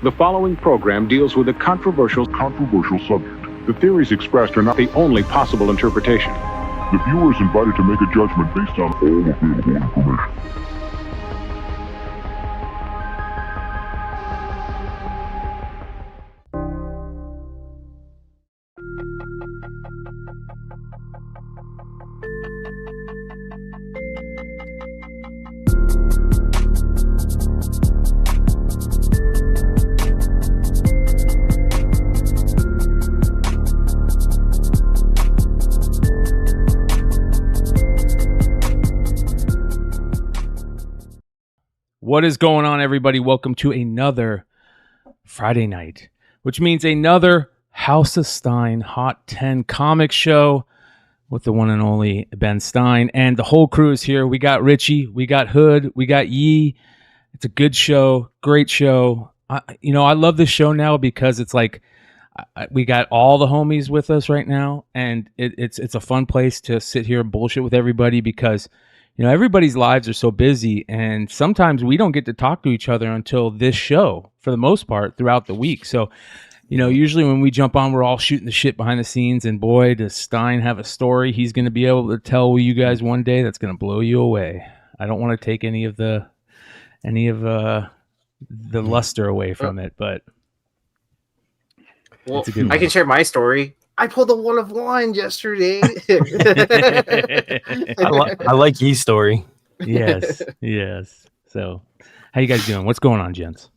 The following program deals with a controversial subject. The theories expressed are not the only possible interpretation. The viewer is invited to make a judgment based on all available information. What is going on, everybody? Welcome to another Friday night, which means another House of Stein Hot 10 comic show with the one and only Ben Stein. And the whole crew is here. We got Richie, we got Hood, we got Yee. It's a good show, great show. I love this show now because it's like we got all the homies with us right now. And it's a fun place to sit here and bullshit with everybody because everybody's lives are so busy, and sometimes we don't get to talk to each other until this show, for the most part, throughout the week. So, usually when we jump on, we're all shooting the shit behind the scenes, and boy, does Stein have a story he's going to be able to tell you guys one day that's going to blow you away. I don't want to take any of the luster away from it, but well, I can share my story. I pulled a one of one yesterday. I like Yee's story. Yes. So, how you guys doing? What's going on, gents?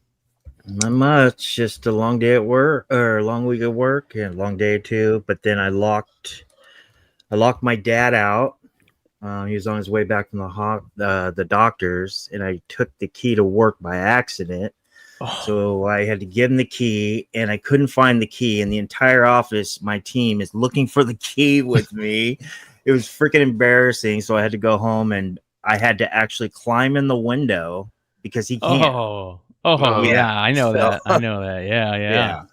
Not much. Just a long day at work, or a long week at work, and a long day or two. But then I locked my dad out. He was on his way back from the doctors, and I took the key to work by accident. Oh. So I had to give him the key, and I couldn't find the key. In the entire office, my team is looking for the key with me. It was freaking embarrassing. So I had to go home, and I had to actually climb in the window because he can't. Oh, yeah. I know that. Yeah.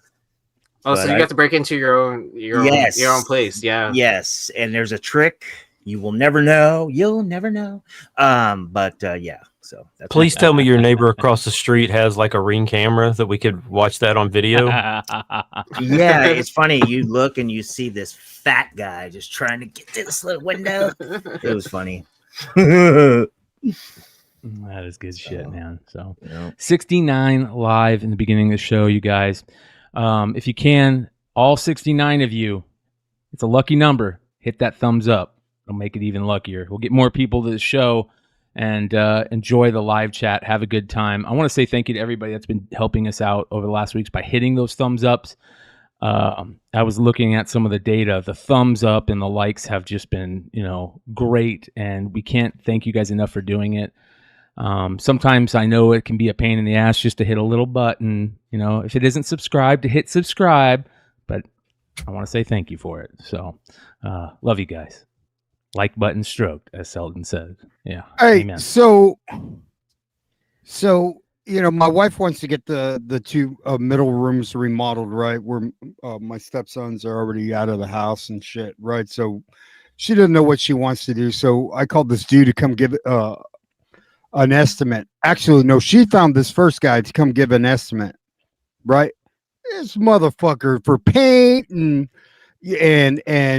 Oh, so you got to break into your own place. Yeah. Yes, and there's a trick. You will never know. You'll never know. Yeah. So please tell me your neighbor across the street has like a Ring camera that we could watch that on video. Yeah, it's funny. You look and you see this fat guy just trying to get to this little window. It was funny. That is good shit, man. So 69 live in the beginning of the show, you guys. If you can, all 69 of you, it's a lucky number. Hit that thumbs up. It'll make it even luckier. We'll get more people to the show and enjoy the live chat. Have a good time. I want to say thank you to everybody that's been helping us out over the last weeks by hitting those thumbs ups. I was looking at some of the data. The thumbs up and the likes have just been, great, and we can't thank you guys enough for doing it. Sometimes I know it can be a pain in the ass just to hit a little button, if it isn't subscribed, to hit subscribe, but I want to say thank you for it. So, love you guys. Like button stroked, as Selden said. Yeah. Hey, amen. So my wife wants to get the two middle rooms remodeled, right? Where my stepsons are already out of the house and shit, right? So she doesn't know what she wants to do. So I called this dude to come give an estimate. Actually, no, she found this first guy to come give an estimate, right? This motherfucker for paint and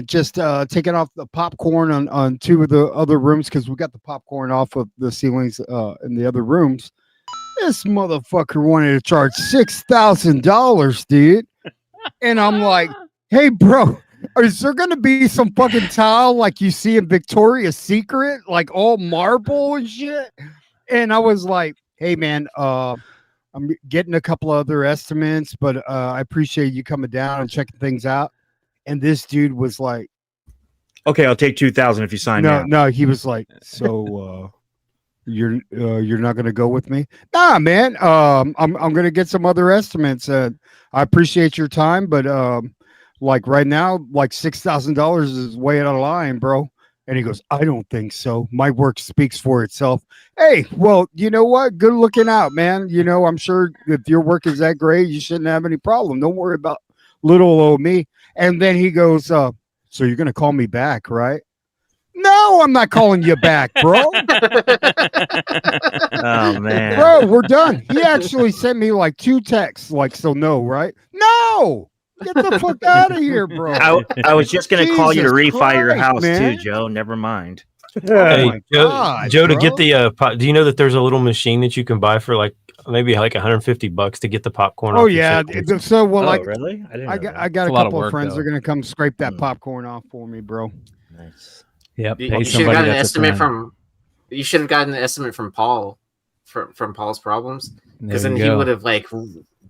just taking off the popcorn on two of the other rooms, because we got the popcorn off of the ceilings in the other rooms. This motherfucker wanted to charge $6,000, dude. And I'm like, hey, bro, is there going to be some fucking tile like you see in Victoria's Secret, like all marble and shit? And I was like, hey, man, I'm getting a couple of other estimates, but I appreciate you coming down and checking things out. And this dude was like, okay, I'll take 2,000 if you sign me. No, he was like, so you're not gonna go with me? Nah, man. I'm gonna get some other estimates. I appreciate your time, but like right now, like $6,000 is way out of line, bro. And he goes, I don't think so. My work speaks for itself. Hey, well, you know what? Good looking out, man. I'm sure if your work is that great, you shouldn't have any problem. Don't worry about little old me. And then he goes, so you're going to call me back, right? No, No, I'm not calling you back, bro. Oh man, Bro, we're done. He actually sent me like 2 texts, like, so no, right? No, get the fuck out of here, bro. I was just gonna call you to Jesus refi your Christ, house man. too, Joe. Never mind. Hey, my Joe, God, Joe, to bro. get the do you know that there's a little machine that you can buy for like maybe like $150 to get the popcorn? Oh off your yeah. chicken? So well, like Really? I didn't. I know got that. I got It's a a lot of couple of work, friends though. that are gonna come scrape that Mm. popcorn off for me, bro. Nice. Yep. You Pay should have somebody gotten an that's a estimate friend. You should have gotten an estimate from Paul, from Paul's Problems, because There then you he go. would have like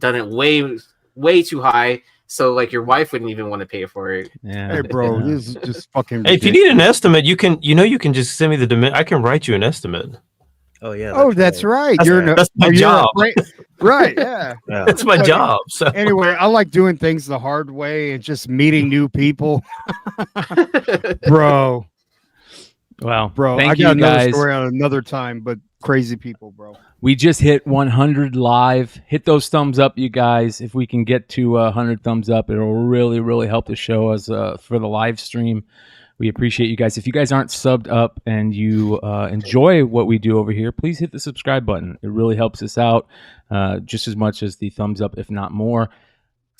done it way too high, so like your wife wouldn't even want to pay for it. Yeah. Hey, bro, Yeah. this is just fucking. Hey, if you need an estimate, you can just send me the dimension. I can write you an estimate. Oh yeah. Oh, that's right. That's my you're job. right. Yeah. Yeah. That's my But job. So anyway, I like doing things the hard way and just meeting new people, bro. Well, Bro, thank I you got another guys. story on another time, but crazy people, bro. We just hit 100 live. Hit those thumbs up, you guys. If we can get to 100 thumbs up, it'll really, really help the show as for the live stream. We appreciate you guys. If you guys aren't subbed up and you enjoy what we do over here, please hit the subscribe button. It really helps us out just as much as the thumbs up, if not more.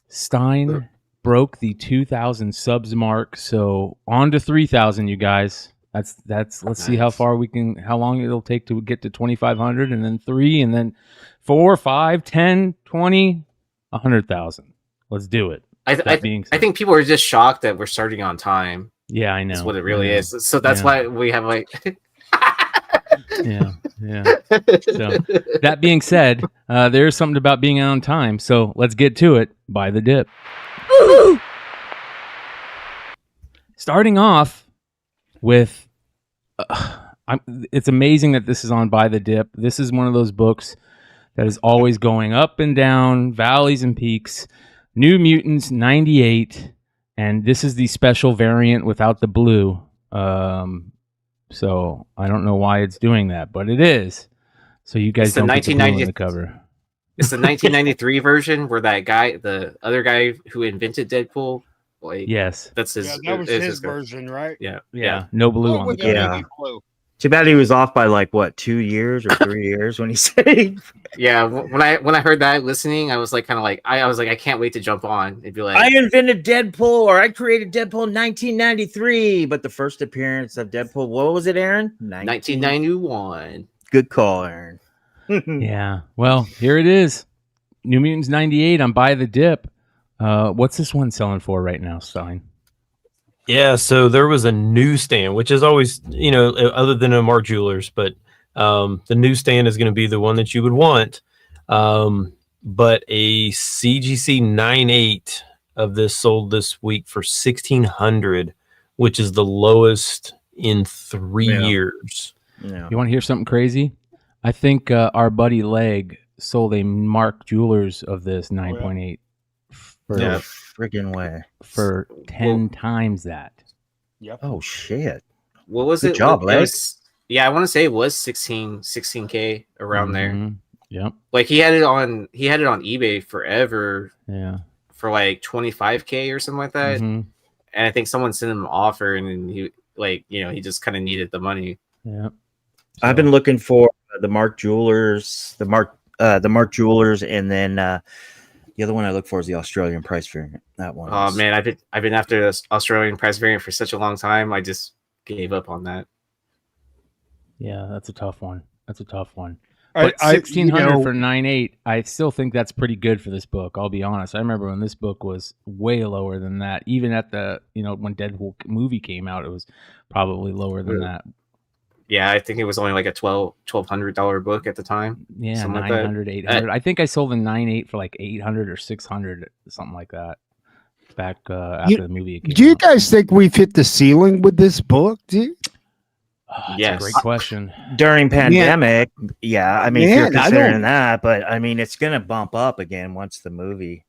Stein broke the 2,000 subs mark, so on to 3,000, you guys. That's let's see how far we can, how long it'll take to get to 2,500, and then 3, and then 4, 5, 10, 20, 100,000. Let's do it. I think people are just shocked that we're starting on time. Yeah, I know. That's what it really is. So that's why we have like. Yeah. So that being said, there's something about being on time. So let's get to it. Buy the dip. Starting off with, it's amazing that this is on Buy the Dip. This is one of those books that is always going up and down, valleys and peaks. New Mutants 98, and this is the special variant without the blue. So I don't know why it's doing that, but it is. So you guys It's the don't get the blue on 1990 the cover. It's the 1993 version where that guy, the other guy who invented Deadpool, like Yes. that's his. Yeah, that was is his guy. version, right? Yeah. No blue What on the would cover. that Yeah. make you blue? Too bad he was off by like what 2 years or 3 years when he said. Yeah, when I heard that listening, I was like kind of like I was like I can't wait to jump on. It'd be like I invented Deadpool, or I created Deadpool in 1993. But the first appearance of Deadpool, what was it, Aaron? 1991. Good call, Aaron. Yeah. Well, here it is. New Mutants 98 on Buy the Dip. What's this one selling for right now, Stein? yeah, so there was a newsstand, which is always, other than a Mark Jewelers, but the newsstand is going to be the one that you would want. But a CGC 98 of this sold this week for $1,600, which is the lowest in 3 years. Yeah. You want to hear something crazy? I think our buddy Leg sold a Mark Jewelers of this 9.8 for, No friggin' way. for 10 times that. Oh shit. What was Good it? job, It Leg. was- yeah, I want to say it was 16K around there. Mhm. Yep. Like he had it on eBay forever Yeah. for like 25K or something like that. Mhm. And I think someone sent him an offer, and then he he just kind of needed the money. Yeah. I've been looking for the Mark Jewelers, the Mark Jewelers, and then the other one I look for is the Australian price variant. That one. Oh man, I've been after this Australian price variant for such a long time. I just gave up on that. Yeah, that's a tough one. That's a tough one. I- But I- 1,600 for 9.8, I still think that's pretty good for this book. I'll be honest. I remember when this book was way lower than that. Even at the, when Deadpool movie came out, it was probably lower than that. Yeah, I think it was only like a $1,200 book at the time. Yeah, Something like that. 900, 800. I think I sold a 9.8 for like 800 or 600, something like that, back after the movie came Do you out. guys think we've hit the ceiling with this book? That's Yes. a great question. During pandemic, yeah. I mean, if you're Man, I considering don't- that, but I mean, it's gonna bump up again once the movie.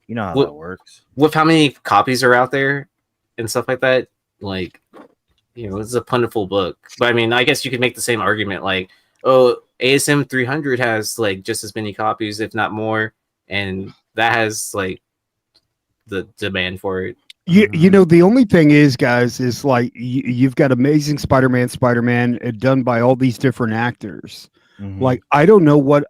You know how What- that works. With how many copies are out there and stuff like that, like it's a plentiful book. But I mean, I guess you could make the same argument, like, oh, ASM 300 has like just as many copies, if not more, and that has like the demand for it. You know, the only thing is, guys, is like you've got Amazing Spider-Man done by all these different actors. Like, I don't know what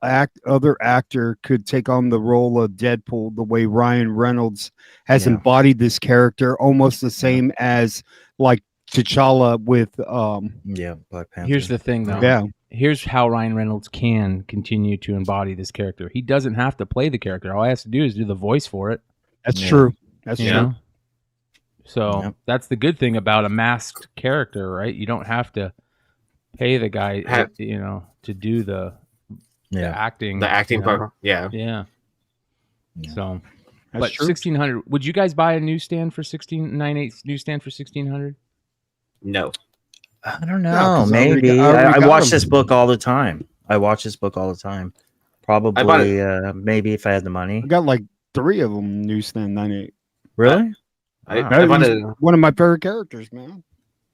other actor could take on the role of Deadpool the way Ryan Reynolds has embodied this character, almost the same as like T'Challa with Black Panther. Here's the thing, though. Yeah. Here's how Ryan Reynolds can continue to embody this character. He doesn't have to play the character. All he has to do is do the voice for it. That's true. That's You true. know? So that's the good thing about a masked character, right? You don't have to pay the guy, to do the acting. The acting part. Yeah. Yeah. So, That's but true. 1600. Would you guys buy a newsstand for 1698 newsstand for 1600? No. I don't No, know. 'cause I already Maybe got- I already I got watch them. this book all the time. Probably, maybe if I had the money. I got like 3 of them newsstand 98. Really? I That bought is a, one of my favorite characters, man.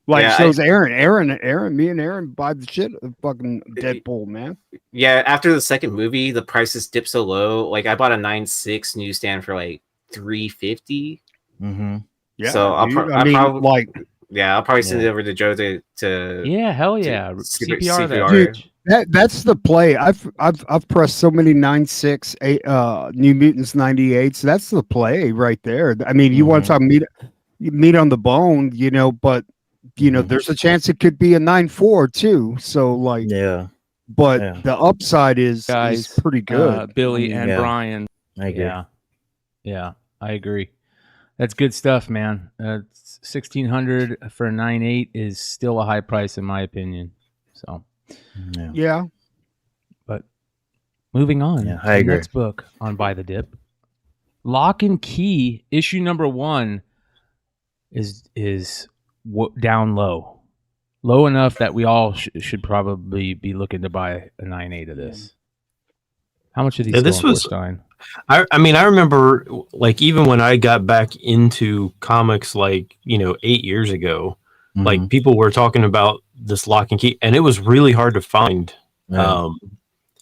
Like, Yeah, so is Aaron. Me and Aaron buy the shit of fucking Deadpool, man. yeah, after the second movie, the prices dipped so low. Like I bought a 9.6 newsstand for like $350. Mm-hmm. Yeah, So I'll dude. pro- I I mean, prob- like, Yeah, I'll probably send it over to Joe to Yeah, hell yeah. CPR that CPR. bitch. that's the play. I've pressed so many 9.6 New Mutants 98s. That's the play right there. I mean, you want to talk meat on the bone, but there's a chance it could be a 9.4 too. So like, but the upside is pretty good. Billy and Yeah. Brian. I agree. Yeah, I agree. That's good stuff, man. 1600 for a 9.8 is still a high price in my opinion. So, Yeah. but moving on. Yeah, to I the agree. Next book on Buy the Dip. Lock and Key issue number 1 is down low enough that we all should probably be looking to buy a 9.8 of this. How much of these? This was Stein? I mean, I remember like even when I got back into comics, like 8 years ago, like people were talking about this Lock and Key, and it was really hard to find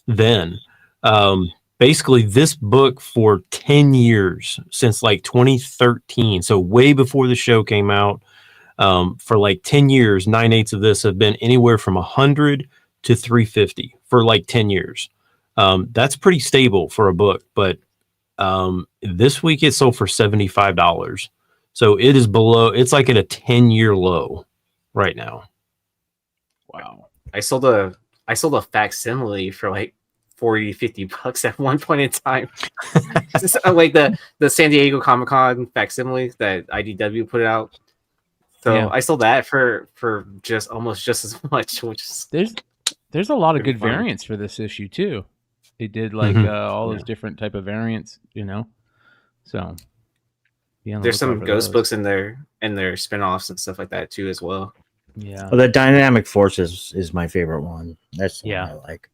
then. Basically, this book for 10 years since like 2013, so way before the show came out, for like 10 years, 9.8s of this have been anywhere from 100 to 350 for like 10 years. That's pretty stable for a book, but this week it sold for $75. So it is below, it's like at a 10-year low right now. Wow. I sold a facsimile for like $40-$50 at one point in time. Like the San Diego Comic-Con facsimile that IDW put out. So Yeah. I sold that for just almost just as much, which is There's a lot of Pretty good fun. variants for this issue too. They did like all those different type of variants, So be on the there's some lookout for ghost those. books in their spin-offs and stuff like that too as well. Yeah. Well, the Dynamic Force is my favorite one. That's the one I like.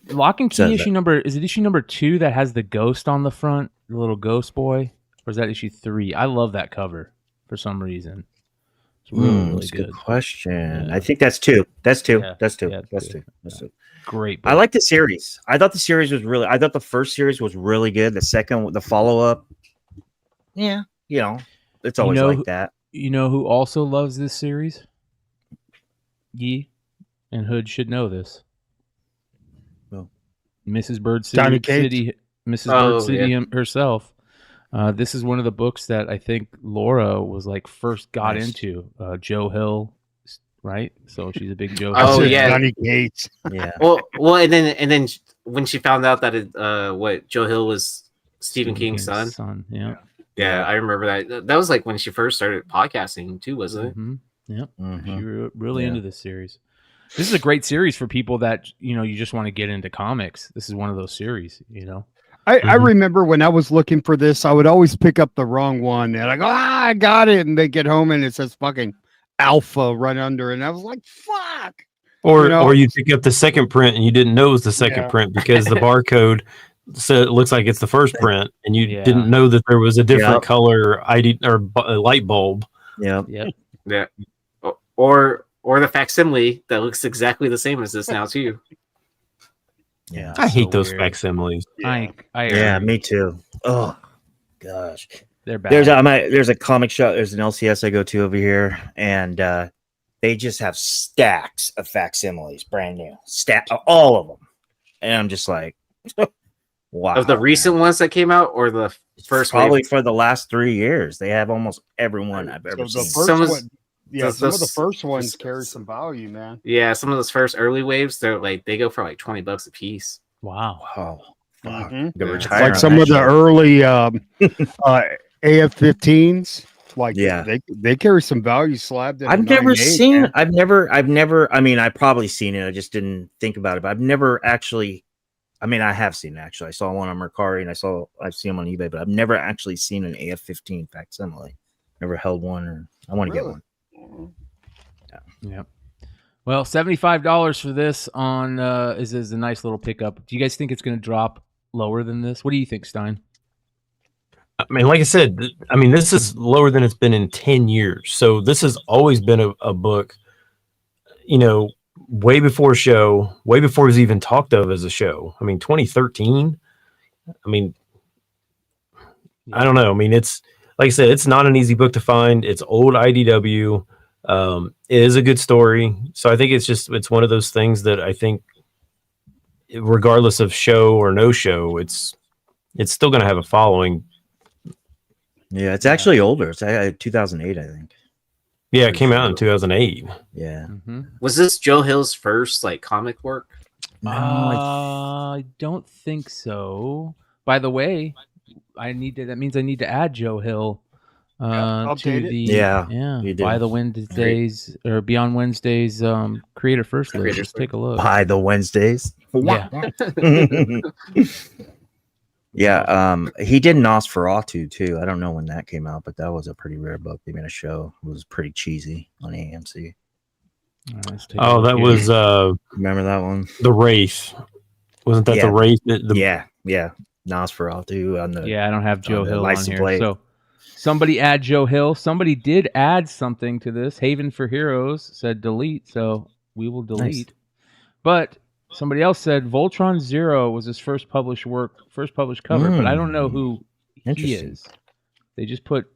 Lock and Key Says issue is it issue number 2 that has the ghost on the front, the little ghost boy, or is that issue 3? I love that cover for some reason. It's really That's a good. good question. Yeah. I think that's 2. That's 2. Yeah. That's 2. Yeah, That's two. 2. That's 2. Great. I book. like the series. I thought the series was I thought the first series was really good. The second, the follow up, it's always know like who- that. You know who also loves this series? Yee and Hood should know this. Well. Mrs. Bird Johnny City, Cage. Mrs. Oh, Bird City yeah. herself. This is one of the books that I think Laura was like first got Nice. into. Joe Hill, right? So she's a big Joe. Oh, Hill fan. yeah. Johnny Gates. Yeah. Well, and then when she found out that what Joe Hill was Stephen King's son. Yeah. Yeah, I remember that. That was like when she first started podcasting too, wasn't it? Mm-hmm. Yep. Mhm. She really Yeah. into this series. This is a great series for people that you just want to get into comics. This is one of those series. I remember when I was looking for this, I would always pick up the wrong one and I go, I got it. And they get home and it says fucking alpha right under it. And I was like, fuck. Or you pick up the second print and you didn't know it was the second print because the barcode said it looks like it's the first print, and you didn't know that there was a different color ID or light bulb. Yeah. Yeah. Or the facsimile that looks exactly the same as this now too. Yeah. I hate so those weird. facsimiles. I Yeah, agree. me too. Oh gosh. They're bad. There's a comic shop. There's an LCS I go to over here, and they just have stacks of facsimiles, brand new, all of them. And I'm just like, wow. Of the recent ones that came out, or the first probably wave? for the last 3 years, they have almost everyone I've ever So the seen. first Some is- one, yeah, those- some of the those- first ones carry some value, man. Yeah, some of those first early waves, they go for like $20 a piece. Wow. Wow. Fuck. Mhm. Go Yeah. retire Like on some that of the shit. early AF-15s, like Yeah. they carry some value slabbed in. a I've never 9.8, seen. man. I've never. I mean, I've probably seen it. I just didn't think about it. But I've never actually. I mean, I have seen it actually. I saw one on Mercari, and I've seen them on eBay, but I've never actually seen an AF-15 facsimile. Never held one, or I want to get Really? one. Yep. Well, $75 for this on is a nice little pickup. Do you guys think it's going to drop lower than this? What do you think, Stein? I mean, like I said, this is lower than it's been in 10 years. So this has always been a book, way before show, way before it was even talked of as a show. I mean, 2013. I mean, I don't know. I mean, it's like I said, it's not an easy book to find. It's old IDW. It is a good story. So I think it's one of those things that I think, regardless of show or no show, it's still going to have a following. Yeah, it's actually older. It's 2008, I think. Yeah, it came out in 2008. Yeah. Mm-hmm. Was this Joe Hill's first comic work? No, I don't think so. By the way, that means I need to add Joe Hill to update it. the Yeah, yeah you do. by the Wednesdays or Beyond Wednesdays creator first list. Creator Let's take a look. by the Wednesdays. Yeah. Yeah, he did Nosferatu too. I don't know when that came out, but that was a pretty rare book. They made a show. It was pretty cheesy on AMC. All right, let's take a Oh, look that here. was Remember that one? the Wraith. Wasn't that Yeah. the Wraith? Yeah, Nosferatu on the. Yeah, I don't have Joe the Hill on license here. plate. So somebody add Joe Hill. Somebody did add something to this. Haven for Heroes said delete, so we will delete. But somebody else said Voltron Zero was his first published cover, but I don't know who he Interesting. is. They just put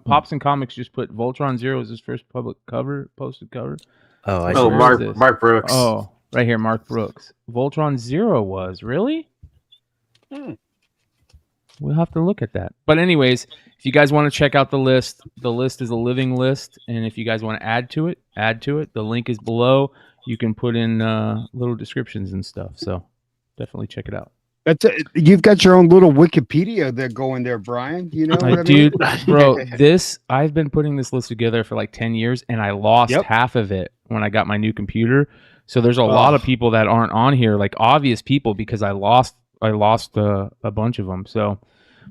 Pops and Comics just put Voltron Zero as his first posted cover. Oh, I Oh, see. Where is this? Mark Brooks. Oh, right here, Mark Brooks. Voltron Zero was really? We'll have to look at that. But anyways, if you guys want to check out the list is a living list, and if you guys want to add to it. The link is below. You can put in little descriptions and stuff. So definitely check it out. You've got your own little Wikipedia that going there, Brian. You know what I mean? Dude, bro, I've been putting this list together for like 10 years, and I lost half of it when I got my new computer. So there's a lot of people that aren't on here, like obvious people, because I lost a bunch of them. So,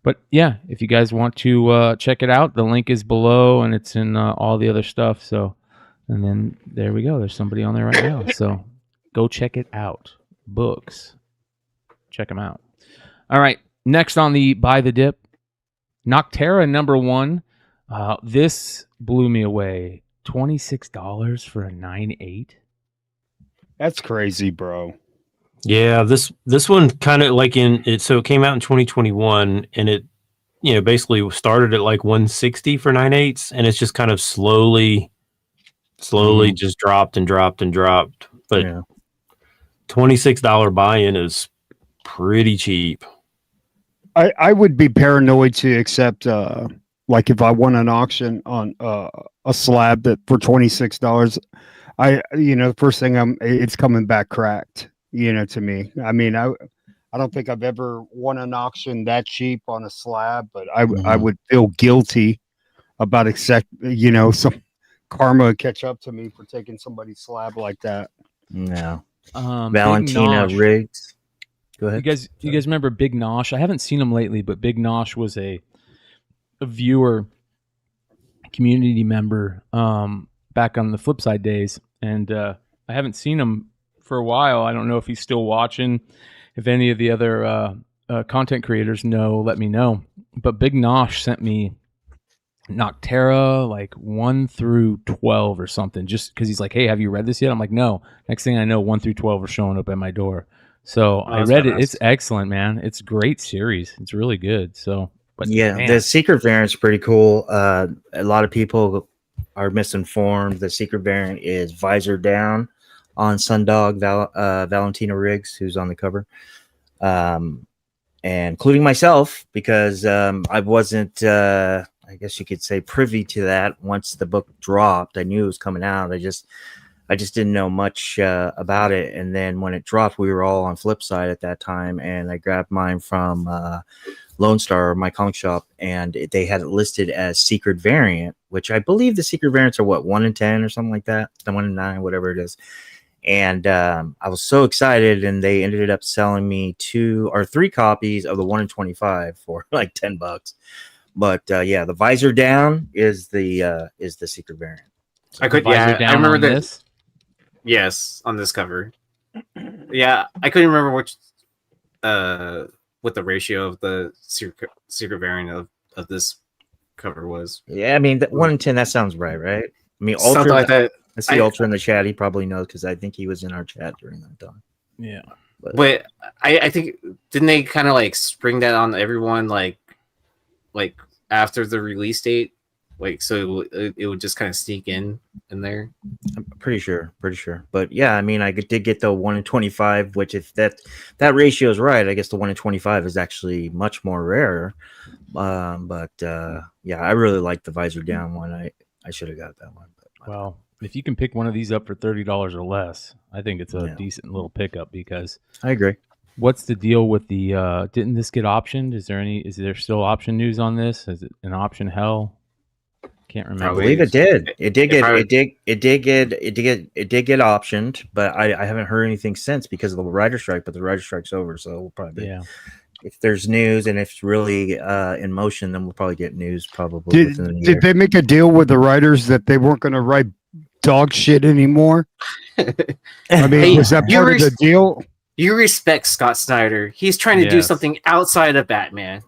but yeah, if you guys want to check it out, the link is below, and it's in all the other stuff. So, and then there we go. There's somebody on there right now. So go check it out. Books. Check them out. All right. Next on the Buy the Dip, Noctera #1. This blew me away. $26 for a 9.8. That's crazy, bro. Yeah, this one kind of like so it came out in 2021, and it basically started at like 160 for 9.8s, and it's just kind of slowly just dropped and dropped and dropped. But Yeah. $26 buy-in is pretty cheap. I would be paranoid to accept like if I won an auction on a slab that for $26, the first thing it's coming back cracked, to me. I mean, I don't think I've ever won an auction that cheap on a slab, but I would feel guilty about some karma would catch up to me for taking somebody's slab like that. No. Big Valentina Nosh. Riggs. Go ahead. You guys remember Big Nosh? I haven't seen him lately, but Big Nosh was a viewer, community member back on the Flipside days, and I haven't seen him for a while. I don't know if he's still watching. If any of the other content creators know, let me know. But Big Nosh sent me Noctera like 1 through 12 or something, just because he's like, hey, have you read this yet? I'm like, no. Next thing I know, 1 through 12 are showing up at my door. So I read it. It's excellent, man. It's a great series. It's really good. So But Yeah, man, the secret variant's pretty cool. A lot of people are misinformed. The secret variant is visor down on Sundog Valentina Riggs, who's on the cover, and including myself, because I wasn't, I guess you could say, privy to that once the book dropped. I knew it was coming out. I just didn't know much about it. And then when it dropped, we were all on Flipside at that time, and I grabbed mine from Lone Star, my comic shop, and they had it listed as secret variant, which I believe the secret variants are what, 1 in 10 or something like that, 1 in 9, whatever it is. And I was so excited, and they ended up selling me 2 or 3 copies of the 1 in 25 for like $10. But yeah, the visor down is the secret variant. I could, visor yeah, down I remember on that. this. Yes, on this cover. Yeah, I couldn't remember which, what the ratio of the secret variant of this cover was. Yeah, I mean, 1 in 10, that sounds right? I mean, Something Ultra, like that. I see Ultra in the chat. He probably knows because I think he was in our chat during that time. Yeah. But I think, didn't they kind of like spring that on everyone like after the release date? Like, so it would just kind of sneak in there. I'm pretty sure. But yeah, I mean, I did get the 1 in 25, which if that ratio is right, I guess the 1 in 25 is actually much more rare. But yeah, I really like the visor down one. I should have got that one. But Well, if you can pick one of these up for $30 or less, I think it's a decent little pickup, because I agree. what's the deal with the didn't this get optioned? Is there still option news on this? Is it an option hell? Can't I remember. believe it did. It did get optioned, but I haven't heard anything since because of the writer strike. But the writer strike's over, so we'll probably if there's news and if it's really in motion, then we'll probably get news probably within the year. Did they make a deal with the writers that they weren't going to write dog shit anymore? I mean, was that part of the deal? You respect Scott Snyder. He's trying to do something outside of Batman.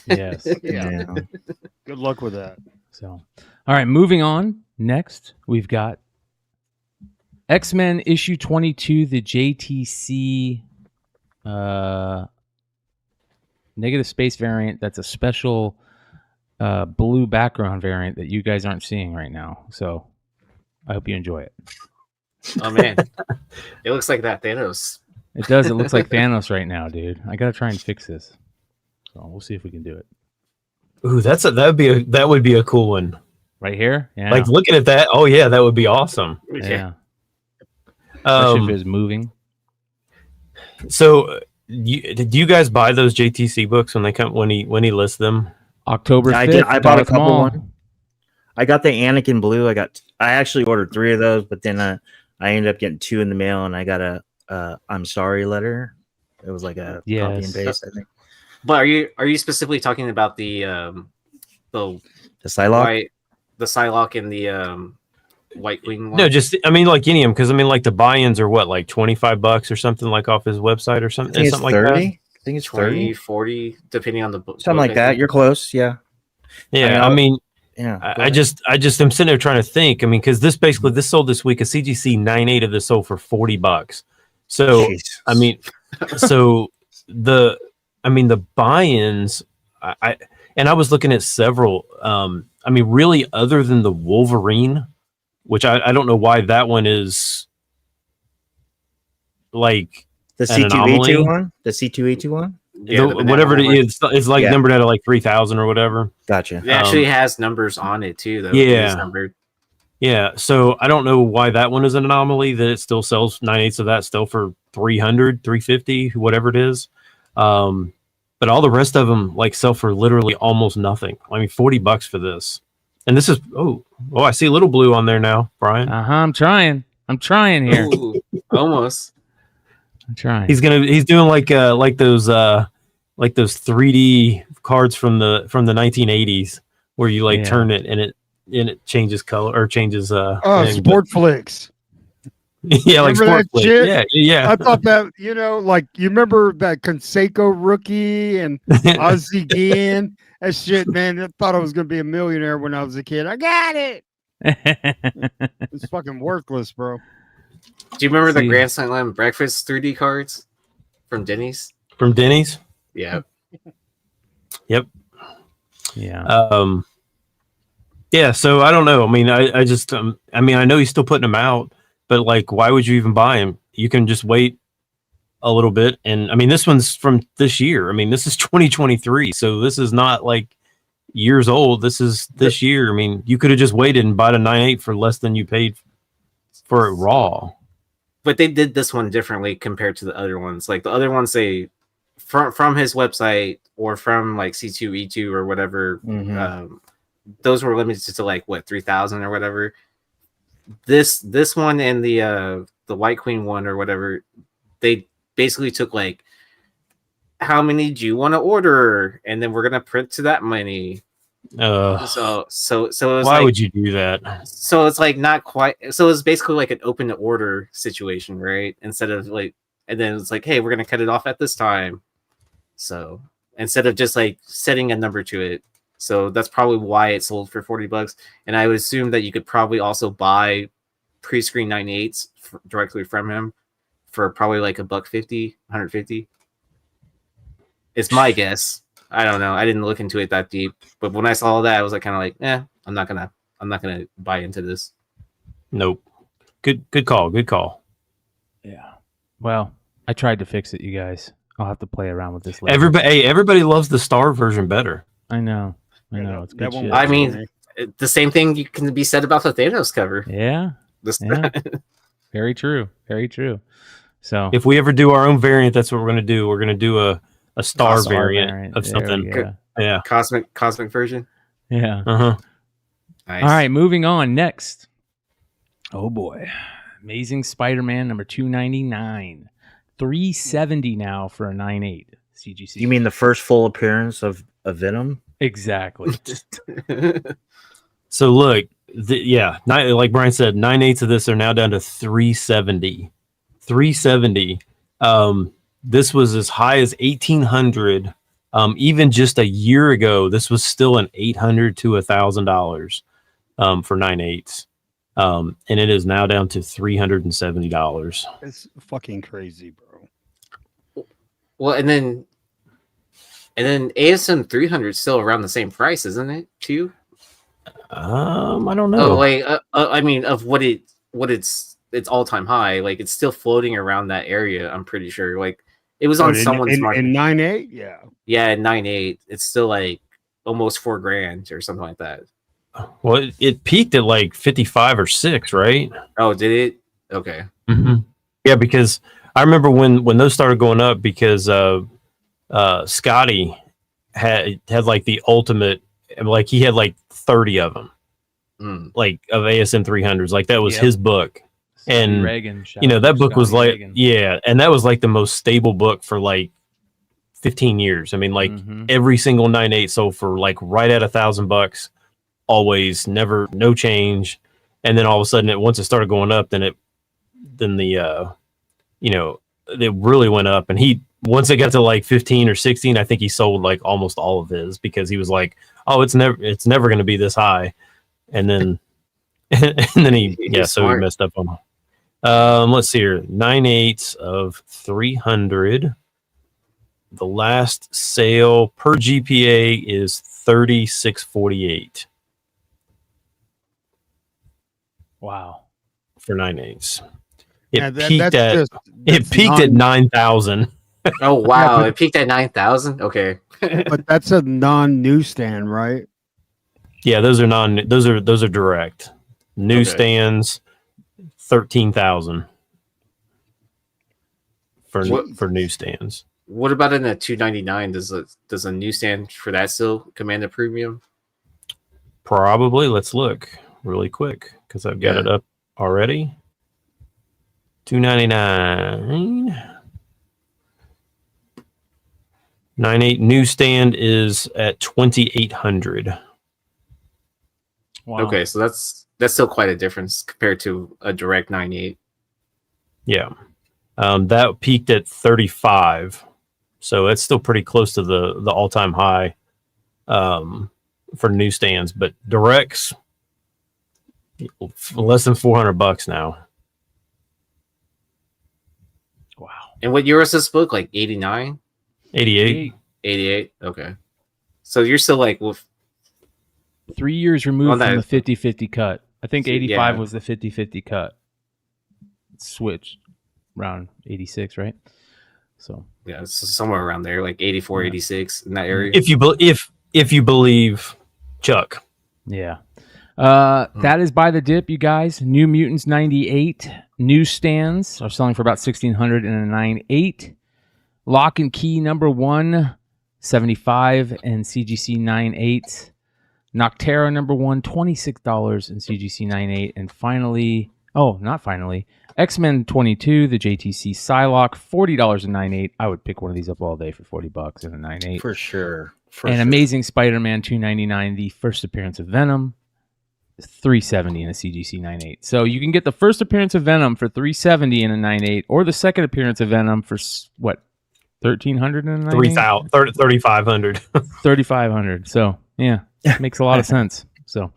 Yes. Yeah. Good luck with that. So, all right, moving on. Next, we've got X-Men issue 22, the JTC negative space variant. That's a special blue background variant that you guys aren't seeing right now. So, I hope you enjoy it. Oh man, it looks like that Thanos. It does. It looks like Thanos right now, dude. I gotta try and fix this. So we'll see if we can do it. Ooh, that would be a cool one. Right here? Yeah. Like looking at that, oh yeah, that would be awesome. Yeah. Especially if it's moving. So did you guys buy those JTC books when he lists them? October 5th. I did. I bought a couple Mall. one. I got the Anakin blue. I actually ordered 3 of those, but then I ended up getting 2 in the mail, and I got a I'm sorry letter. It was like a copy and paste, I think. But are you specifically talking about the Psylocke? The Psylocke and the White Queen one? No, just I mean like any of them, because I mean like the buy-ins are what, like $25 or something, like off his website or something. I think it's something 30. like that. I think it's 20, 30. 40, depending on the book. Something like that. You're close, yeah. Yeah, I mean yeah. I just am sitting there trying to think. I mean, because this sold this week, a CGC 9.8 of this sold for $40. So Jesus. I mean, so the buy-ins, I was looking at several. I mean, really, other than the Wolverine, which I don't know why that one is like the C2E2 one, the C2E2 one. Yeah, whatever it is, it's like numbered at like 3,000 or whatever. Gotcha. It actually has numbers on it too, though. Yeah. Numbered. Yeah, so I don't know why that one is an anomaly, that it still sells 9/8 of that still for 300, 350, whatever it is. But all the rest of them like sell for literally almost nothing. I mean, $40 for this. And this is I see a little blue on there now, Brian. I'm trying here. Ooh, almost. I'm trying. He's doing like those 3D cards from the 1980s where you like turn it and it changes color or changes Sport Flicks. Yeah, like Remember Sport Flicks. shit? Yeah. I thought that, like you remember that Conseco rookie and Ozzy Guillen. That shit, man. I thought I was gonna be a millionaire when I was a kid. I got it. It's fucking worthless, bro. Do you remember the Grand Slam Breakfast 3D cards from Denny's? From Denny's? Yeah. Yep. Yeah. Yeah, so I don't know. I mean, I just, I mean, I know he's still putting them out, but like, why would you even buy him? You can just wait a little bit. And I mean, this one's from this year. I mean, this is 2023. So this is not like years old. This is this year. I mean, you could have just waited and bought a 9.8 for less than you paid for it raw. But they did this one differently compared to the other ones. Like the other ones, they from his website or from like C2E2 or whatever. Those were limited to like what 3,000 or whatever. This one and the White Queen one or whatever, they basically took like, how many do you want to order, and then we're gonna print to that many. So it was why like, would you do that? So it's like not quite. So it's basically like an open to order situation, right? Instead of like, and then it's like, hey, we're gonna cut it off at this time. So instead of just like setting a number to it. So that's probably why it sold for $40. And I would assume that you could probably also buy pre-screen 9.8s directly from him for probably like $150, $150. It's my guess. I don't know. I didn't look into it that deep, but when I saw that, I was like, kind of like, I'm not gonna buy into this. Nope. Good call. Yeah. Well, I tried to fix it, you guys. I'll have to play around with this later. Everybody loves the Star version better. I know. It's good shit. I mean, the same thing can be said about the Thanos cover. Yeah. Yeah. Very true. So if we ever do our own variant, that's what we're going to do. We're going to do a star variant of something. Yeah. Cosmic version. Yeah. Nice. All right, moving on. Next. Oh boy. Amazing Spider-Man number 299. $370 now for a 9.8 CGC. You mean the first full appearance of Venom? Exactly. So look, like Brian said, 9.8s of this are now down to 370. 370. This was as high as 1,800. Even just a year ago, this was still an $800 to $1,000 for 9.8s. And it is now down to $370. It's fucking crazy, bro. Well, and then ASM 300 is still around the same price, isn't it? Too. I don't know. Oh, like I mean, of what its all time high, like it's still floating around that area. I'm pretty sure. Like it was on someone's market. In 9.8, yeah. Yeah, in 9.8, it's still like almost $4,000 or something like that. Well, it peaked at like 55 or 6, right? Oh, did it? Okay. Mm-hmm. Yeah, because I remember when those started going up because Scotty had like the ultimate, like he had like 30 of them, like of ASM 300s. Like that was his book. And Reagan, that book was like, Reagan. and that was like the most stable book for like 15 years. I mean, like every single 9.8 sold for like right at $1,000, always, never, no change. And then all of a sudden, once it started going up, then it really went up. And once it got to like 15 or 16, I think he sold like almost all of his because he was like, oh, it's never going to be this high. And then, so he messed up on. Let's see here, 9.8 of 300. The last sale per GPA is 36.48. Wow. For 9.8s. It peaked at 9,000. Oh wow! It peaked at 9,000. Okay. But that's a non-newsstand, right? Yeah, those are direct. Newsstands, 13,000 for newsstands. What about in a 299? Does a newsstand for that still command a premium? Probably. Let's look really quick because I've got it up already. 299. 9.8 newsstand is at 2,800. Wow. Okay, so that's still quite a difference compared to a direct 9.8. Yeah, that peaked at 35, so it's still pretty close to the all-time high for newsstands. But directs, less than $400 now. Wow. And what year was this book? Like 89? 88. 88. Okay. So you're still like with 3 years removed Well, from that- the 50-50 cut. I think 85 Yeah. was the 50-50 cut. Switched around 86, right? So Yeah, it's somewhere around there, like 84, Yeah. 86 in that area. If you believe Chuck. yeah. That is by the dip, you guys. New Mutants 98 newsstands are selling for about $1,600 and a 9.8. Lock and Key number 1, 75 and CGC 9.8. Noctera number 1, $26 and CGC 9.8. And finally, X-Men 22, the JTC Psylocke, $40 and 9.8. I would pick one of these up all day for $40 and a 9.8. For sure. And Amazing Spider-Man 299, the first appearance of Venom, $370 and a CGC 9.8. So you can get the first appearance of Venom for $370 and a 9.8, or the second appearance of Venom for what, $1,300 and a 9.8? 3,500. 3,500. So yeah, makes a lot of sense. So,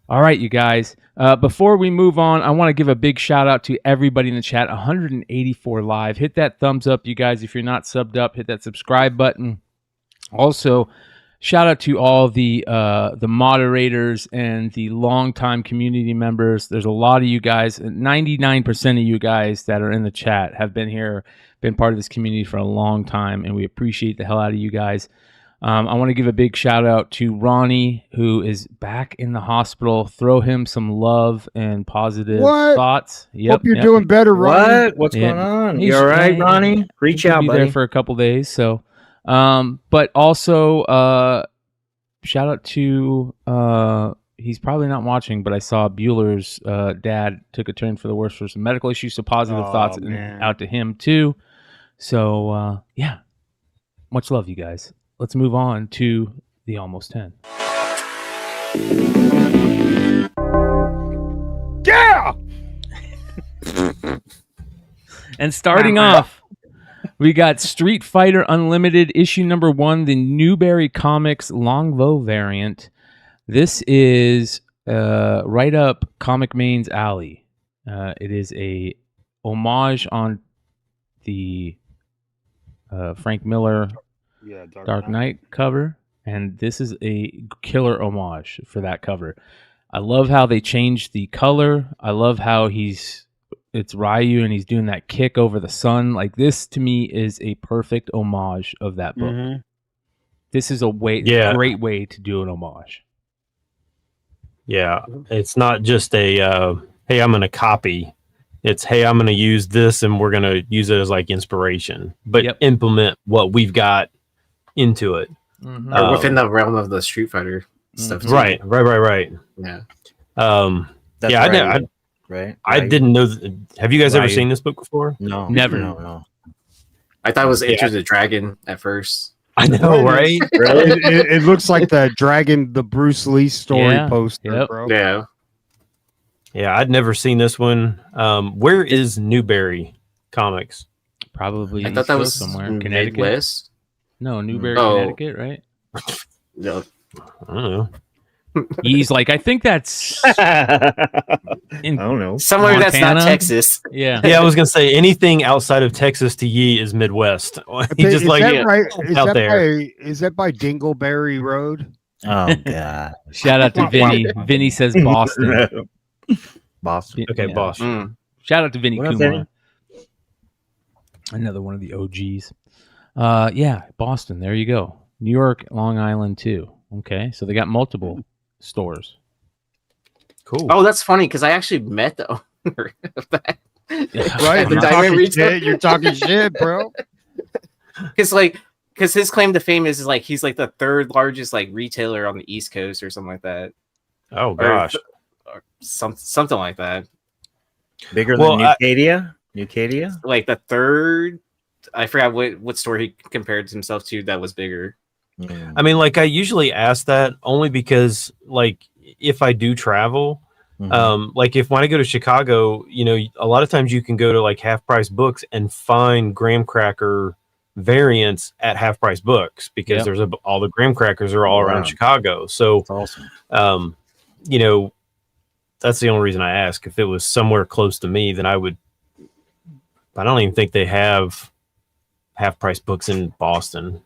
all right, you guys. Before we move on, I want to give a big shout out to everybody in the chat. 184 live. Hit that thumbs up, you guys. If you're not subbed up, hit that subscribe button. Also, shout out to all the moderators and the longtime community members. There's a lot of you guys. 99% of you guys that are in the chat have been here, been part of this community for a long time, and we appreciate the hell out of you guys. I want to give a big shout out to Ronnie, who is back in the hospital. Throw him some love and positive thoughts. Yep, Hope you're doing better, Ronnie. What's Yeah. going on? He's- You all right, yeah, Ronnie? Reach He'll out, be buddy. there for a couple days. So, but also shout out to he's probably not watching, but I saw Bueller's dad took a turn for the worse for some medical issues. So positive thoughts man. out to him too. So yeah, much love, you guys. Let's move on to the Almost 10. Yeah. And starting off, we got Street Fighter Unlimited issue number 1, the Newberry Comics Longbow variant. This is right up Comic Main's alley. It is a homage on the Frank Miller Yeah, Dark Knight cover, and this is a killer homage for that cover. I love how they changed the color. I love how it's Ryu and he's doing that kick over the sun. Like, this to me is a perfect homage of that book. Mhm. This is a great way to do an homage. Yeah, it's not just a hey, I'm going to copy. It's hey, I'm going to use this and we're going to use it as like inspiration, but implement what we've got into it. Or within the realm of the Street Fighter stuff. too. Right. Yeah. That's Yeah, right. I didn't know. Have you guys ever Ryu. seen this book before? No, Never. No. I thought it was Enter the Dragon at first. I know, right? Really? It looks like the Dragon, the Bruce Lee story Yeah, poster, yep. bro. Yeah. Yeah, I'd never seen this one. Where is Newberry Comics? Probably I thought that was somewhere. Connecticut. Connecticut. No, Newberry, Oh. Connecticut, right? No. I don't know. He's like, I think that's I in don't know. Somewhere that's not Montana? Texas. yeah. Yeah, I was gonna say anything outside of Texas to Yee is Midwest. He Is just like that right? out there. Is that by Dingleberry Road? Oh God, Shout out to Vinny. Vinny says Boston. Boston. Okay, Yeah. boss. Mm. Shout out to Vinny What up, Kumar. Vinny? Another one of the OGs. Yeah, Boston. There you go. New York, Long Island too. Okay, so they got multiple stores. Cool. Oh, that's funny because I actually met the owner of that. Right? The You're diamond talking retail. shit. You're talking shit, bro. Because his claim to fame is like he's like the third largest like retailer on the East Coast or something like that. Oh gosh. Or something like that. Bigger Well, than Nucadia. Nucadia. Like the third, I forgot what store he compared himself to that was bigger. Mm. I mean, like I usually ask that only because, like, if I do travel, Mhm. like if when I go to Chicago, you know, a lot of times you can go to like half price books and find graham cracker variants at half price books because Yep. there's all the graham crackers are all around Wow. Chicago. So, That's awesome. you know, that's the only reason I ask. If it was somewhere close to me, then I would. I don't even think they have half price books in Boston.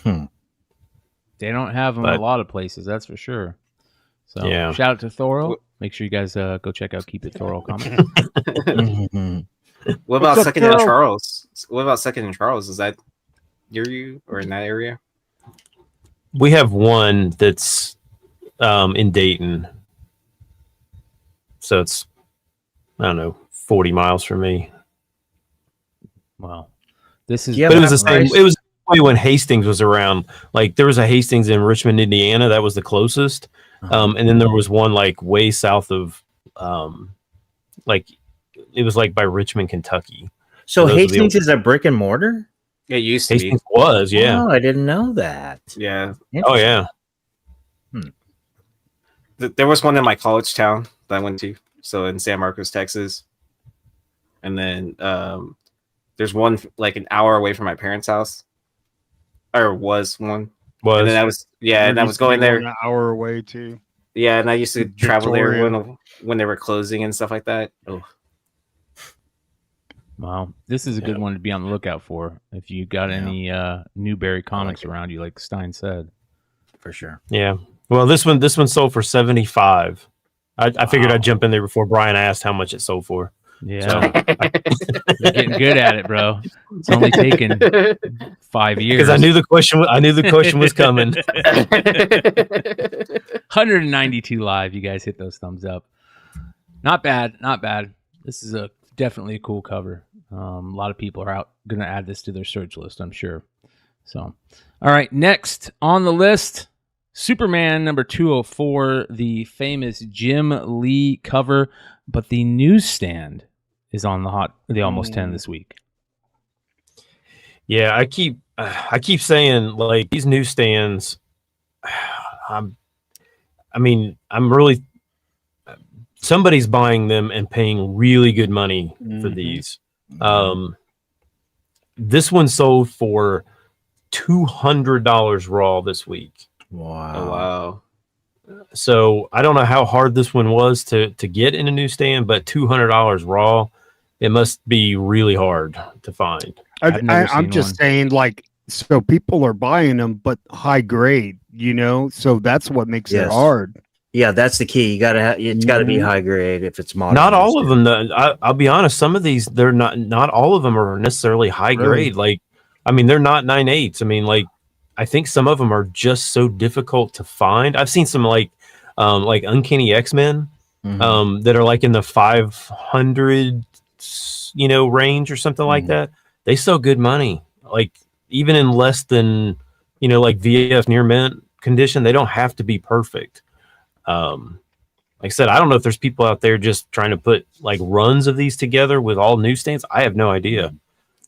They don't have them But- in a lot of places, that's for sure. So Yeah. shout out to Thoro. Make sure you guys go check out Keep It Thoro Comics. What about What's up, Second and Carol? Charles? What about Second and Charles? Is that near you or in that area? We have one that's in Dayton. So it's, I don't know, 40 miles from me. Wow. This is Yeah, But it was the Right. same. It was probably when Hastings was around. Like there was a Hastings in Richmond, Indiana. That was the closest. And then there was one like way south of, like it was like by Richmond, Kentucky. So Those are the Hastings old- is a brick and mortar? It used to Hastings was, yeah. Oh, I didn't know that. be. Yeah. Oh yeah. There was one in my college town that I went to. So in San Marcos, Texas. And then there's one like an hour away from my parents' house. Or was one. Was. And then I was and I was going there. An hour away too. Yeah, and I used to travel there Victoria. when they were closing and stuff like that. Oh, wow. This is a good one to be on the lookout for. If you got any Newberry comics around you, like Stein said. For sure. Yeah. Well, this one sold for 75. I figured I'd jump in there before Brian asked how much it sold for. Yeah. You're getting good at it, bro. It's only taken 5 years. Because I knew the question. I knew the question was coming. 192 live. You guys hit those thumbs up. Not bad. Not bad. This is definitely a cool cover. A lot of people are going to add this to their search list, I'm sure. So, all right. Next on the list, Superman number 204, the famous Jim Lee cover, but the newsstand is on the almost 10 this week. Yeah, I keep saying like these newsstands. I'm really somebody's buying them and paying really good money for these. This one sold for $200 raw this week. Wow. oh wow. So I don't know how hard this one was to get in a newsstand, but $200 raw, it must be really hard to find. I've never I'm seen just one. saying, like, so people are buying them, but high grade, so that's what makes it Yes. hard. Yeah, that's the key. You gotta it's gotta be high grade if it's modern. Not all of them. I'll be honest. Some of these, they're not all of them are necessarily high grade. Like, I mean, they're not 9/8. I mean, like, I think some of them are just so difficult to find. I've seen some like Uncanny X-Men that are like in the 500, range or something like that. They sell good money. Like even in less than, like VF near mint condition, they don't have to be perfect. Like I said, I don't know if there's people out there just trying to put like runs of these together with all newsstands. I have no idea,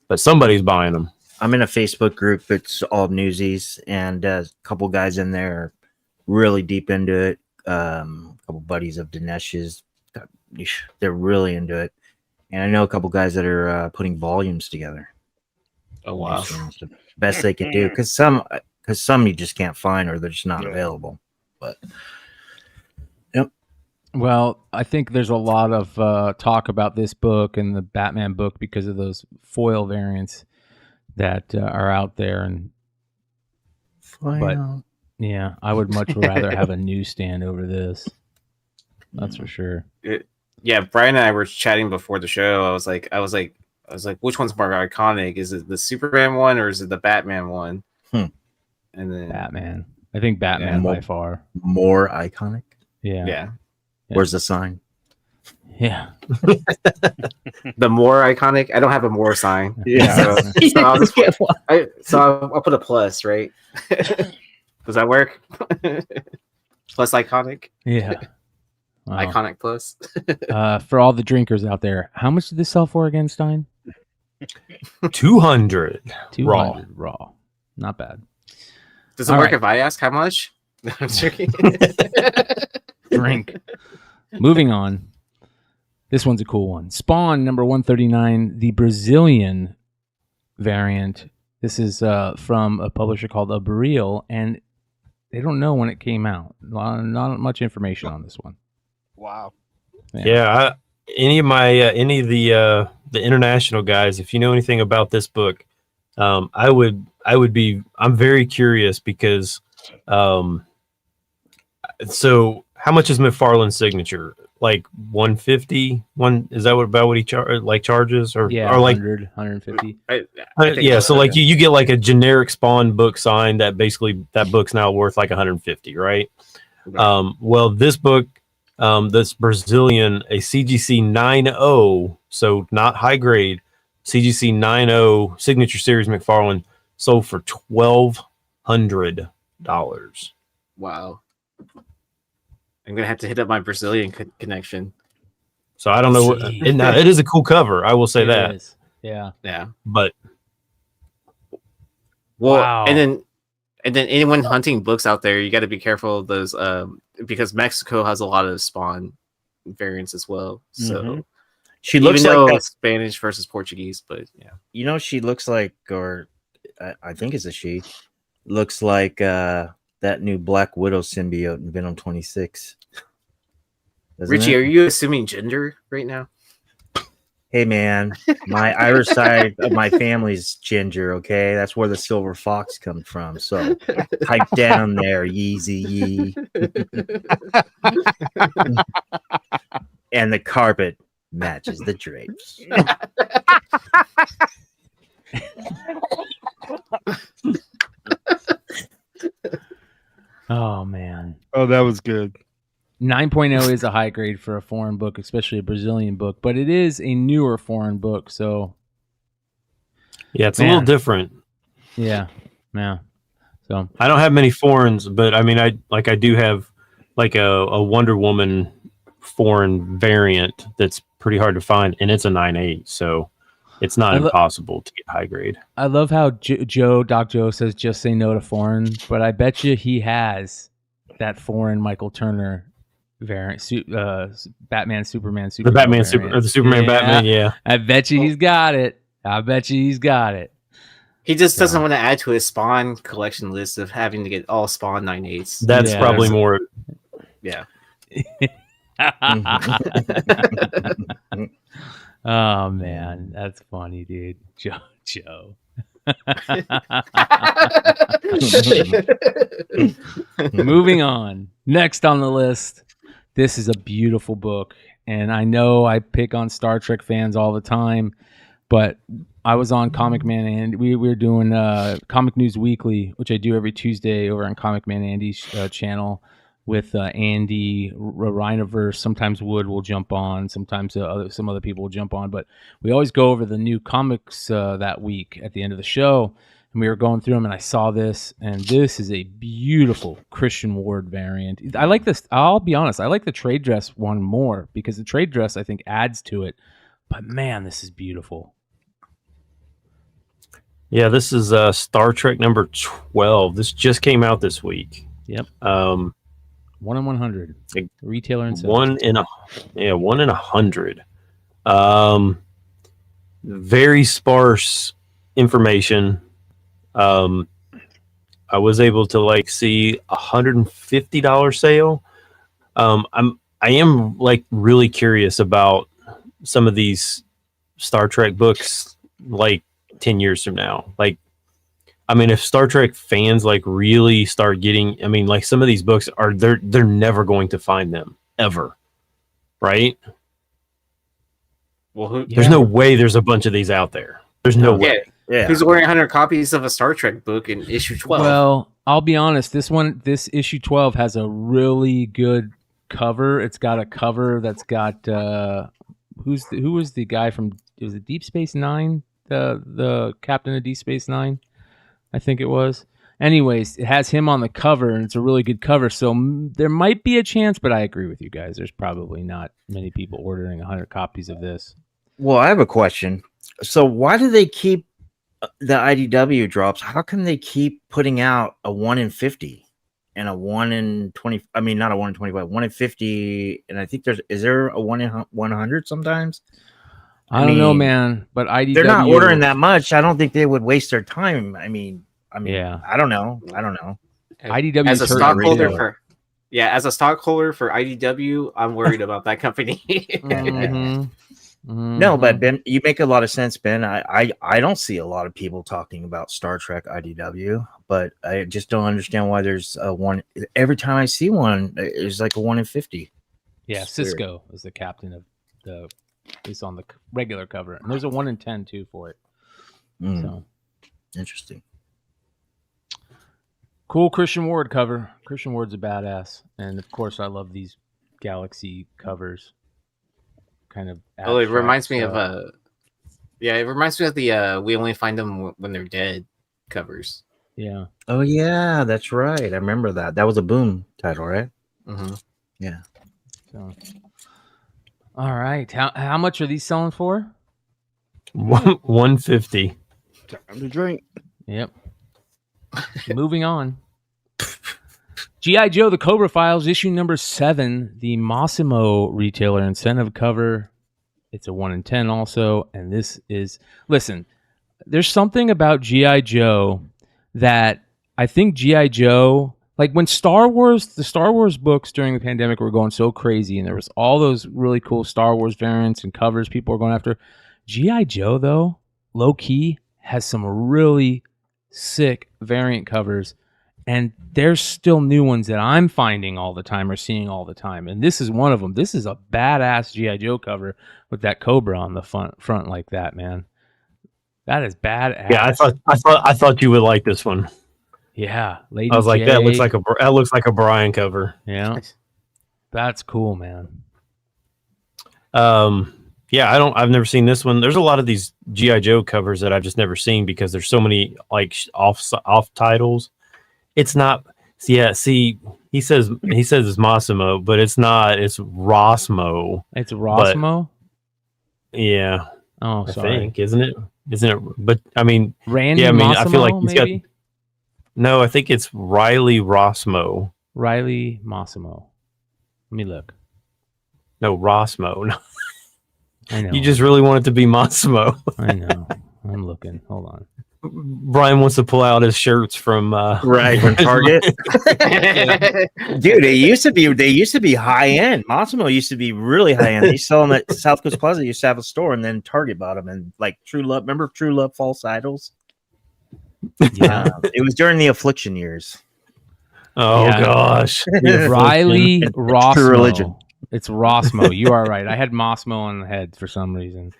but somebody's buying them. I'm in a Facebook group. It's all newsies, and a couple guys in there are really deep into it. A couple buddies of Dinesh's, they're really into it. And I know a couple guys that are putting volumes together. Oh wow. Best they can do, because some you just can't find or they're just not available. But Well, I think there's a lot of talk about this book and the Batman book because of those foil variants that are out there. But yeah, I would much rather have a newsstand over this. That's for sure. Yeah, Brian and I were chatting before the show. I was like, which one's more iconic? Is it the Superman one or is it the Batman one? And then Batman. I think Batman by far. more iconic. Yeah. yeah. Where's the sign? Yeah. The more iconic. I don't have a more sign. Yeah. So I'll put a plus, right? Does that work? Plus iconic. Yeah. Wow. Iconic plus. For all the drinkers out there, how much did this sell for again, Stein? 200 raw. 200 raw. Not bad. Does it All work right. if I ask how much? I'm joking. Drink. Moving on. This one's a cool one. Spawn number 139, the Brazilian variant. This is from a publisher called Abril, and they don't know when it came out. Not much information on this one. Wow. Yeah, any of the international guys, if you know anything about this book, I'm very curious because so how much is McFarlane's signature? Like 150? Is that about what he charges? Or Yeah, or like 100, 150. I think yeah, so like yeah. you get like a generic Spawn book signed that basically that book's now worth like 150, right? Right. Well, this book, this Brazilian, a CGC 9.0, so not high grade, CGC 9.0 signature series McFarlane sold for $1,200. Wow. I'm gonna have to hit up my Brazilian connection. So I don't know. Now, it is a cool cover. I will say that. Is. Yeah. Yeah. But Well, Wow. and then anyone hunting books out there, you got to be careful of those because Mexico has a lot of Spawn variants as well. So Mhm. She looks even like though that. it's Spanish versus Portuguese, but yeah. You know, she looks like, or I think it's a she. Looks like that new Black Widow symbiote in Venom 26. Doesn't Richie, it? are you assuming gender right now? Hey man, my Irish side of my family's ginger. Okay, that's where the silver fox comes from. So pipe down there, YeeZee Yee. And the carpet matches the drapes. Oh man. Oh, that was good. 9.0 is a high grade for a foreign book, especially a Brazilian book, but it is a newer foreign book, so yeah, it's a Man. little different. yeah. So I don't have many foreigns, but I mean, I do have like a Wonder Woman foreign variant that's pretty hard to find, and it's a 9.8, so it's not impossible to get high grade. I love how Doc Joe says just say no to foreign, but I bet you he has that foreign Michael Turner variant, Batman, Superman, The Batman variant. or the Superman Yeah. Batman, yeah. I bet you he's got it. He just doesn't want to add to his Spawn collection list of having to get all Spawn 9.8s. That's Yeah. probably more. Yeah. Oh man, that's funny, dude. Joe. Moving on. Next on the list, this is a beautiful book, and I know I pick on Star Trek fans all the time, but I was on Comic Man and we were doing Comic News Weekly, which I do every Tuesday over on Comic Man Andy's channel with Andy, Rhinoverse. Sometimes Wood will jump on, sometimes some other people will jump on, but we always go over the new comics that week at the end of the show. And we were going through them, and I saw this, and this is a beautiful Christian Ward variant. I like this. I'll be honest. I like the trade dress one more because the trade dress, I think, adds to it. But man, this is beautiful. Yeah, this is Star Trek number 12. This just came out this week. Yep. 1 in 100. Retailer and sales. 1 in 100. Very sparse information. I was able to see $150 sale. I am really curious about some of these Star Trek books 10 years from now. If Star Trek fans really start getting, some of these books they're never going to find them ever, right? Well, there's no way there's a bunch of these out there. There's no way. Yeah. Who's ordering 100 copies of a Star Trek book in issue 12? Well, I'll be honest. This issue 12 has a really good cover. It's got a cover that's got who was the guy from? It was Deep Space Nine, the captain of Deep Space Nine, I think it was. Anyways, it has him on the cover, and it's a really good cover. So there might be a chance, but I agree with you guys. There's probably not many people ordering 100 copies of this. Well, I have a question. So why do they keep the IDW drops? How come they keep putting out a 1 in 50 and a 1 in 20? I mean, not a 1 in 25, 1 in 50. And I think is there a 1 in 100 sometimes? I don't know, man, but IDW, they're not ordering that much. I don't think they would waste their time. I mean, yeah, I don't know. IDW as a stockholder as a stockholder for IDW, I'm worried about that company. Mm-hmm. No, but Ben, you make a lot of sense, Ben. I don't see a lot of people talking about Star Trek IDW, but I just don't understand why there's a one. Every time I see one, it's like a 1 in 50. Yeah, It's weird. Cisco is the captain of the. Is on the regular cover, and there's a 1 in 10 too for it. So Interesting. Cool Christian Ward cover. Christian Ward's a badass, and of course, I love these Galaxy covers. Kind of. Oh, it reminds me abstract of it reminds me of the we only find them when they're dead covers. Yeah. Oh yeah, that's right. I remember that. That was a Boom title, right? Mm-hmm. Yeah. So. All right. How much are these selling for? 150. Time to drink. Yep. Moving on. G.I. Joe, The Cobra Files, issue number 7, the Massimo retailer incentive cover. It's a 1 in 10 also. And this is, listen, there's something about G.I. Joe that I think G.I. Joe, like when the Star Wars books during the pandemic were going so crazy, and there was all those really cool Star Wars variants and covers people were going after. G.I. Joe, though, low key, has some really sick variant covers, and there's still new ones that I'm finding all the time or seeing all the time, and this is one of them. This is a badass G.I. Joe cover with that Cobra on the front like that, man. That is badass. Yeah, I thought you would like this one. Yeah, Lady I was like, J. that looks like a Bryan cover. Yeah, that's cool, man. Yeah, I've never seen this one. There's a lot of these G.I. Joe covers that I've just never seen because there's so many like off titles. It's not. Yeah, see, he says it's Massimo, but it's not. It's Rossmo. It's Rossmo. Yeah. Oh, I sorry. think, isn't it? But I mean, Randy yeah, I mean, Massimo, I feel like he's maybe? got. No, I think it's Riley Rossmo. Riley Massimo. Let me look. No, Rossmo. No. I know. You just really want it to be Massimo. I know. I'm looking. Hold on. Brian wants to pull out his shirts from Right from Target. Dude, they used to be high end. Massimo used to be really high end. They sell them at South Coast Plaza. They used to have a store, and then Target bought them. And like True Love, remember True Love False Idols? Yeah. It was during the Affliction years. Oh Yeah. gosh, Riley Rossmo. True Religion. It's Rossmo. You are right. I had Mossmo on the head for some reason.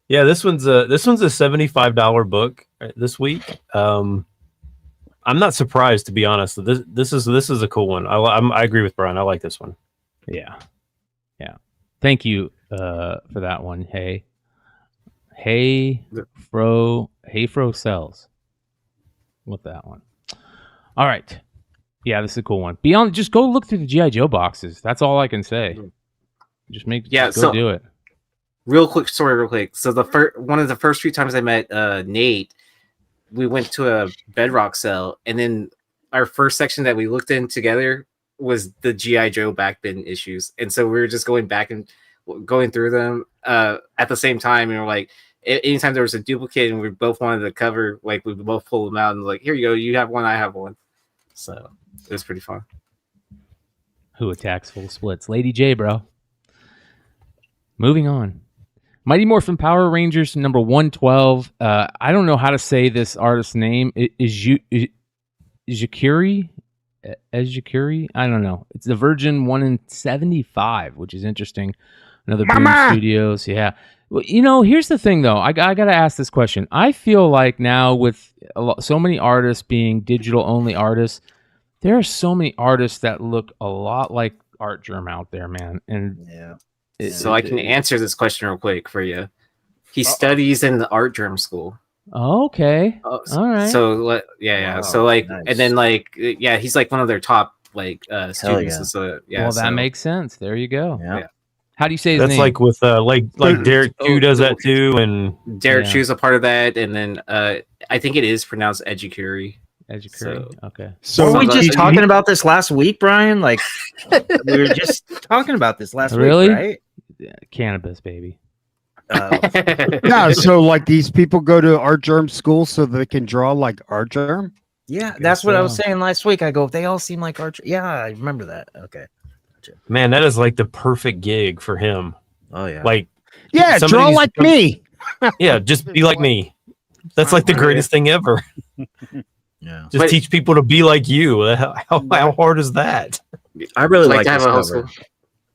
Yeah, this one's a $75 book this week. I'm not surprised, to be honest. This is a cool one. I agree with Brian. I like this one. Yeah. Thank you for that one. Hey Fro sells with that one. All right. Yeah, this is a cool one. Beyond, just go look through the G.I. Joe boxes. That's all I can say. Just go do it. Real quick. So one of the first few times I met Nate, we went to a Bedrock sale, and then our first section that we looked in together was the G.I. Joe backbin issues, and so we were just going back and going through them at the same time, and we're like, anytime there was a duplicate and we both wanted to cover, like we both pull them out and like, here you go, you have one, I have one. So it was pretty fun. Who attacks full splits? Lady J, bro. Moving on. Mighty Morphin Power Rangers number 112. I don't know how to say this artist's name. Is Yakuri? I don't know. It's the Virgin 1 in 75, which is interesting. Another Boom Studios. Yeah. Well, here's the thing, though. I got to ask this question. I feel like now with so many artists being digital-only artists, there are so many artists that look a lot like Art Germ out there, man. And yeah. So I can answer this question real quick for you. He studies in the Art Germ school. Okay. All right. So yeah. Wow, So like, nice. and then like, yeah, he's like one of their top like students. yeah. And so yeah. Well, so, that makes sense. There you go. Yeah. How do you say his That's name? like with like Derek Q does that too, and Derek Yeah. Chu's a part of that, and then I think it is pronounced Edukuri. Educuri. Okay. Were we So just the- talking about this last week, Brian? Like we were just talking about this last Really? week, right? Yeah, cannabis, baby. Yeah, so like these people go to Art Germ school so they can draw like Art Germ. Yeah, that's what I was so. saying last week. I go, they all seem like Art. Yeah, I remember that. Okay. Gotcha. Man, that is like the perfect gig for him. Oh yeah. Like, Yeah, somebody draw needs to like come- me. yeah, just be like me. That's like the greatest thing ever. Yeah. Just But- teach people to be like you. How hard is that? I really like to have this a whole cover. school.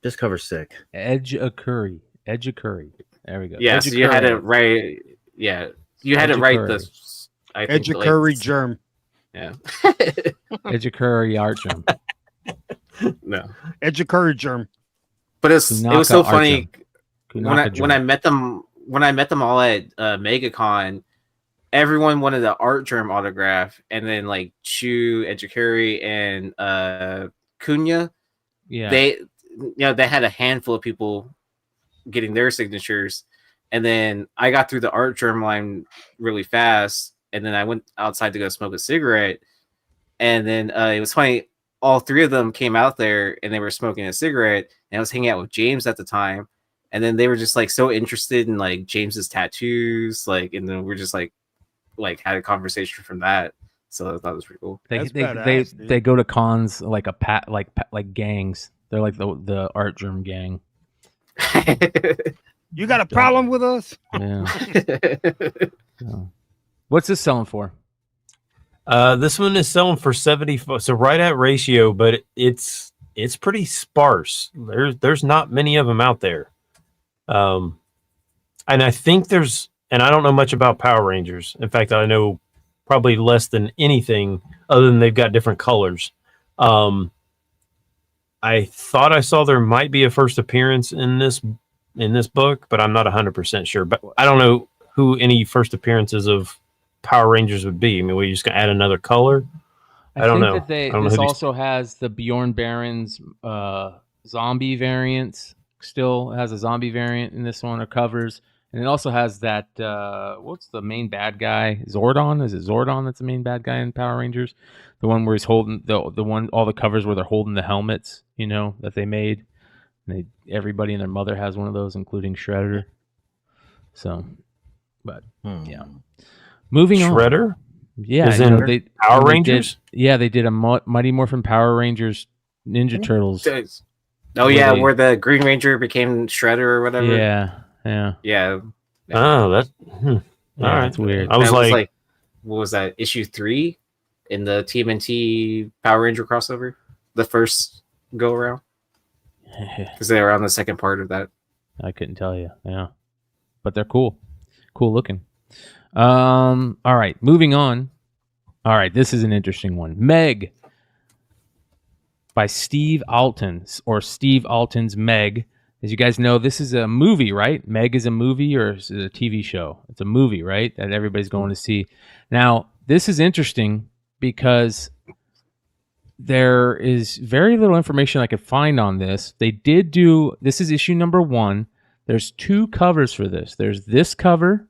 This cover's sick. Edge a Curry. Edge a Curry. There we go. Yeah, Edge so a you had Curry. it right. Yeah, you had Edge it of right. Curry. I think, like, Educurry germ. Yeah. Edge a Curry art jump. No, Educurry germ. but it was so Kunaka funny Kunaka when I germ. met them all at MegaCon. Everyone wanted an art germ autograph, and then like Chu, Ejikuri, and Kunya, Yeah. they had a handful of people getting their signatures, and then I got through the art germ line really fast, and then I went outside to go smoke a cigarette, and then it was funny. All three of them came out there, and they were smoking a cigarette, and I was hanging out with James at the time, and then they were just like so interested in like James's tattoos, like, and then we're just like had a conversation from that. So I thought it was pretty cool. They That's badass, dude. they go to cons like like gangs. They're like the art germ gang. You got a problem with us? Yeah. So. What's this selling for? This one is selling for 70, so right at ratio, but it's pretty sparse. There's not many of them out there. And I think and I don't know much about Power Rangers. In fact, I know probably less than anything other than they've got different colors. I thought I saw there might be a first appearance in this book, but I'm not 100% sure. But I don't know who any first appearances of Power Rangers would be. I mean, we just gonna add another color. I don't know. That I don't know this who these- also has the Bjorn Barron's zombie variants. Still has a zombie variant in this one, or covers, and it also has that. What's the main bad guy? Zordon? Is it Zordon that's the main bad guy in Power Rangers? The one where he's holding the one, all the covers where they're holding the helmets, that they made. And everybody and their mother has one of those, including Shredder. So, but yeah. Moving on. Shredder? Yeah, Is in they Power they Rangers? they did a Mighty Morphin Power Rangers Ninja Turtles. Oh yeah, where the Green Ranger became Shredder or whatever. Yeah. Yeah. Oh, that's all right. That's weird. I was That like, what was that? Issue 3 in the TMNT Power Ranger crossover, the first go around, because they were on the second part of that. I couldn't tell you. Yeah, but they're cool looking. All right, moving on. All right, this is an interesting one. Meg by Steve Alton, or Steve Alton's Meg. As you guys know, this is a movie, right? Meg is a movie, or is it a TV show? It's a movie, right? That everybody's going to see. Now, this is interesting because there is very little information I could find on this. They did do, this is issue number 1. There's 2 covers for this. There's this cover,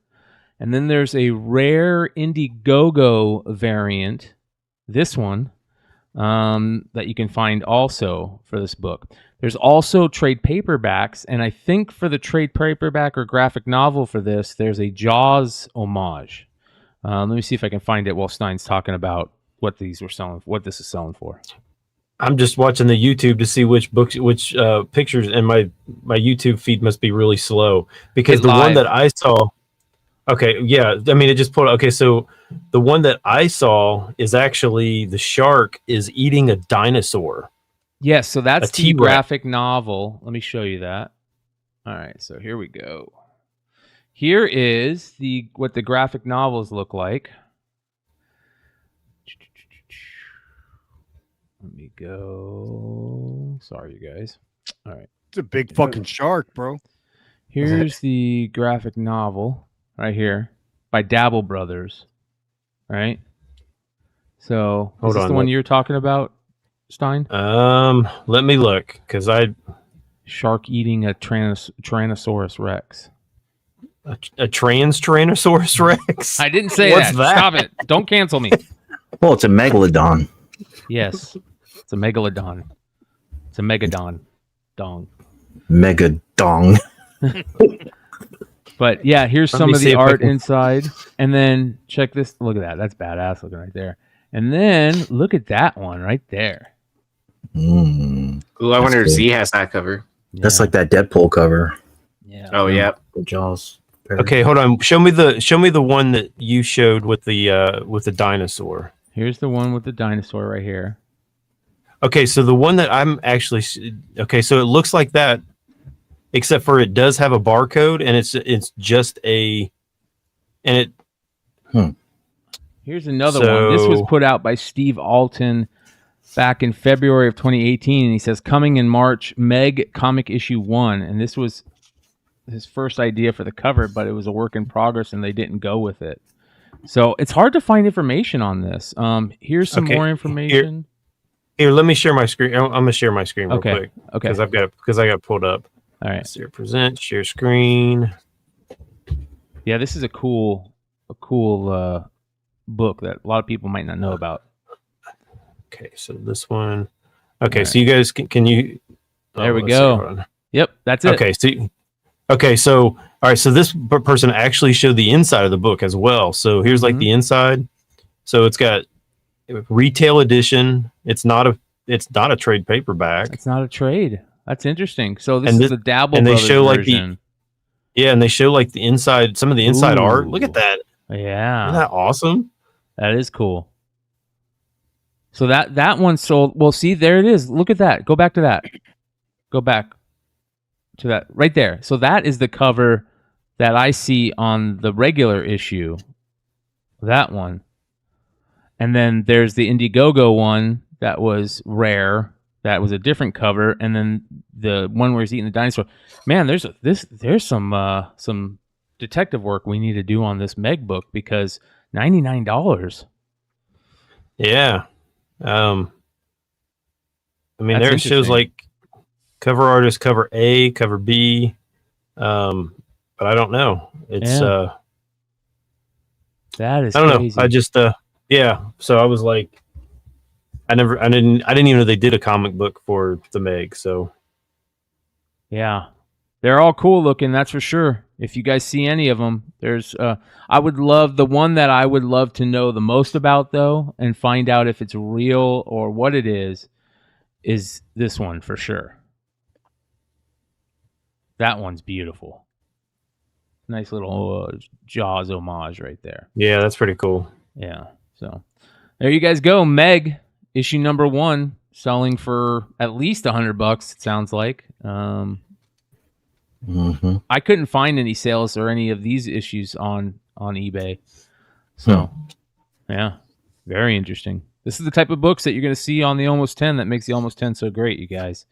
and then there's a rare Indiegogo variant, this one, that you can find also for this book. There's also trade paperbacks, and I think for the trade paperback or graphic novel for this, there's a Jaws homage. Let me see if I can find it while Stein's talking about what these were selling, what this is selling for. I'm just watching the YouTube to see which pictures, and my YouTube feed must be really slow because It's the one live. that I saw. Okay, yeah, I mean it just pulled. Okay, so the one that I saw is actually the shark is eating a dinosaur. Yes, so that's A the T-Rex. graphic novel. Let me show you that. All right, so here we go. Here is what the graphic novels look like. Let me go. Sorry, you guys. All right. It's a big fucking shark, bro. Here's the graphic novel right here by Dabble Brothers. Right? So, Hold is this on, the one look. you're talking about, Stein? Let me look because Shark eating a Tyrannosaurus Rex. a Tyrannosaurus Rex. I didn't say What's that. that? Stop it. Don't cancel me. Well, it's a megalodon. Yes. It's a megalodon. It's a megadon. Dong. Megadong. But yeah, here's Let some me of see the if I art can- inside. And then check this. Look at that. That's badass looking right there. And then look at that one right there. Mm. Ooh, I wonder if Z has that cover. That's like that Deadpool cover. Yeah. Oh yeah. The Jaws. Okay, hold on. Show me the one that you showed with the dinosaur. Here's the one with the dinosaur right here. Okay, so the one that I'm actually okay, so it looks like that, except for it does have a barcode, and it's just a, and it. Here's another one. This was So- put out by Steve Alton back in February of 2018, and he says coming in March, Meg comic issue 1, and this was his first idea for the cover, but it was a work in progress, and they didn't go with it. So it's hard to find information on this. Here's some Okay, more information. Here, let me share my screen. I'm gonna share my screen real Okay. quick Okay. because I got it pulled up. All right. Let's see, present, share screen. Yeah, this is a cool book that a lot of people might not know about. Okay, so this one. Okay, All so you guys can you? There we let's see, go. hold on. Yep, that's it. Okay, so all right, so this person actually showed the inside of the book as well. So here's like Mhm. the inside. So it's got retail edition. It's not a trade paperback. It's not a trade. That's interesting. So this And is the Dabble and they Brothers show, like, version. Yeah, and they show like the inside, some of the inside art. Look Ooh. at that. Yeah. Isn't that awesome? That is cool. So that one sold. Well, see, there it is. Look at that. Go back to that. Go back to that right there. So that is the cover that I see on the regular issue. That one. And then there's the Indiegogo one that was rare. That was a different cover. And then the one where he's eating the dinosaur. Man, there's some detective work we need to do on this Meg book because $99. Yeah. I mean, That's there it shows interesting. like cover artist, cover A, cover B. But I don't know. It's Yeah. That is I don't crazy. know. I just yeah. So I was like, I didn't even know they did a comic book for the Meg. So Yeah. They're all cool looking, that's for sure. If you guys see any of them, there's I would love the one that I would love to know the most about though and find out if it's real or what it is this one for sure. That one's beautiful. Nice little Jaws homage right there. yeah, that's pretty cool. Yeah. So there you guys go. Meg, issue number 1, selling for at least $100. It sounds like. Mm-hmm. I couldn't find any sales or any of these issues on eBay. So, yeah, very interesting. This is the type of books that you're going to see on the Almost 10 that makes the Almost 10 so great, you guys.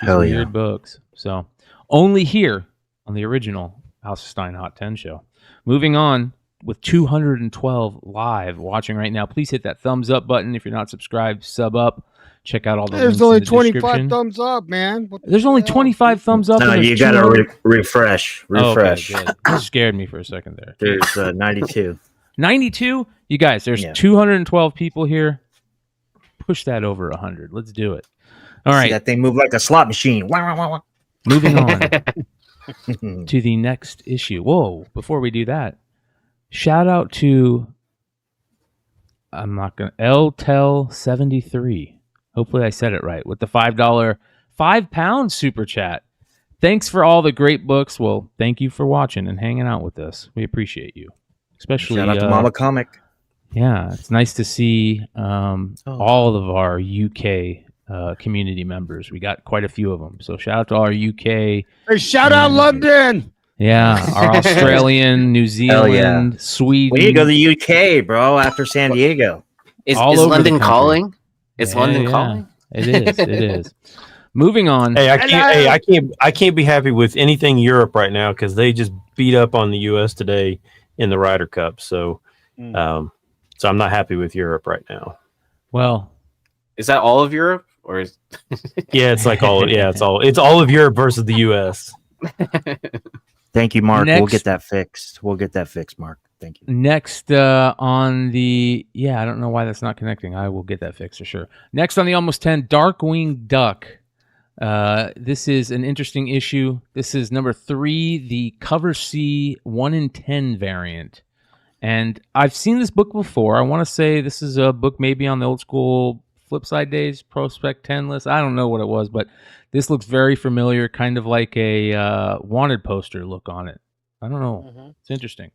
These Hell yeah. weird books. So, only here on the original House of Stein Hot 10 show. Moving on with 212 live watching right now. Please hit that thumbs up button. If you're not subscribed, sub up. Check out all the There's links only in the 25 description. thumbs up, man. What the There's only hell? 25 thumbs up. No, and there's you gotta 200 refresh. Refresh. Oh, okay, good. You scared me for a second there. There's 92. 92? You guys, there's Yeah. 212 people here. Push that over 100. Let's do it. All See right, that thing move like a slot machine. Wah, wah, wah, moving on wah. to the next issue. Whoa, before we do that, shout out to LTEL73. Hopefully I said it right with the $5 £5 super chat. Thanks for all the great books. Well, thank you for watching and hanging out with us. We appreciate you. Especially Shout out to Mama Comic. Yeah, it's nice to see all of our UK community members. We got quite a few of them. So shout out to all our UK. Hey, shout out London. Yeah, our Australian, New Zealand, Sweden. We need to go to the UK, bro, after San Diego. Is All over the London country. calling? Is Yeah, London yeah. calling? It is. It is. Moving on. Hey, I can't be happy with anything Europe right now because they just beat up on the U.S. today in the Ryder Cup. So, so I'm not happy with Europe right now. Well, Is that all of Europe, or is Yeah, it's like it's all of Europe versus the U.S. Thank you, Mark. We'll Next- get that fixed. Mark. Thank you. next on the I don't know why that's not connecting. I will get that fixed for sure. Next on the Almost 10, Darkwing Duck. This is an interesting issue. This is number 3, the cover C 1 in 10 variant. And I've seen this book before. I want to say this is a book maybe on the old school Flipside Days Prospect 10 list. I don't know what it was, but this looks very familiar, kind of like a wanted poster look on it. I don't know. It's interesting.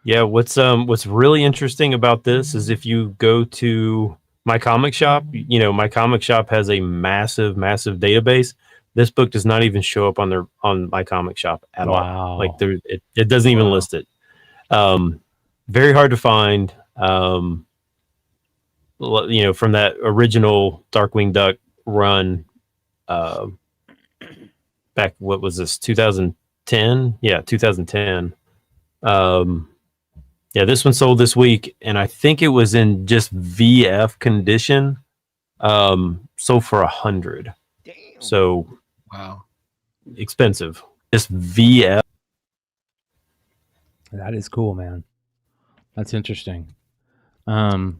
Yeah, what's really interesting about this is if you go to my comic shop, my comic shop has a massive database. This book does not even show up on my comic shop at all. Like it doesn't even list it. Very hard to find. From that original Darkwing Duck run, back, what was this, 2010? Yeah, 2010. Yeah, this one sold this week, and I think it was in just VF condition. Sold for $100. Damn. So Wow. expensive. Just VF. That is cool, man. That's interesting. There's,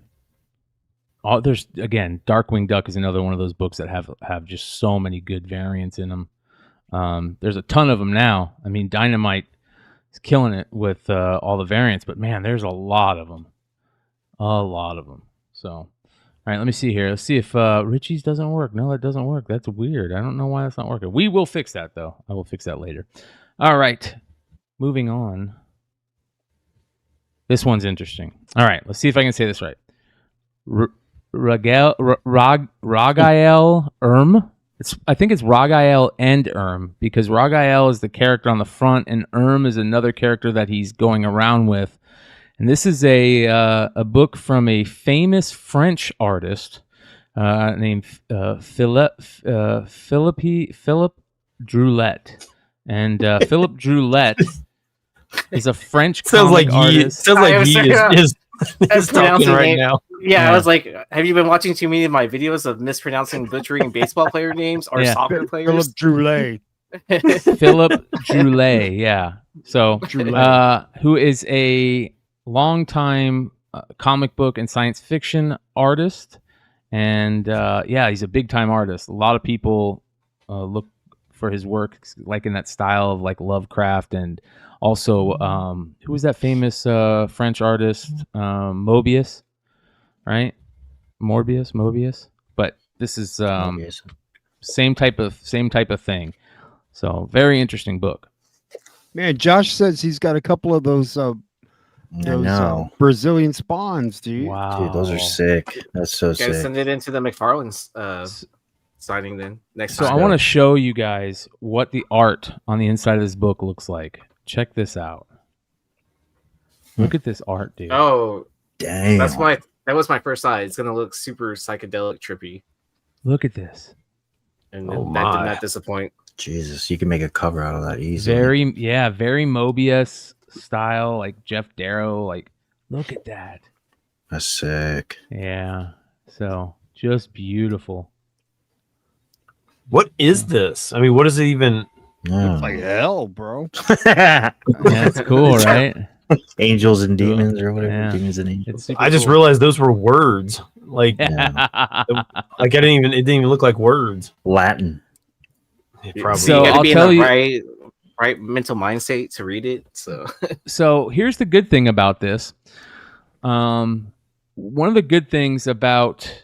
again, Darkwing Duck is another one of those books that have just so many good variants in them. There's a ton of them now. I mean, Dynamite is killing it with all the variants, but man, there's a lot of them. So, all right, let me see here. Let's see if Richie's doesn't work. No, it doesn't work. That's weird. I don't know why that's not working. We will fix that, though. I will fix that later. All right, moving on. This one's interesting. All right, let's see if I can say this right. Ragael I think it's Ragael and because Ragael is the character on the front and is another character that he's going around with. And this is a book from a famous French artist named Philip Droulet. And Philip Droulet is a French comic artist. Sounds like he is talking right now. Yeah, I was like, have you been watching too many of my videos of mispronouncing, butchering baseball player names or soccer players? Philip Droulet. Philip Droulet, yeah. So, who is a longtime comic book and science fiction artist. And he's a big time artist. A lot of people look for his work, like in that style of like Lovecraft, and also who was that famous French artist, Mobius, right? Mobius. But this is same type of thing. So very interesting book. Man, Josh says he's got a couple of those Brazilian spawns, dude. Wow, dude, those are sick. That's so sick. Send it into the McFarlane's signing then next time. So I want to show you guys what the art on the inside of this book looks like. Check this out. Look at this art, dude. Oh, damn! That was my first eye. It's gonna look super psychedelic, trippy. Look at this. And that did not disappoint. Jesus, you can make a cover out of that easily. Very Mobius style, like Jeff Darrow. Like, look at that. That's sick. Yeah. So just beautiful. What is this? I mean, what is it even? Looks like hell, bro. That's cool, right? Angels and demons, or whatever. Yeah. Demons and angels. I just realized those were words. Like, it didn't even look like words. Latin. Probably. So you got to be in the right mental mind state to read it. So here's the good thing about this. One of the good things about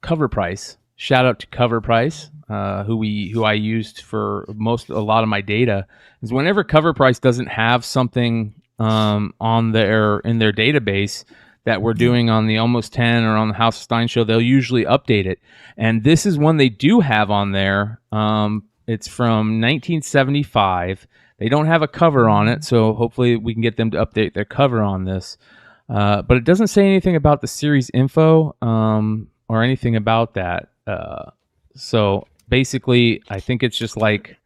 Cover Price. Shout out to Cover Price, who I used for a lot of my data. Is whenever Cover Price doesn't have something in their database that we're doing on the Almost 10 or on the House of Stein show, they'll usually update it. And this is one they do have on there. It's from 1975. They don't have a cover on it, so hopefully we can get them to update their cover on this. But it doesn't say anything about the series info or anything about that. So basically, I think it's just like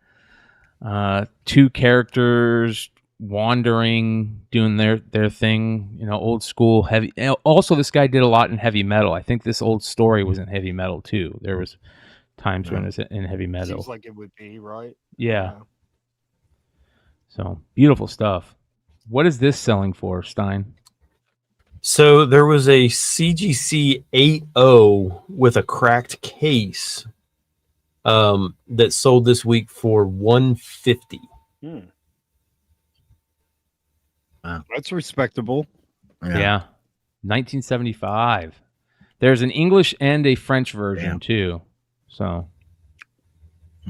two characters wandering, doing their thing, old school heavy. Also, this guy did a lot in heavy metal. I think this old story was in heavy metal too. There was times when it was in heavy metal. Seems like it would be, right? Yeah. So beautiful stuff. What is this selling for, Stein? So there was a CGC 8.0 with a cracked case that sold this week for $150. Wow. That's respectable. Yeah. 1975. There's an English and a French version Damn. too. So,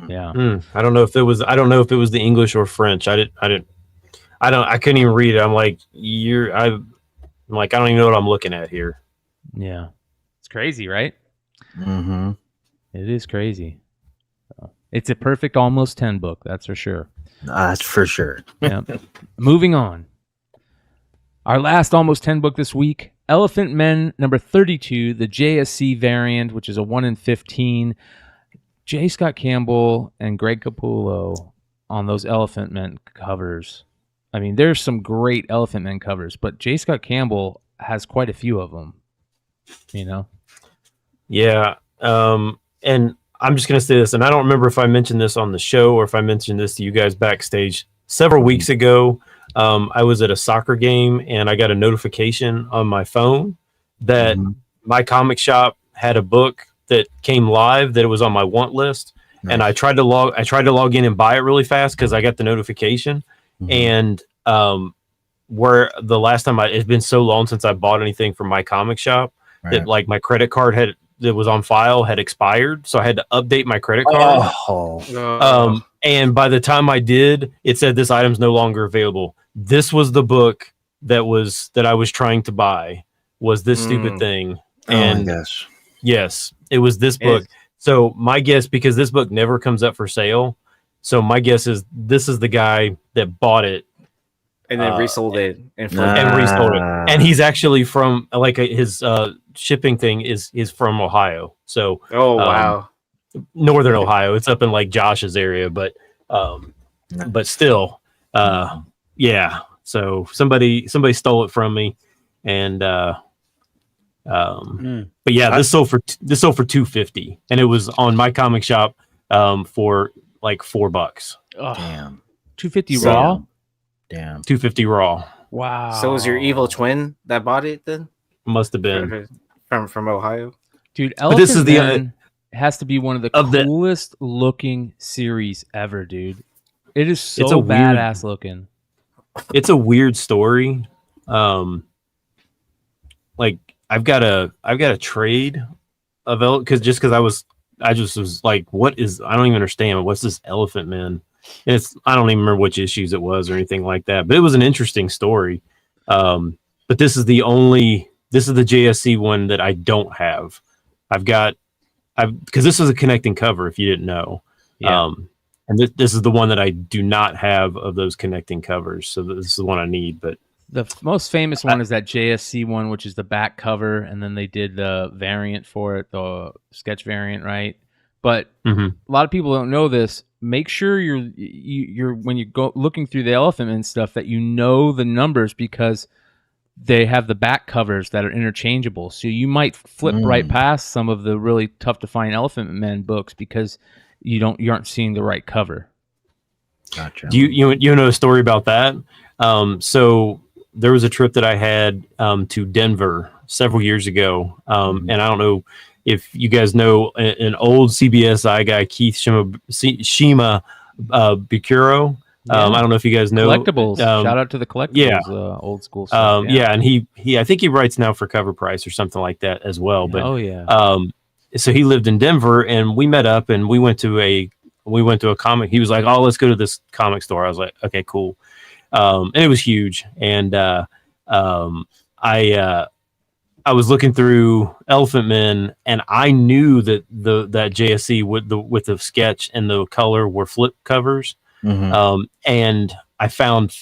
yeah. I don't know if it was the English or French. I couldn't even read it. I'm like, I don't even know what I'm looking at here. Yeah. It's crazy, right? Mm-hmm. It is crazy. It's a perfect almost 10 book, that's for sure. That's for sure. Yeah. Moving on. Our last almost 10 book this week, Elephant Men number 32, the JSC variant, which is a 1 in 15. J. Scott Campbell and Greg Capullo on those Elephant Men covers. I mean, there's some great Elephant Men covers, but J. Scott Campbell has quite a few of them. You know? Yeah. And I'm just going to say this, and I don't remember if I mentioned this on the show or if I mentioned this to you guys backstage. Several weeks ago, I was at a soccer game and I got a notification on my phone that my comic shop had a book that came live that it was on my want list. Nice. And I tried to log in and buy it really fast because I got the notification. And where the last time it's been so long since I bought anything from my comic shop that like my credit card that was on file had expired, so I had to update my credit card. And by the time I did, it said this item's no longer available. This was the book that I was trying to buy, was this stupid thing. And my gosh. Yes, it was this book. So my guess, because this book never comes up for sale, so my guess is this is the guy that bought it and then resold it and resold it. And he's actually from his shipping thing is from Ohio. So wow. Northern Ohio. It's up in like Josh's area, but still, yeah. So somebody stole it from me, and but yeah, this sold for $250, and it was on my comic shop for like $4. Oh, Damn. 250 raw. Damn. $250 raw. Wow. So it was your evil twin that bought it then? Must have been from Ohio, dude. But this is Men has to be one of the coolest looking series ever, dude. It is so it's a badass looking. It's a weird story. Like I've got a trade of because I just was like, what is, I don't even understand what's this Elephant Man. And I don't even remember which issues it was or anything like that, but it was an interesting story. But this is the JSC one that I don't have. Because this was a connecting cover, if you didn't know. Yeah. And this is the one that I do not have of those connecting covers. So this is the one I need. But the most famous one is that JSC one, which is the back cover, and then they did the variant for it, the sketch variant, right? But a lot of people don't know this. Make sure you're when you go looking through the Elephant Man stuff that you know the numbers, because they have the back covers that are interchangeable. So you might flip right past some of the really tough to find Elephant Man books because you aren't seeing the right cover. Gotcha. Do you know a story about that? So there was a trip that I had to Denver several years ago, and I don't know if you guys know an old CBSI guy, Keith Shima Bikuro. I don't know if you guys know Collectibles. Shout out to the Collectibles. Yeah. Old school stuff. Yeah, and he I think he writes now for Cover Price or something like that as well. But so he lived in Denver, and we met up, and we went to a comic. He was like, "Oh, let's go to this comic store." I was like, "Okay, cool." And it was huge, and I was looking through Elephant Men, and I knew that that JSC with the sketch and the color were flip covers. And I found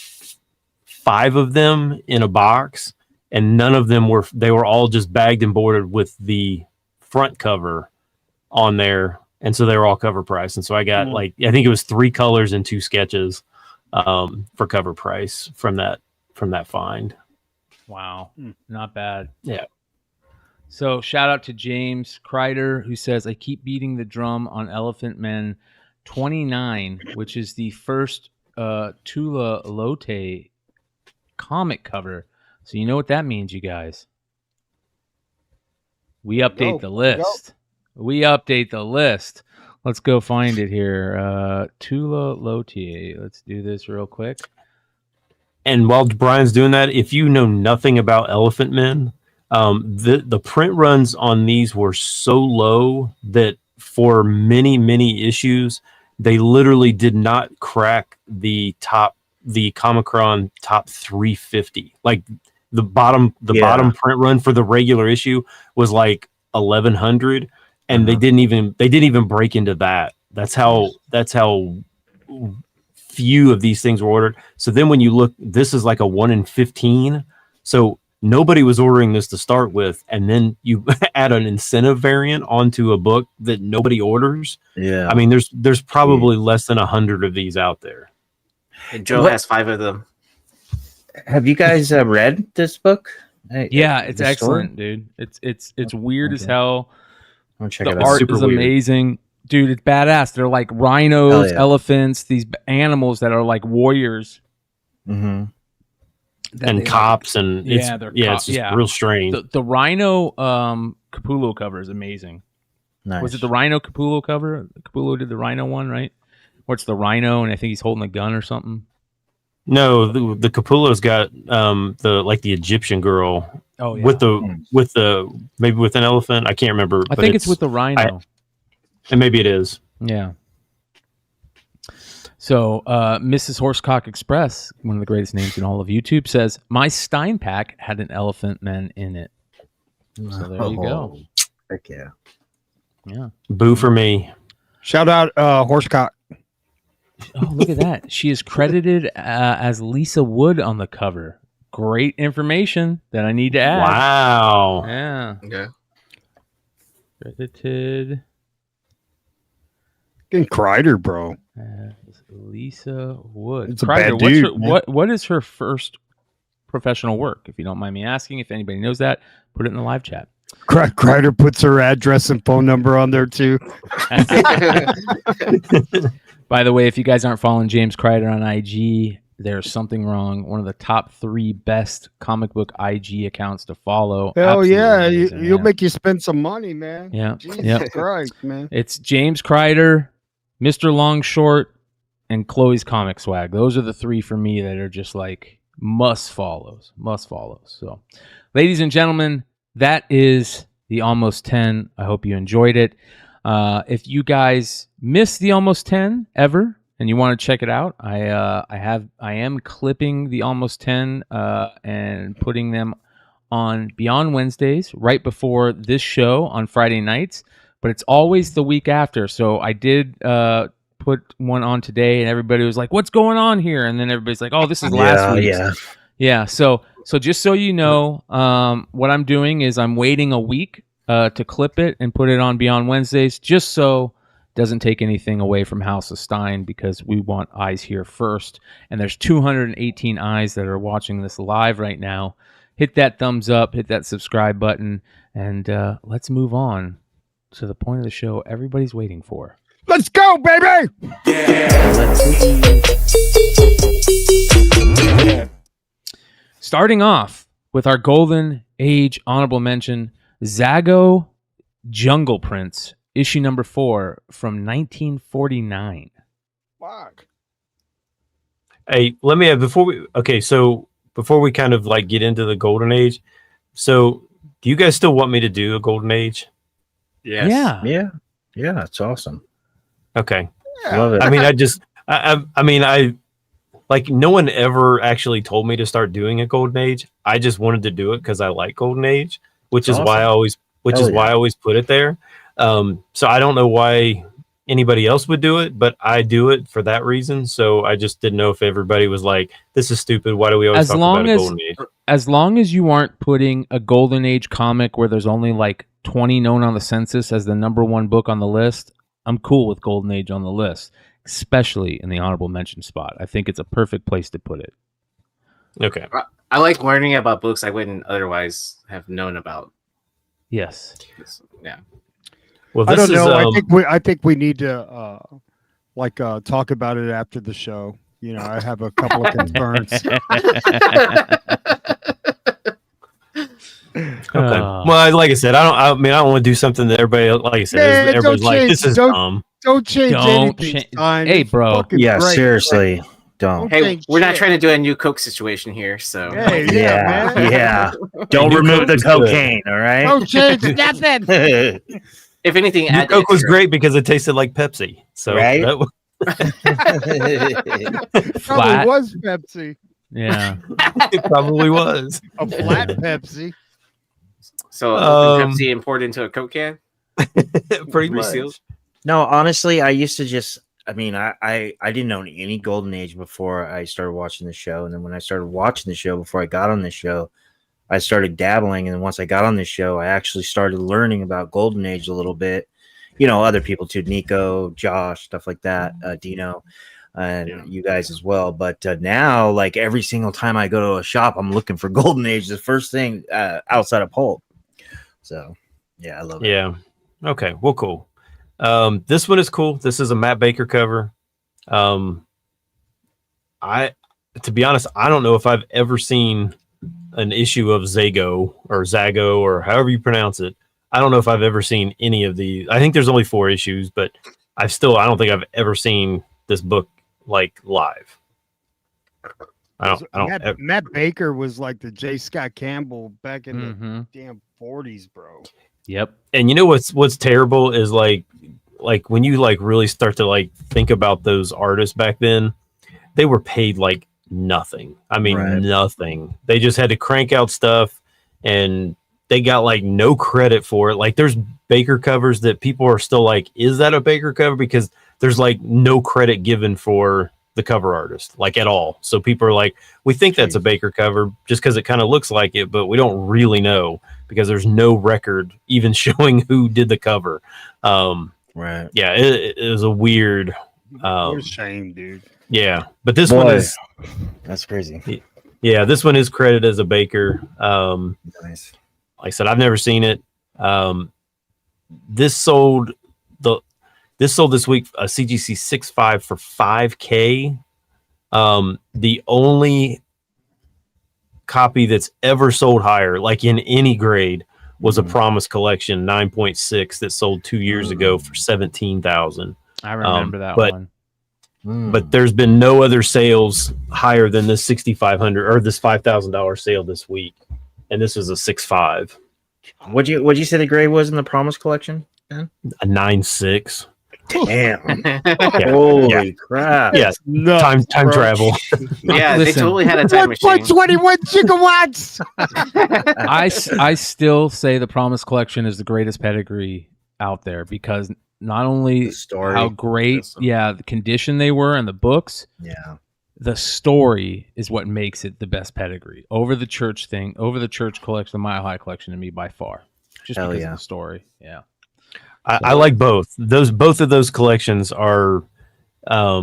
5 of them in a box, and none of them they were all just bagged and boarded with the front cover on there. And so they were all Cover Price. And so I got I think it was 3 colors and 2 sketches for Cover Price from that find. Wow. Not bad. Yeah. So shout out to James Kreider, who says, I keep beating the drum on Elephant Men 29, which is the first Tula Lote comic cover. So you know what that means, you guys. We update the list. We update the list. Let's go find it here. Tula Lote. Let's do this real quick. And while Brian's doing that, if you know nothing about Elephant Men, The print runs on these were so low that for many issues, they literally did not crack the Comicron top 350. Like the bottom print run for the regular issue was like 1100, and they didn't even break into that. That's how few of these things were ordered. So then when you look, this is like a 1 in 15. So nobody was ordering this to start with, and then you add an incentive variant onto a book that nobody orders. Yeah. I mean, there's probably less than 100 of these out there. And Joe has 5 of them. Have you guys read this book? Yeah, it's The story? excellent, dude. It's weird as hell. I'll check The it out. art Super is weird. amazing. Dude, it's badass. They're like rhinos, Hell yeah. elephants, these animals that are like warriors. Mm-hmm. that And they- cops, and it's Yeah, they're it's just real strange. The rhino Capullo cover is amazing. Nice. Was it the rhino Capullo cover? Capullo did the rhino one, right? Where it's the rhino and I think he's holding a gun or something. No, the Capullo's got the Egyptian girl Oh yeah. with the maybe with an elephant. I can't remember. I but think it's with the rhino. and maybe it is. Yeah. So, Mrs. Horsecock Express, one of the greatest names in all of YouTube, says, my Stein pack had an elephant man in it. So there you go. Heck yeah. Yeah. Boo for me. Shout out Horsecock. Oh, look at that. She is credited as Lisa Wood on the cover. Great information that I need to add. Wow. Yeah. Okay. Credited Getting Kreider, bro. as Lisa Wood. It's a Kreider, bad dude, what's man. what is her first professional work? If you don't mind me asking, if anybody knows that, put it in the live chat. Kreider puts her address and phone number on there too. By the way, if you guys aren't following James Kreider on IG, there's something wrong. One of the top 3 best comic book IG accounts to follow. Hell Absolutely yeah, amazing, you'll yeah. make you spend some money, man. Yeah, Jesus yeah. Christ, man. It's James Kreider, Mr. Longshort, and Chloe's Comic Swag. Those are the 3 for me that are just like must follows. So, ladies and gentlemen, that is the Almost 10. I hope you enjoyed it. If you guys missed the Almost 10 ever and you want to check it out, I am clipping the Almost 10 and putting them on Beyond Wednesdays right before this show on Friday nights, but it's always the week after. So I did put one on today, and everybody was like, "What's going on here?" And then everybody's like, "Oh, this is last week." Yeah. So just so you know, what I'm doing is I'm waiting a week to clip it and put it on Beyond Wednesdays, just so it doesn't take anything away from House of Stein, because we want eyes here first. And there's 218 eyes that are watching this live right now. Hit that thumbs up, hit that subscribe button, and let's move on to the point of the show everybody's waiting for. Let's go, baby! Starting off with our Golden Age honorable mention, Zago Jungle Prince, issue number 4 from 1949. Fuck. Hey, let me before we kind of like get into the Golden Age. So, do you guys still want me to do a Golden Age? Yes. Yeah. Yeah, it's awesome. Okay. Love it. I mean, I mean, like no one ever actually told me to start doing a Golden Age. I just wanted to do it because I like Golden Age, which is why I always put it there. So I don't know why anybody else would do it, but I do it for that reason. So I just didn't know if everybody was like, "This is stupid. Why do we always talk about a Golden Age?" As long as you aren't putting a Golden Age comic where there's only like 20 known on the census as the number 1 book on the list, I'm cool with Golden Age on the list, especially in the honorable mention spot. I think it's a perfect place to put it. Okay. I like learning about books I wouldn't otherwise have known about. Yes. Yeah. Well, I this don't is know. I think we need to talk about it after the show. You know, I have a couple of concerns. okay. Well, like I said, I don't want to do something that everybody, like I said, Man, everybody's don't like, change- "This is don't- dumb." Don't change Don't anything. cha- Stein. Hey, It's bro. fucking Yeah, great. seriously. Don't. Hey, Take we're not shit. trying to do a new Coke situation here, so Hey, Yeah, man. yeah. Don't New remove Coke the is good. cocaine, all right? Don't change nothing. if anything, New add Coke was extra. great because it tasted like Pepsi. So Right? that was, Probably Flat. was Pepsi. Yeah. it probably was. A flat Pepsi. So open Um, Pepsi and poured into a Coke can. Pretty Resealed? much. No, honestly, I used to just. I mean, I didn't own any Golden Age before I started watching the show, and then when I started watching the show, before I got on the show, I started dabbling, and then once I got on the show, I actually started learning about Golden Age a little bit. You know, other people too, Nico, Josh, stuff like that, Dino, and you guys as well. But now, like every single time I go to a shop, I'm looking for Golden Age, the first thing outside of Pulp. So, yeah, I love it. Yeah. Okay. Well, cool. This one is cool. This is a Matt Baker cover. To be honest, I don't know if I've ever seen an issue of Zago or however you pronounce it. I don't know if I've ever seen any of these. I think there's only 4 issues, but I don't think I've ever seen this book like live. Matt Baker was like the J. Scott Campbell back in Mm-hmm. the damn 40s, bro. Yep. And you know what's terrible is like when you like really start to like think about those artists back then, they were paid like nothing. I mean, Right. nothing. They just had to crank out stuff and they got like no credit for it. Like there's Baker covers that people are still like, is that a Baker cover? Because there's like no credit given for the cover artist, like at all. So people are like, we think that's a Baker cover just because it kind of looks like it, but we don't really know because there's no record even showing who did the cover. Right. Yeah, it was a weird. What a shame, dude. Yeah, but this one Boy, is. that's crazy. Yeah, this one is credited as a Baker. Nice. Like I said, I've never seen it. This sold this week a CGC 6.5 for $5,000. The only copy that's ever sold higher, like in any grade, was a Promise Collection 9.6 that sold 2 years ago for $17,000. I remember that but- one. But there's been no other sales higher than this $6,500 or this $5,000 sale this week, and this was a 6.5, What'd you say the grade was in the Promise Collection? a 9.6. Damn. Yeah. Holy crap. Yeah, time travel. Yeah, they Listen. totally had a time machine. 1.21 gigawatts. I still say the Promise Collection is the greatest pedigree out there because not only The story. how great, the condition they were in the books, Yeah. the story is what makes it the best pedigree over the church collection, the Mile High collection to me by far, just Hell because yeah. of the story. Yeah. I like both. Both of those collections are, I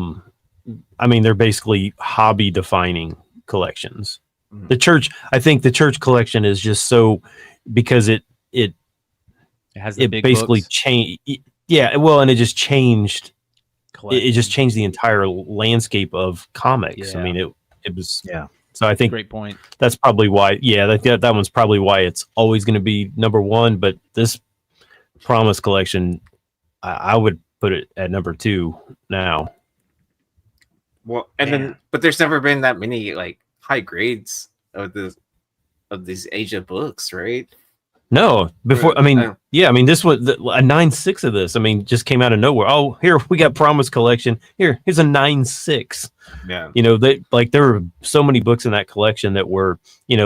mean, they're basically hobby defining collections. I think the church collection is just so because it has the big basically books, changed. Yeah, well, and it just changed. It collection. just changed the entire landscape of comics. Yeah. I mean, it was. Yeah. So I think Great point. that's probably why. Yeah, that one's probably why it's always going to be number one. But this Promise Collection, I would put it at number 2 now. Well, and then, but there's never been that many like high grades of these Asia books, right? No, before. I mean, yeah. I mean, this was a 9.6 of this. I mean, just came out of nowhere. Oh, here we got Promise Collection. Here's a 9.6. Yeah. You know, there were so many books in that collection that were,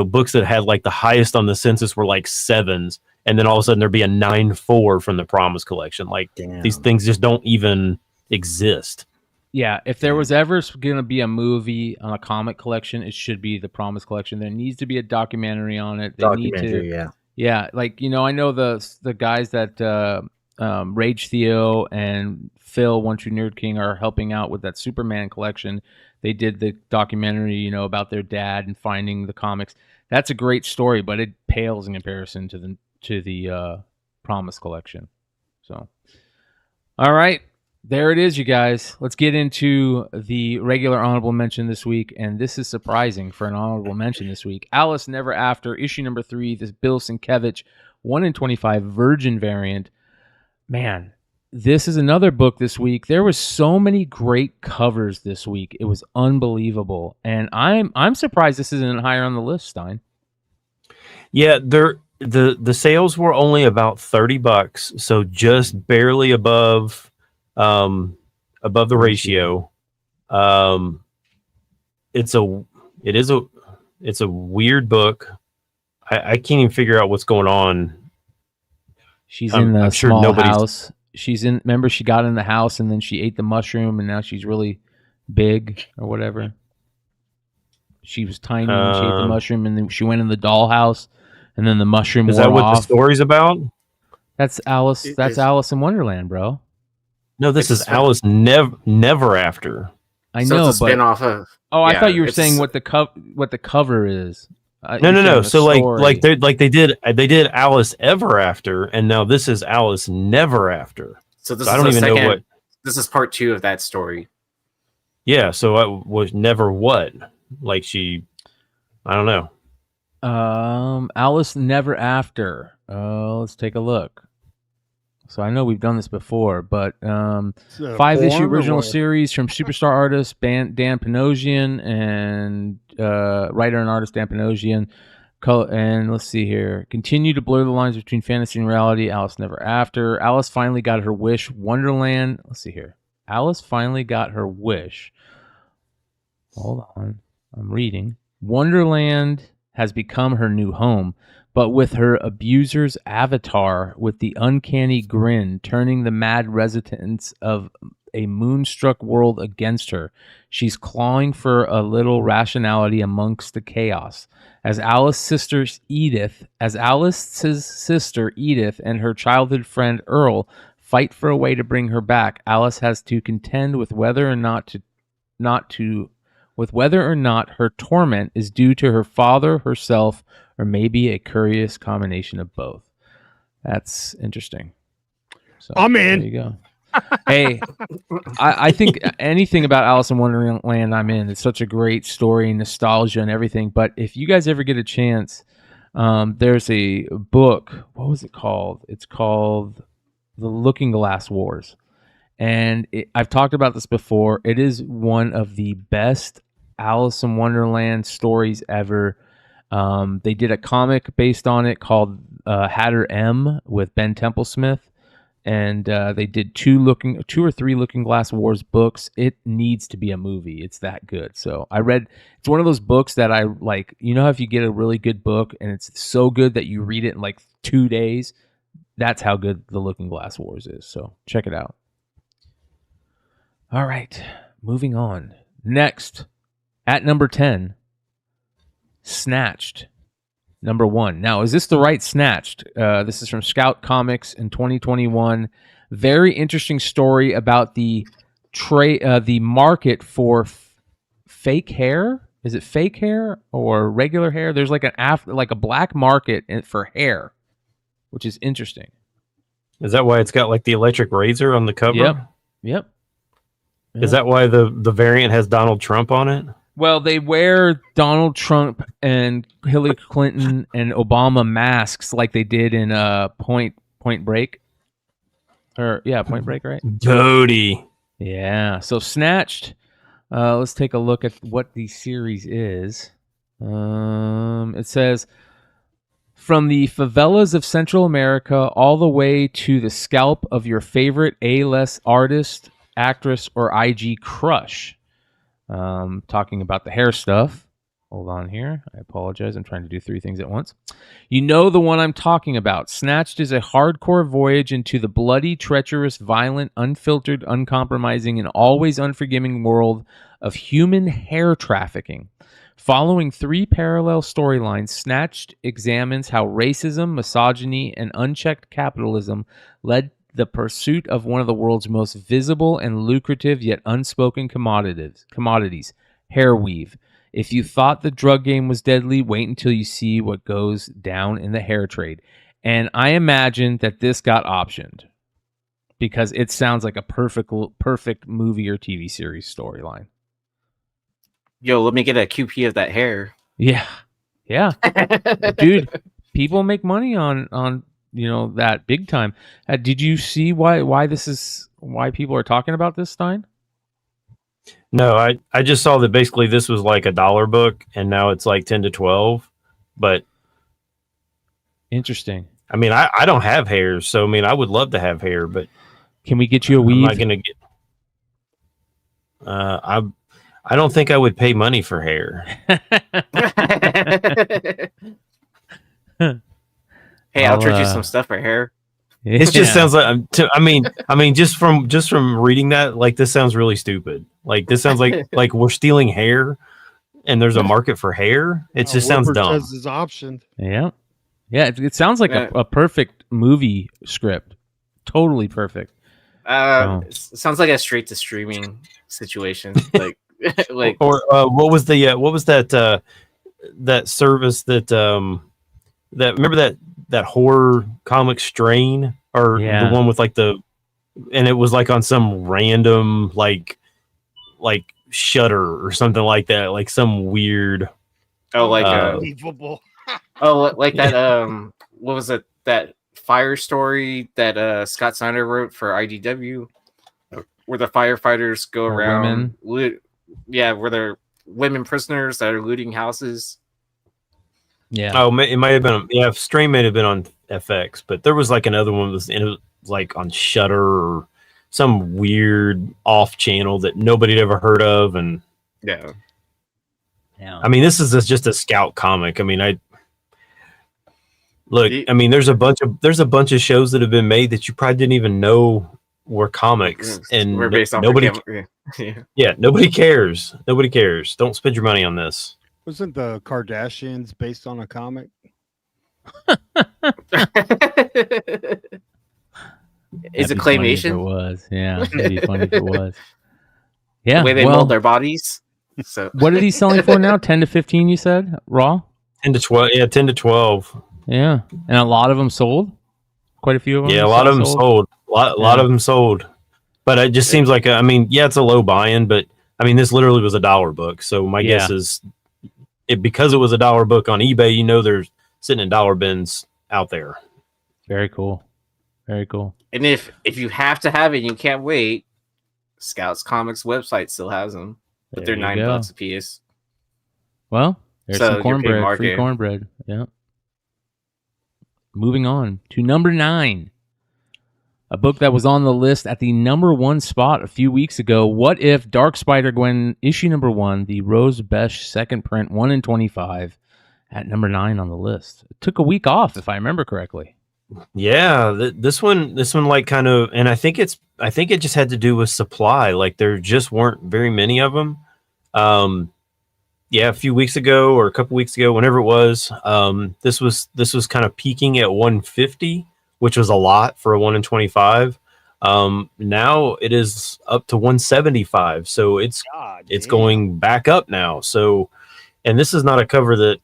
books that had like the highest on the census were like 7s, and then all of a sudden there'd be a 9.4 from the Promise Collection. Like Damn. these things just don't even exist. Yeah, if there was ever going to be a movie on a comic collection, it should be the Promise Collection. There needs to be a documentary on it. They need to, Documentary, yeah. yeah, like I know the guys that Rage Theo and Phil One True Nerd King are helping out with that Superman collection. They did the documentary, about their dad and finding the comics. That's a great story, but it pales in comparison to the Promise Collection. So, all right. There it is, you guys. Let's get into the regular honorable mention this week, and this is surprising for an honorable mention this week. Alice Never After, issue number 3, this Bill Sienkiewicz 1 in 25 Virgin variant. Man, this is another book this week. There was so many great covers this week. It was unbelievable, and I'm surprised this isn't higher on the list, Stein. Yeah, the sales were only about $30, so just barely above the ratio. It's a weird book. I can't even figure out what's going on. She's in the I'm sure small nobody's- house. Remember, she got in the house and then she ate the mushroom, and now she's really big or whatever. She was tiny when she ate the mushroom, and then she went in the dollhouse, and then the mushroom Is wore that what off. the story's about? That's Alice. That's It's- Alice in Wonderland, bro. No, this It's is a- Alice Never After. I So know, it's a but spin-off of. I yeah, thought you were it's saying a- what the cover is. No. So like they did Alice Ever After, and now this is Alice Never After. So this So I is don't the even know second. what. This is part 2 of that story. Yeah, so I was never what? Like I don't know. Alice Never After. Let's take a look. So I know we've done this before, but Is it a 5-issue porn or original what? series from superstar artist Dan Panosian and writer and artist Dan Panosian. And let's see here. Continue to blur the lines between fantasy and reality. Alice Never After. Alice finally got her wish. Wonderland. Let's see here. Alice finally got her wish. Hold on. I'm reading. Wonderland has become her new home, but with her abuser's avatar with the uncanny grin turning the mad residents of a moonstruck world against her. She's clawing for a little rationality amongst the chaos. As Alice's sister Edith and her childhood friend Earl fight for a way to bring her back, Alice has to contend with whether or not her torment is due to her father, herself, or maybe a curious combination of both. That's interesting. So I'm in. There you go. Hey, I think anything about Alice in Wonderland I'm in. It's such a great story, nostalgia and everything. But if you guys ever get a chance, there's a book. What was it called? It's called The Looking Glass Wars. And I've talked about this before. It is one of the best Alice in Wonderland stories ever. They did a comic based on it called Hatter M with Ben Templesmith. And they did 2 or 3 Looking Glass Wars books. It needs to be a movie. It's that good. So it's one of those books that I like. You know how if you get a really good book and it's so good that you read it in like 2 days? That's how good The Looking Glass Wars is. So check it out. All right, moving on. Next, at number 10, Snatched. Number 1. Now, is this the right Snatched? This is from Scout Comics in 2021. Very interesting story about the market for fake hair. Is it fake hair or regular hair? There's like a black market for hair, which is interesting. Is that why it's got like the electric razor on the cover? Yep. Is that why the variant has Donald Trump on it? Well, they wear Donald Trump and Hillary Clinton and Obama masks like they did in Point Break. Point Break, right? Doty. Yeah. So Snatched. Let's take a look at what the series is. It says, from the favelas of Central America all the way to the scalp of your favorite A-list artist, actress, or IG crush. Talking about the hair stuff. Hold on here. I apologize. I'm trying to do 3 things at once. You know the one I'm talking about. Snatched is a hardcore voyage into the bloody, treacherous, violent, unfiltered, uncompromising, and always unforgiving world of human hair trafficking. Following 3 parallel storylines, Snatched examines how racism, misogyny, and unchecked capitalism led the pursuit of one of the world's most visible and lucrative yet unspoken commodities, hair weave. If you thought the drug game was deadly, wait until you see what goes down in the hair trade. And I imagine that this got optioned because it sounds like a perfect movie or TV series storyline. Yo, let me get a QP of that hair. Yeah. Dude, people make money on that big time. Did you see why people are talking about this, Stein? No, I just saw that basically this was like $1 book, and now it's like 10 to 12. But interesting. I mean, I don't have hair, so I mean, I would love to have hair, but can we get you a weave? I'm not gonna get. I don't think I would pay money for hair. Hey, I'll trade you some stuff for hair. It just sounds like I mean, just from reading that, like this sounds really stupid. Like this sounds like we're stealing hair, and there's a market for hair. It just sounds dumb. Is optioned. Yeah, it sounds like a perfect movie script. Totally perfect. It sounds like a straight to streaming situation. Like, or what was that service that remember that horror comic Strain, or the one with like and it was like on some random like Shutter or something like that, like some weird Unbelievable. like that what was it, that fire story that Scott Snyder wrote for IDW, where the firefighters go around where they're women prisoners that are looting houses. Yeah. Oh, it might have been. Yeah, Strain may have been on FX, but there was like another one that was like on Shutter or some weird off channel that nobody had ever heard of. And yeah. I mean, this is just a Scout comic. I mean, I mean, there's a bunch of shows that have been made that you probably didn't even know were comics, and we're based on nobody. Yeah, nobody cares. Nobody cares. Don't spend your money on this. Wasn't the Kardashians based on a comic? Is it claymation? It was, yeah. It'd be funny if it was. Yeah, the way they mold their bodies. So, what are these selling for now? 10 to 15, you said, raw? 10 to 12. Yeah, 10 to 12. Yeah, and a lot of them sold. Quite a few of them. Yeah, a lot of them sold. A lot of them sold. But it just seems like it's a low buy-in. But I mean, this literally was $1 book. So my guess is, because it was $1 book on eBay, they're sitting in dollar bins out there. Very cool. Very cool. And if you have to have it and you can't wait, Scouts Comics website still has them, but they're $9 a piece. Well, there's some cornbread, free cornbread. Yeah. Moving on to number 9, a book that was on the list at the number 1 spot a few weeks ago. What If Dark Spider-Gwen issue number 1, the Rose Besch second print, 1 in 25, at number 9 on the list. It took a week off, if I remember correctly. Yeah, this one like kind of, and I think it just had to do with supply. Like there just weren't very many of them. A few weeks ago or a couple weeks ago, whenever it was, this was kind of peaking at 150, which was a lot for a 1 in 25. Now it is up to 175, so it's going back up now. So, and this is not a cover that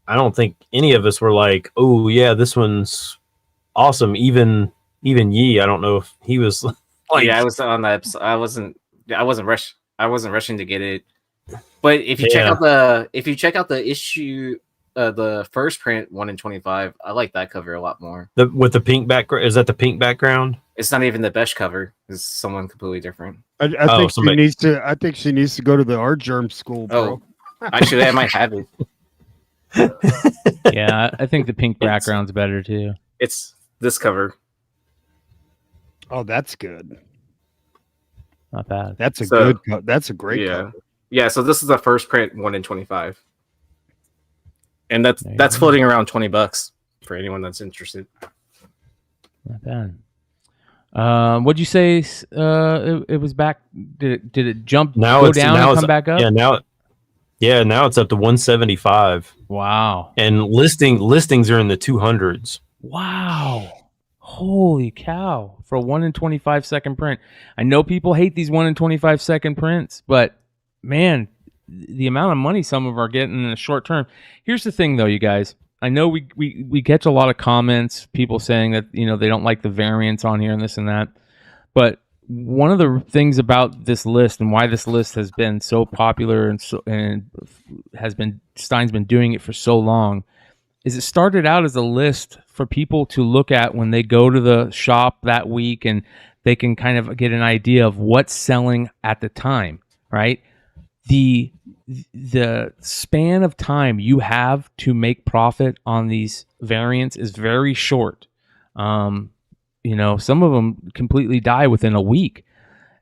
I don't think any of us were like, oh yeah, this one's awesome. Even Yee, I don't know if he was like, I was on that episode. I wasn't rushing to get it. But if you check out the issue, the first print 1 in 25, I like that cover a lot more. With the pink background, is that the pink background? It's not even the Besch cover. It's someone completely different. I think she needs to. I think she needs to go to the art germ school, bro. Oh, actually, I might have it. Yeah, I think the pink background's better too. It's this cover. Oh, that's good. Not bad. That's a great cover. Yeah, so this is the first print 1 in 25. And that's floating around $20 for anyone that's interested. Not bad. What'd you say? It was back. Did it jump? Go down and come back up? Yeah, now it's up to 175. Wow. And listings are in the 200s. Wow. Holy cow! For a 1 in 25 second print. I know people hate these 1 in 25 second prints, but man, the amount of money some of them are getting in the short term. Here's the thing, though, you guys. I know we catch a lot of comments, people saying that they don't like the variants on here and this and that. But one of the things about this list and why this list has been so popular and Stein's been doing it for so long is it started out as a list for people to look at when they go to the shop that week, and they can kind of get an idea of what's selling at the time, right? The span of time you have to make profit on these variants is very short. Some of them completely die within a week.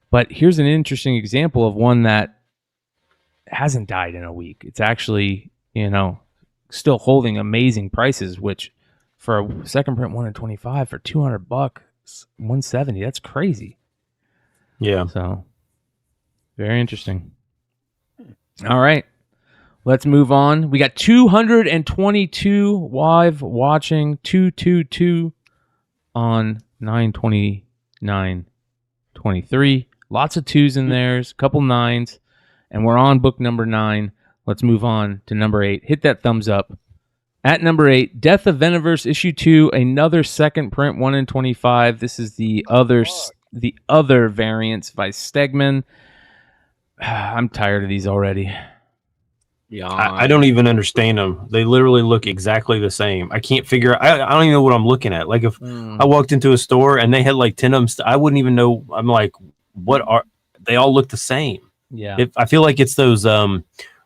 But here's an interesting example of one that hasn't died in a week. It's actually, still holding amazing prices, which for a second print 1 in 25 for $200, 170, that's crazy. Yeah. So very interesting. All right. Let's move on. We got 222 live watching, 222 on 9/29/23. Lots of 2s in there, a couple 9s, and we're on book number 9. Let's move on to number 8. Hit that thumbs up. At number 8, Death of Venomverse issue 2, another second print 1 in 25. This is the other variants by Stegman. I'm tired of these already. Yeah, I don't even understand them. They literally look exactly the same. I can't figure. I don't even know what I'm looking at. Like if I walked into a store and they had like 10 of them, I wouldn't even know. I'm like, what are they? All look the same. Yeah. I feel like it's those.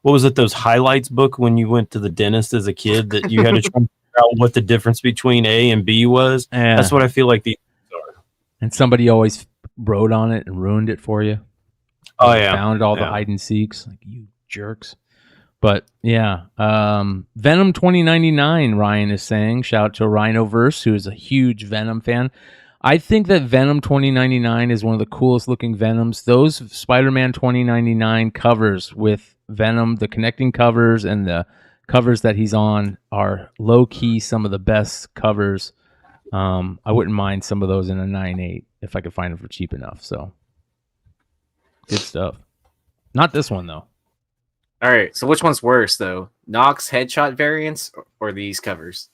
What was it? Those highlights book when you went to the dentist as a kid that you had to try to figure out what the difference between A and B was. Yeah. That's what I feel like these are. And somebody always wrote on it and ruined it for you. Oh yeah, found all the hide and seeks, like you jerks. But yeah, Venom 2099. Ryan is saying, shout out to Rhinoverse, who is a huge Venom fan. I think that Venom 2099 is one of the coolest looking Venoms. Those Spider-Man 2099 covers with Venom, the connecting covers and the covers that he's on are low key some of the best covers. I wouldn't mind some of those in a 9.8 if I could find them for cheap enough. So good stuff. Not this one though. All right, so which one's worse though? Nox headshot variants or these covers?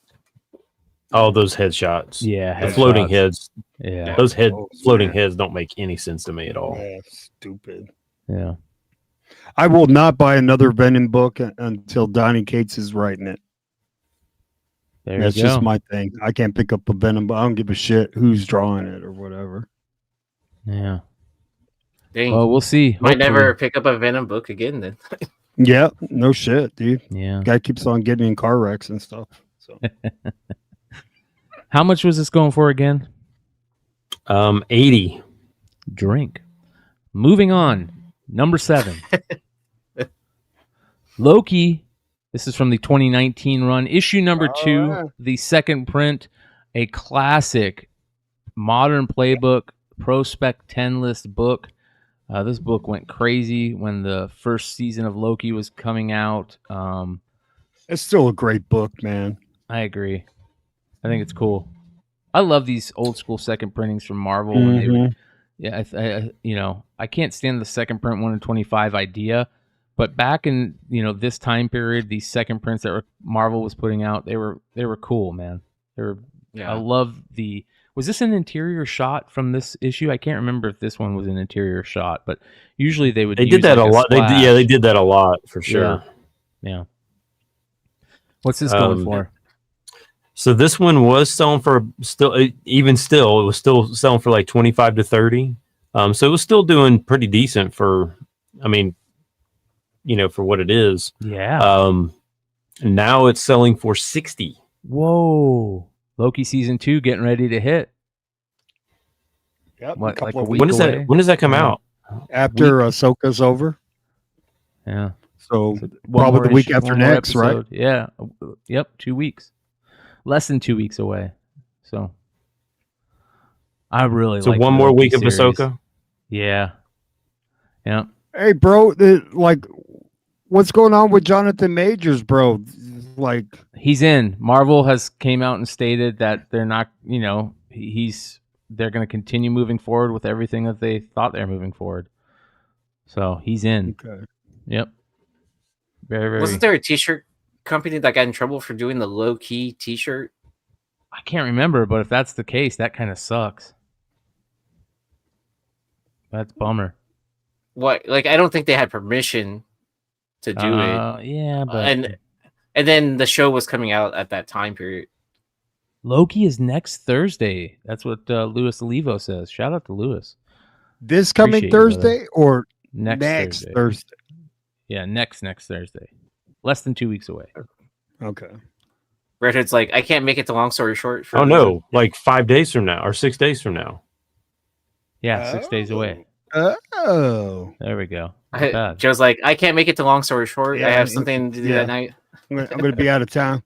Oh, those headshots. Yeah, the floating heads. Yeah, those floating heads don't make any sense to me at all. Yeah, stupid. Yeah. I will not buy another Venom book until Donnie Cates is writing it. That's just my thing. I can't pick up a Venom, but I don't give a shit who's drawing it or whatever. Yeah. Dang. Well, we'll see. Might never pick up a Venom book again then. Yeah, no shit, dude. Yeah. Guy keeps on getting in car wrecks and stuff. So how much was this going for again? 80. Drink. Moving on. Number 7. Loki. This is from the 2019 run. Issue number 2, the second print. A classic modern playbook, Prospect 10 list book. This book went crazy when the first season of Loki was coming out. it's still a great book, man. I agree. I think it's cool. I love these old school second printings from Marvel. When they would, I can't stand the second print 1 in 25 idea, but back in this time period, these second prints that Marvel was putting out, they were cool, man. I love the. Was this an interior shot from this issue? I can't remember if this one was an interior shot, but usually they would. They did that a lot. They did that a lot for sure. Yeah. What's this going for? So this one was selling for it was still selling for like 25 to 30. So it was still doing pretty decent for what it is. Yeah. Now it's selling for 60. Whoa. Loki season 2 getting ready to hit. Yep. What, like a week when does away? When does that come out? After Ahsoka's over. Yeah. So probably the week after next, right? Yeah. Yep. 2 weeks. Less than 2 weeks away. So I really like one more week of series. Ahsoka. Yeah. Yeah. Hey, bro, what's going on with Jonathan Majors, bro? Like, he's in. Marvel has came out and stated that they're not, they're going to continue moving forward with everything that they thought they were moving forward. So he's in. Okay. Yep. Very, very. Wasn't there a t-shirt company that got in trouble for doing the low-key t-shirt? I can't remember, but if that's the case, that kind of sucks. That's a bummer. What? Like, I don't think they had permission to do it. Yeah, but And And then the show was coming out at that time period. Loki is next Thursday. That's what Louis Olivo says. Shout out to Louis. This coming Appreciate you, brother. Thursday or Next next Thursday. Thursday? Yeah, next Thursday. Less than 2 weeks away. Okay. Redhood's like, I can't make it to long story short. Oh no, like 5 days from now or 6 days from now. Yeah, 6 days away. Oh. There we go. Not bad. Joe's like, I can't make it to long story short. Yeah, I have something to do yeah. that night. I'm going to be out of town.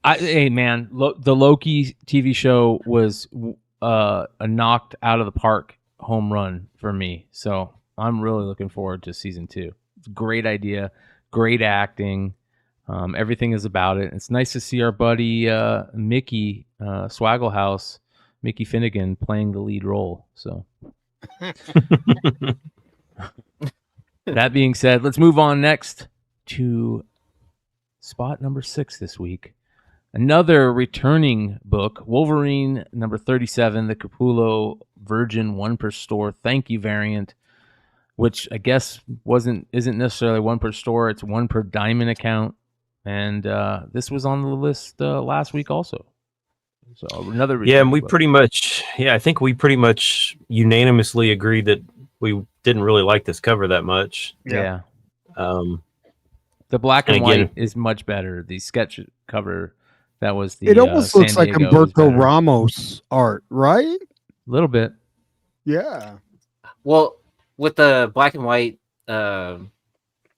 Hey man, the Loki TV show was a knocked out of the park home run for me. So I'm really looking forward to season 2. It's a great idea, great acting. Everything is about it. It's nice to see our buddy Mickey Swagglehouse, Mickey Finnegan, playing the lead role. So that being said, let's move on next to spot number 6 this week. Another returning book, Wolverine number 37, the Capullo Virgin 1 per store thank you variant, which I guess isn't necessarily 1 per store. It's 1 per diamond account. And this was on the list last week also. So another Yeah, and we book. I think we pretty much unanimously agreed that we didn't really like this cover that much. Yeah. Um, The black and And again- white is much better. The sketch cover, that was the It almost San looks like Diego is Humberto better. Ramos art, right? A little bit. Yeah. Well, with the black and white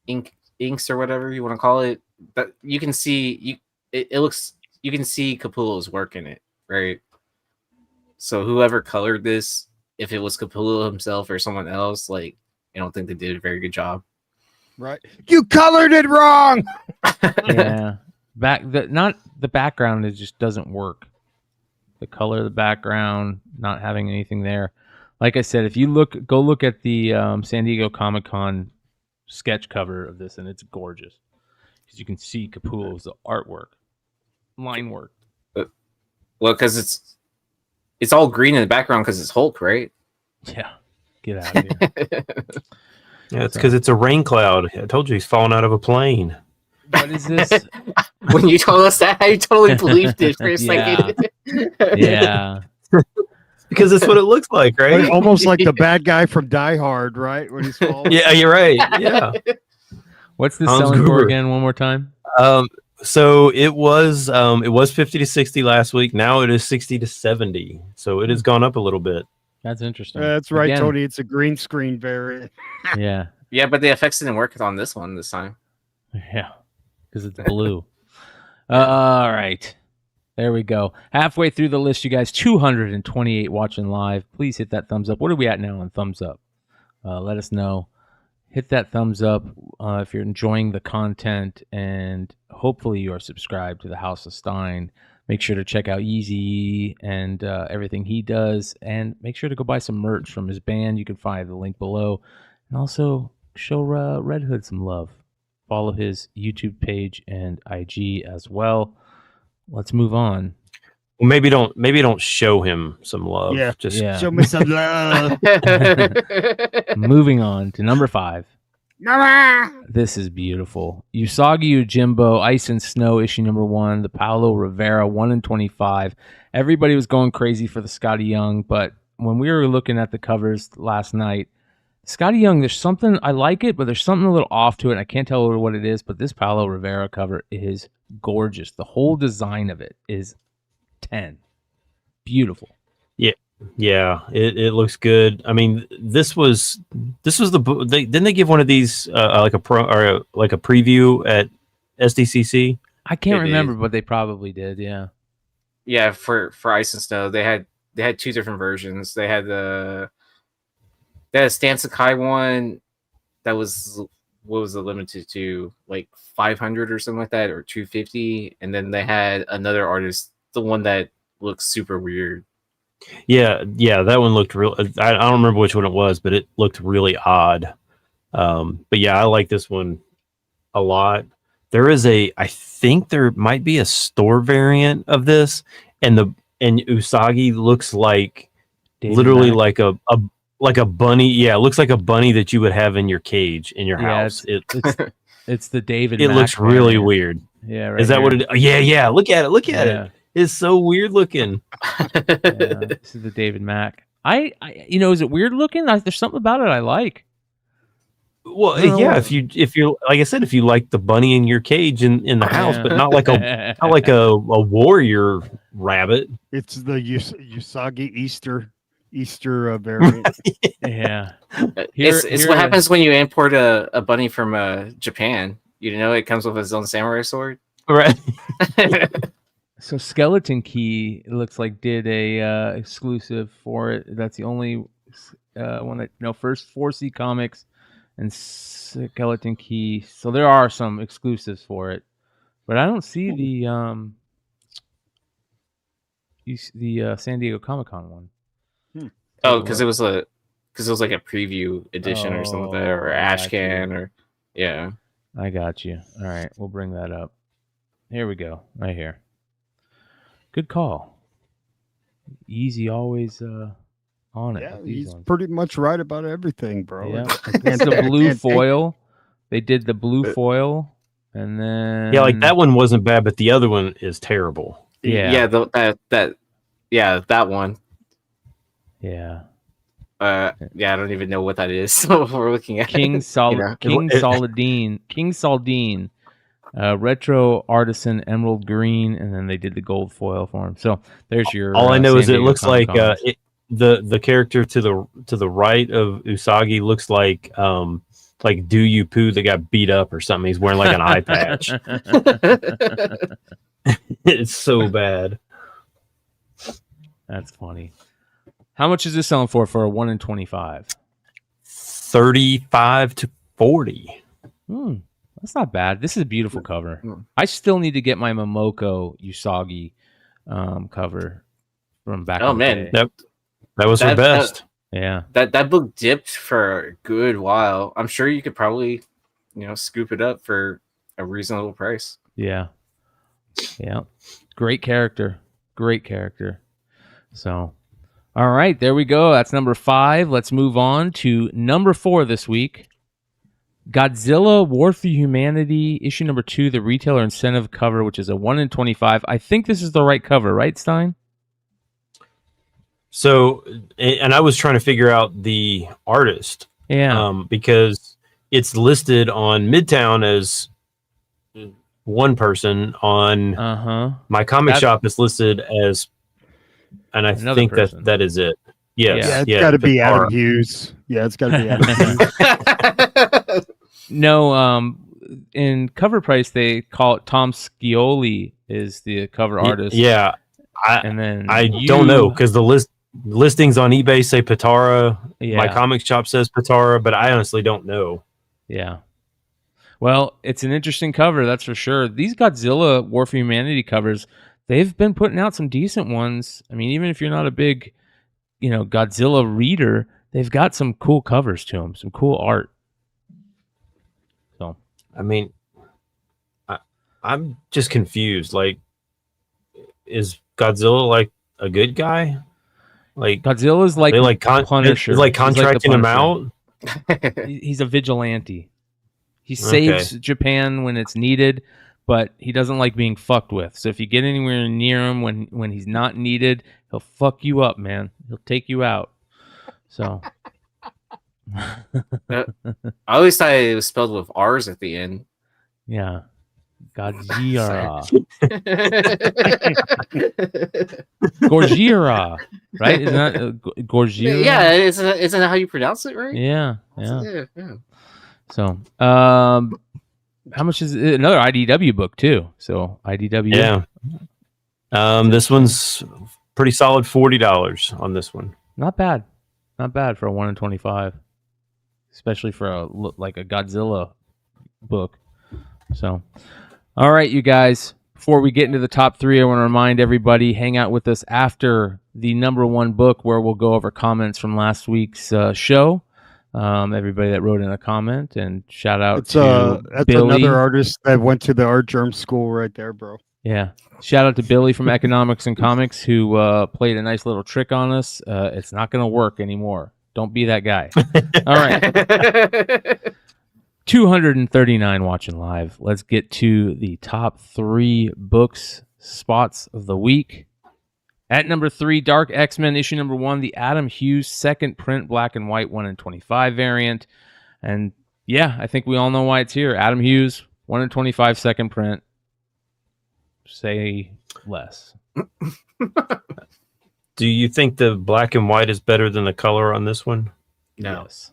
inks or whatever you want to call it, but you can see it looks, you can see Capullo's work in it, right? So whoever colored this, if it was Capullo himself or someone else, like, I don't think they did a very good job. Right. You colored it wrong. Yeah. The background, it just doesn't work. The color of the background, not having anything there. Like I said, if you go look at the San Diego Comic-Con sketch cover of this, and it's gorgeous. Because you can see Capullo's artwork, line work. Well, because it's all green in the background because it's Hulk, right? Yeah. Get out of here. yeah, it's because it's a rain cloud. I told you he's falling out of a plane. What is this? When you told us that, I totally believed it for a second. Yeah. Because that's what it looks like, right? Almost like the bad guy from Die Hard, right? When he's falling. Yeah, you're right. Yeah. What's this Hans selling for Gruber. again? One more time. So it was 50 to 60 last week. Now it is 60 to 70. So it has gone up a little bit. That's interesting. That's right, Again, Tony. It's a green screen variant. Yeah. Yeah, but the effects didn't work on this one this time. Yeah. Because it's blue. All right. There we go. Halfway through the list, you guys. 228 watching live. Please hit that thumbs up. What are we at now on thumbs up? Let us know. Hit that thumbs up if you're enjoying the content, and hopefully you are subscribed to the House of Stein. Make sure to check out YeeZee Yee and everything he does, and make sure to go buy some merch from his band. You can find the link below, and also show Redhood some love. Follow his YouTube page and IG as well. Let's move on. Well, maybe don't show him some love. Yeah. Just Yeah. Show me some love. Moving on to number 5. This is beautiful. Usagi Yojimbo, Ice and Snow, issue number 1. The Paulo Rivera, 1 in 25. Everybody was going crazy for the Scotty Young, but when we were looking at the covers last night, Scotty Young, there's something, I like it, but there's something a little off to it. I can't tell what it is, but this Paulo Rivera cover is gorgeous. The whole design of it is 10. Beautiful. yeah, it looks good. I mean, this was the book. Didn't they give one of these like a preview at SDCC? I can't It remember, is. but they probably did, yeah. Yeah, for Ice and Snow, they had 2 different versions. They had a Stan Sakai one that was, what was it limited to, like 500 or something like that, or 250, and then they had another artist, the one that looks super weird. Yeah, that one looked real. I don't remember which one it was, but it looked really odd. But yeah, I like this one a lot. I think there might be a store variant of this, and Usagi looks like David literally Mack. like a bunny. Yeah, it looks like a bunny that you would have in your cage in your Yeah, house. it's It's the David. It Mack looks really variant. weird. Yeah, right. Is that what it? Yeah. Look at it. Look at Yeah. it. It's so weird looking. Yeah, this is the David Mack. I is it weird looking? There's something about it I like. Well, No. yeah. If you're like I said, if you like the bunny in your cage in the house, but not like a warrior rabbit. It's the Usagi Easter variant. Yeah. It's what happens when you import a bunny from Japan. You know, it comes with its own samurai sword. Right. So Skeleton Key, it looks like, did a exclusive for it. That's the only one that first 4C Comics and Skeleton Key. So there are some exclusives for it, but I don't see the San Diego Comic-Con one. Oh, because it was like a preview edition or something like that, or Ashcan, or yeah. I got you. All right, we'll bring that up. Here we go, right here. Good call. Easy, always on it. Yeah, with these he's ones. pretty much right about everything, bro. Yeah, I can't- it's the I blue can't take- foil. They did the blue foil, and then Yeah, like that one wasn't bad, but the other one is terrible. Yeah, that one. yeah. I don't even know what that is. So we're looking at King Saladin, retro artisan emerald green, and then they did the gold foil for him. So there's your. All I know San is it Diego looks like Comic-Con. the character to the right of Usagi looks like Do You Poo that got beat up or something. He's wearing like an eye patch. It's so bad. That's funny. How much is this selling for a 1 in 25? 35 to 40. That's not bad. This is a beautiful cover. I still need to get my Momoko Usagi cover from back. Oh, in the man. day. That was her best. Yeah. That book dipped for a good while. I'm sure you could probably, scoop it up for a reasonable price. Yeah. Yeah. Great character. So, all right, there we go. That's number 5. Let's move on to number 4 this week. Godzilla War for Humanity, issue number 2, the retailer incentive cover, which is a 1 in 25. I think this is the right cover, right, Stein? So, and I was trying to figure out the artist. Yeah. Because it's listed on Midtown as one person. On my comic shop is listed as, and I Another think person. that is it. Yes. Yeah, it's got to be Adam Hughes. Yeah, it's got to be Adam Hughes. No, in cover price they call it Tom Scioli is the cover artist. Yeah, I don't know because the listings on eBay say Patara. Yeah. My comic shop says Patara, but I honestly don't know. Yeah. Well, it's an interesting cover, that's for sure. These Godzilla War for Humanity covers, they've been putting out some decent ones. I mean, even if you're not a big, Godzilla reader, they've got some cool covers to them, some cool art. So, I mean, I'm just confused. Like, is Godzilla like a good guy? Like Godzilla's like they like Punisher. Is like contracting him out. He's a vigilante. He saves Japan when it's needed, but he doesn't like being fucked with. So if you get anywhere near him when he's not needed, he'll fuck you up, man. He'll take you out. So I always thought it was spelled with R's at the end. yeah. Godzilla. Gorgira, right? Isn't that Gorgira? Yeah, isn't that how you pronounce it, right? Yeah. Yeah. So, how much is it? Another IDW book too? So IDW. Yeah. This one's pretty solid. $40 on this one. Not bad for a 1 in 25, especially for a Godzilla book. So, all right, you guys. Before we get into the top 3, I want to remind everybody, hang out with us after the number 1 book, where we'll go over comments from last week's show. Everybody that wrote in a comment, and shout out to that's Billy. another artist that went to the art germ school right there, bro. Yeah. Shout out to Billy from Economics and Comics who played a nice little trick on us. It's not going to work anymore. Don't be that guy. All right. 239 watching live. Let's get to the top 3 books spots of the week. At number 3, Dark X-Men issue number 1, the Adam Hughes second print black and white 1 in 25 variant. And yeah, I think we all know why it's here. Adam Hughes, 1 in 25 second print. Say less. Do you think the black and white is better than the color on this one? No. Yes.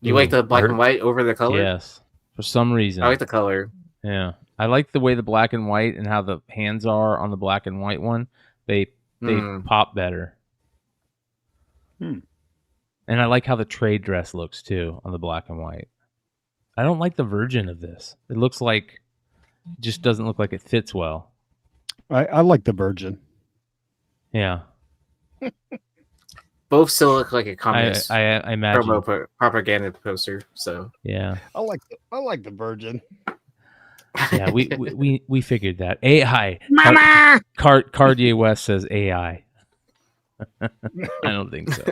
You like the black and white over the color? Yes. For some reason. I like the color. Yeah. I like the way the black and white and how the hands are on the black and white one. They pop better. And I like how the trade dress looks too on the black and white. I don't like the Virgin of this. It looks like just doesn't look like it fits well. I like the Virgin. Yeah. Both still look like a communist I imagine. propaganda poster. So Yeah. I like the Virgin. Yeah, we figured that. AI. Mama! Cartier West says AI. I don't think so.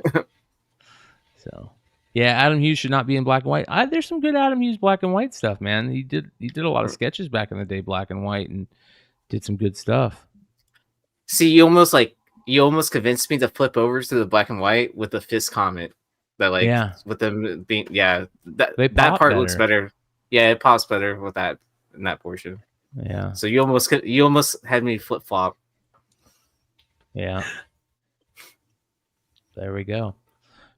So, yeah, Adam Hughes should not be in black and white. There's some good Adam Hughes black and white stuff, man. He did a lot of sketches back in the day, black and white, and did some good stuff. see, you almost convinced me to flip over to the black and white with the fist comment. That with them being that part looks better. Yeah, it pops better with that in that portion. Yeah. So you almost had me flip flop. Yeah. There we go.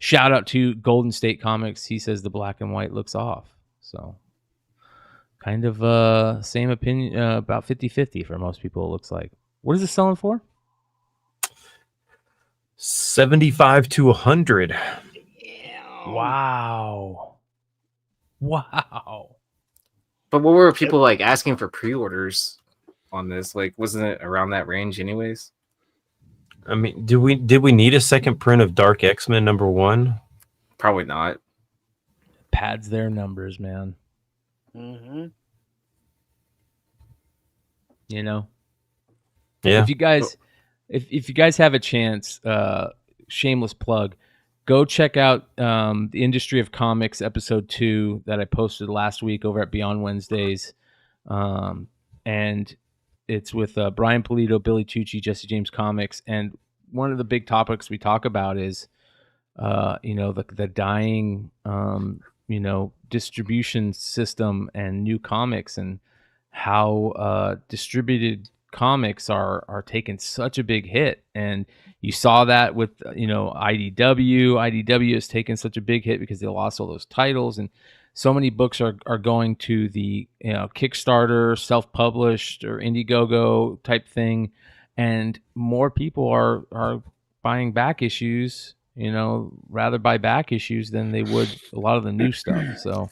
Shout out to Golden State Comics. He says the black and white looks off. So kind of same opinion, about 50-50 for most people, it looks like. What is it selling for? 75 to 100. Wow. But what were people like asking for pre-orders on this? Like, wasn't it around that range anyways? I mean, did we need a second print of Dark X-Men number 1? Probably not. Pads their numbers, man. Mm-hmm. You know? Yeah. If you guys have a chance, shameless plug, go check out the Industry of Comics episode 2 that I posted last week over at Beyond Wednesdays. And it's with Brian Polito, Billy Tucci, Jesse James Comics. And one of the big topics we talk about is, the dying, distribution system and new comics, and how distributed comics are taking such a big hit. And you saw that with IDW has taken such a big hit because they lost all those titles, and so many books are going to the Kickstarter, self-published or Indiegogo type thing, and more people are buying back issues, rather buy back issues than they would a lot of the new stuff. So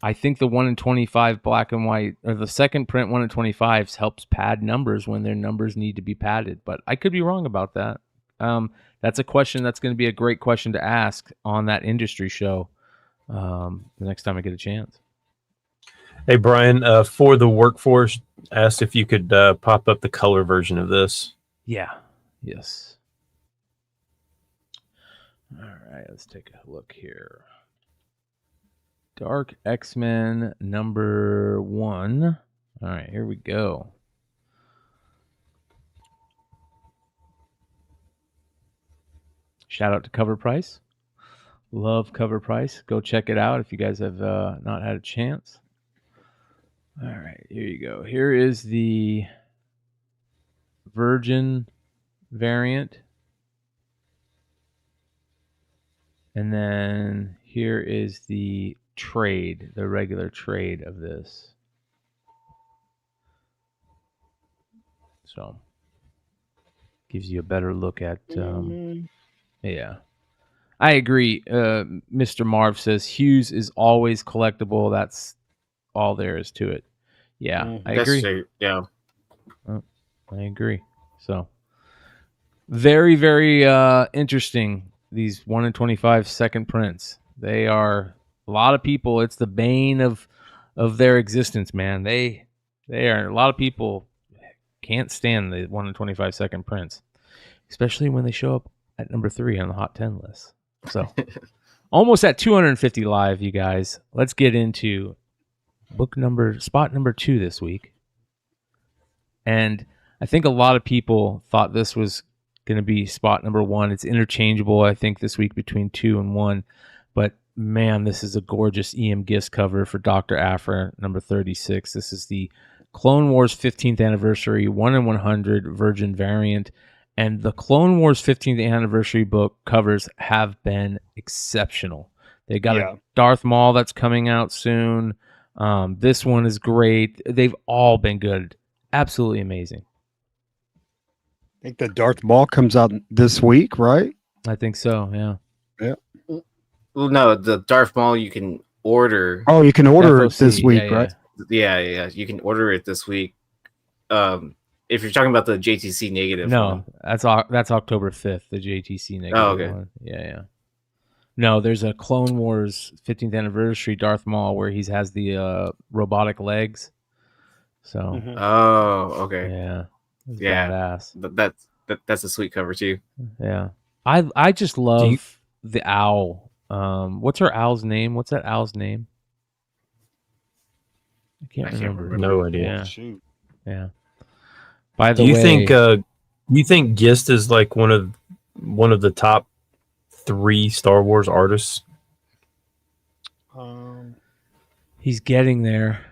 I think the 1 in 25 black and white, or the second print 1 in 25s, helps pad numbers when their numbers need to be padded. But I could be wrong about that. That's a question that's going to be a great question to ask on that industry show the next time I get a chance. Hey, Brian, for the workforce, asked if you could pop up the color version of this. Yeah. Yes. All right, let's take a look here. Dark X-Men number 1. All right, here we go. Shout out to Cover Price. Love Cover Price. Go check it out if you guys have not had a chance. All right, here you go. Here is the Virgin variant. And then here is the trade, the regular trade of this. So gives you a better look at yeah. I agree. Mr. Marv says Hughes is always collectible. That's all there is to it. Yeah, I agree. Yeah. I agree. So very, very interesting. These 1 in 25 second prints. They are a lot of people. It's the bane of their existence, man. They are, a lot of people can't stand the 1 in 25 second prints, especially when they show up at number 3 on the Hot 10 list. So almost at 250 live, you guys. Let's get into spot number 2 this week. And I think a lot of people thought this was going to be spot number 1. It's interchangeable, I think, this week between 2 and 1. But man, this is a gorgeous EM Gist cover for Dr. Aphra, number 36. This is the Clone Wars 15th anniversary 1 in 100 Virgin variant. And the Clone Wars 15th anniversary book covers have been exceptional. They got a Darth Maul that's coming out soon. This one is great. They've all been good. Absolutely amazing. I think the Darth Maul comes out this week, right? I think so, yeah. Well, no, the Darth Maul you can order. Oh, you can order it FOC, this week, yeah, right? Yeah. You can order it this week. If you're talking about the JTC negative, No, one. that's October 5th, the JTC negative okay. one. Yeah. No, there's a Clone Wars 15th anniversary Darth Maul where he has the robotic legs. So, Oh, okay. yeah. It's Yeah. badass. But that's a sweet cover too. Yeah. I just love the owl. What's her owl's name? What's that owl's name? I can't remember. No idea. Yeah. Shoot. Yeah. By the Do you way, think Gist is like one of the top 3 Star Wars artists? he's getting there.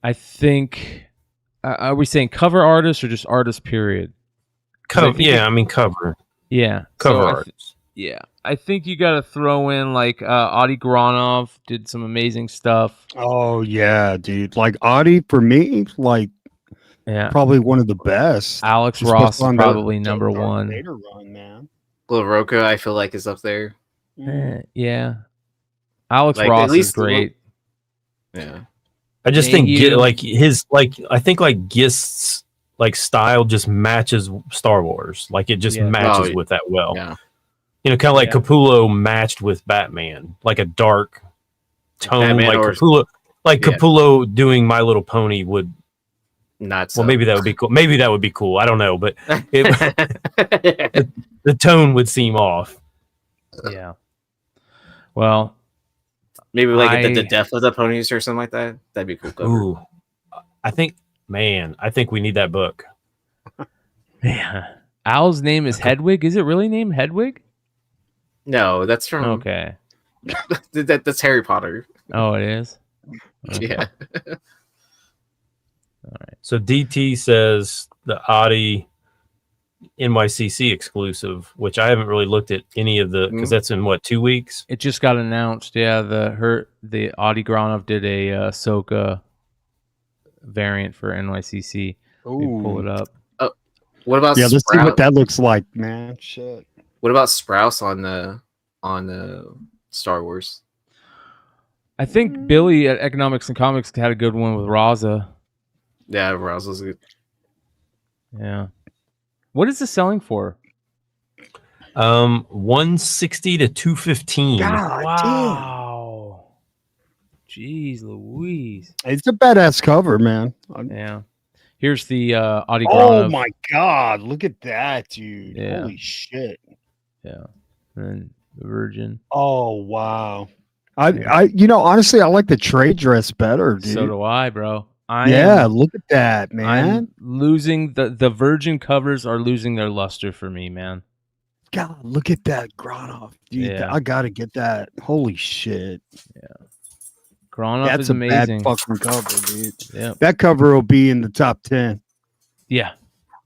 I think. Are we saying cover artist or just artist? Period. Cover. I Cover. Yeah. Cover So artists. yeah, I think you got to throw in like Adi Granov did some amazing stuff. Oh yeah, dude. Like Audi for me, like Yeah. probably one of the best. Alex Just Ross is on the probably number Darth 1. Vader run, man. Gloroka, I feel like, is up there. Yeah. Alex Like, Ross at least is great. Yeah. I just think Mayhew. I think Gist's like style just matches Star Wars. Like it just Yeah. matches Oh, with that well. Yeah. You know, kind of like Yeah. Capullo matched with Batman, like a dark tone, Batman like or- Capullo, Yeah. Capullo doing My Little Pony would. Not so. Well, maybe that would be cool. Maybe that would be cool. I don't know, but the tone would seem off. Yeah. Well, Maybe like the I- death of the ponies or something like that. That'd be a cool cover. Ooh, I think we need that book. yeah. Al's name is Hedwig. Is it really named Hedwig? No, that's from Okay. that's Harry Potter. Oh, it is. Okay. Yeah. So DT says the Audi NYCC exclusive, which I haven't really looked at any of the because that's in what 2 weeks. It just got announced. Yeah, the Adi Granov did a Ahsoka variant for NYCC. We pull it up. What about Yeah, let's see Sprout? what that looks like, man. Shit. What about Sprouse on the Star Wars? I think Billy at Economics and Comics had a good one with Raza. Yeah, Rouse was good. Yeah. What is this selling for? 160 to 215. Wow. Jeez Louise. It's a badass cover, man. Yeah. Here's the Adi Oh Granov. my god, look at that, dude. Yeah. Holy shit. Yeah. And then the Virgin. Oh wow. I honestly I like the trade dress better, dude. So do I, bro. Look at that, man. I'm losing the Virgin covers are losing their luster for me, man. God, look at that Granov, dude. Yeah. I gotta get that. Holy shit. Granov That's is a amazing. bad fucking cover, dude. Yeah. That cover will be in the top 10. Yeah.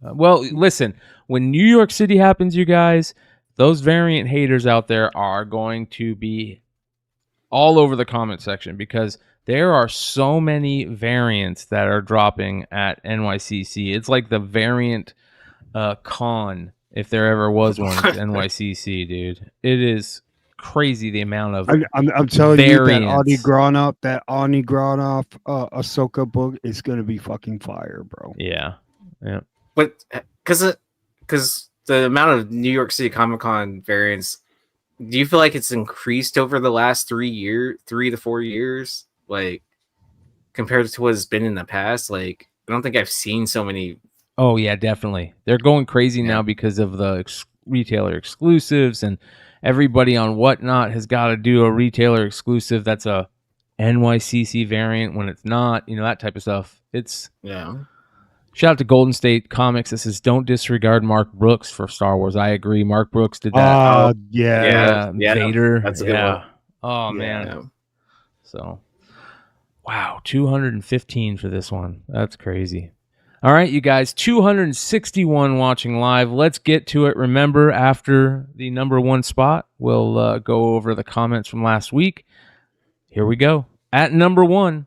Well, listen, when New York City happens, you guys, those variant haters out there are going to be all over the comment section because there are so many variants that are dropping at NYCC. It's like the variant con, if there ever was one at NYCC, dude. It is crazy the amount of I'm telling you that variants. Ani Granov Ahsoka book is gonna be fucking fire, bro. Yeah. But because the amount of New York City Comic Con variants, do you feel like it's increased over the last 3 to 4 years? Like compared to what it's been in the past? Like I don't think I've seen so many. Oh yeah, definitely. They're going crazy Yeah. now because of the retailer exclusives, and everybody on Whatnot has got to do a retailer exclusive that's a NYCC variant when it's not, that type of stuff. It's shout out to Golden State Comics. This is don't disregard Mark Brooks for Star Wars. I agree. Mark Brooks did that. Yeah. Vader. That's a good one. Oh man. So, wow, 215 for this one. That's crazy. All right, you guys, 261 watching live. Let's get to it. Remember, after the number one spot, we'll go over the comments from last week. Here we go. At number one,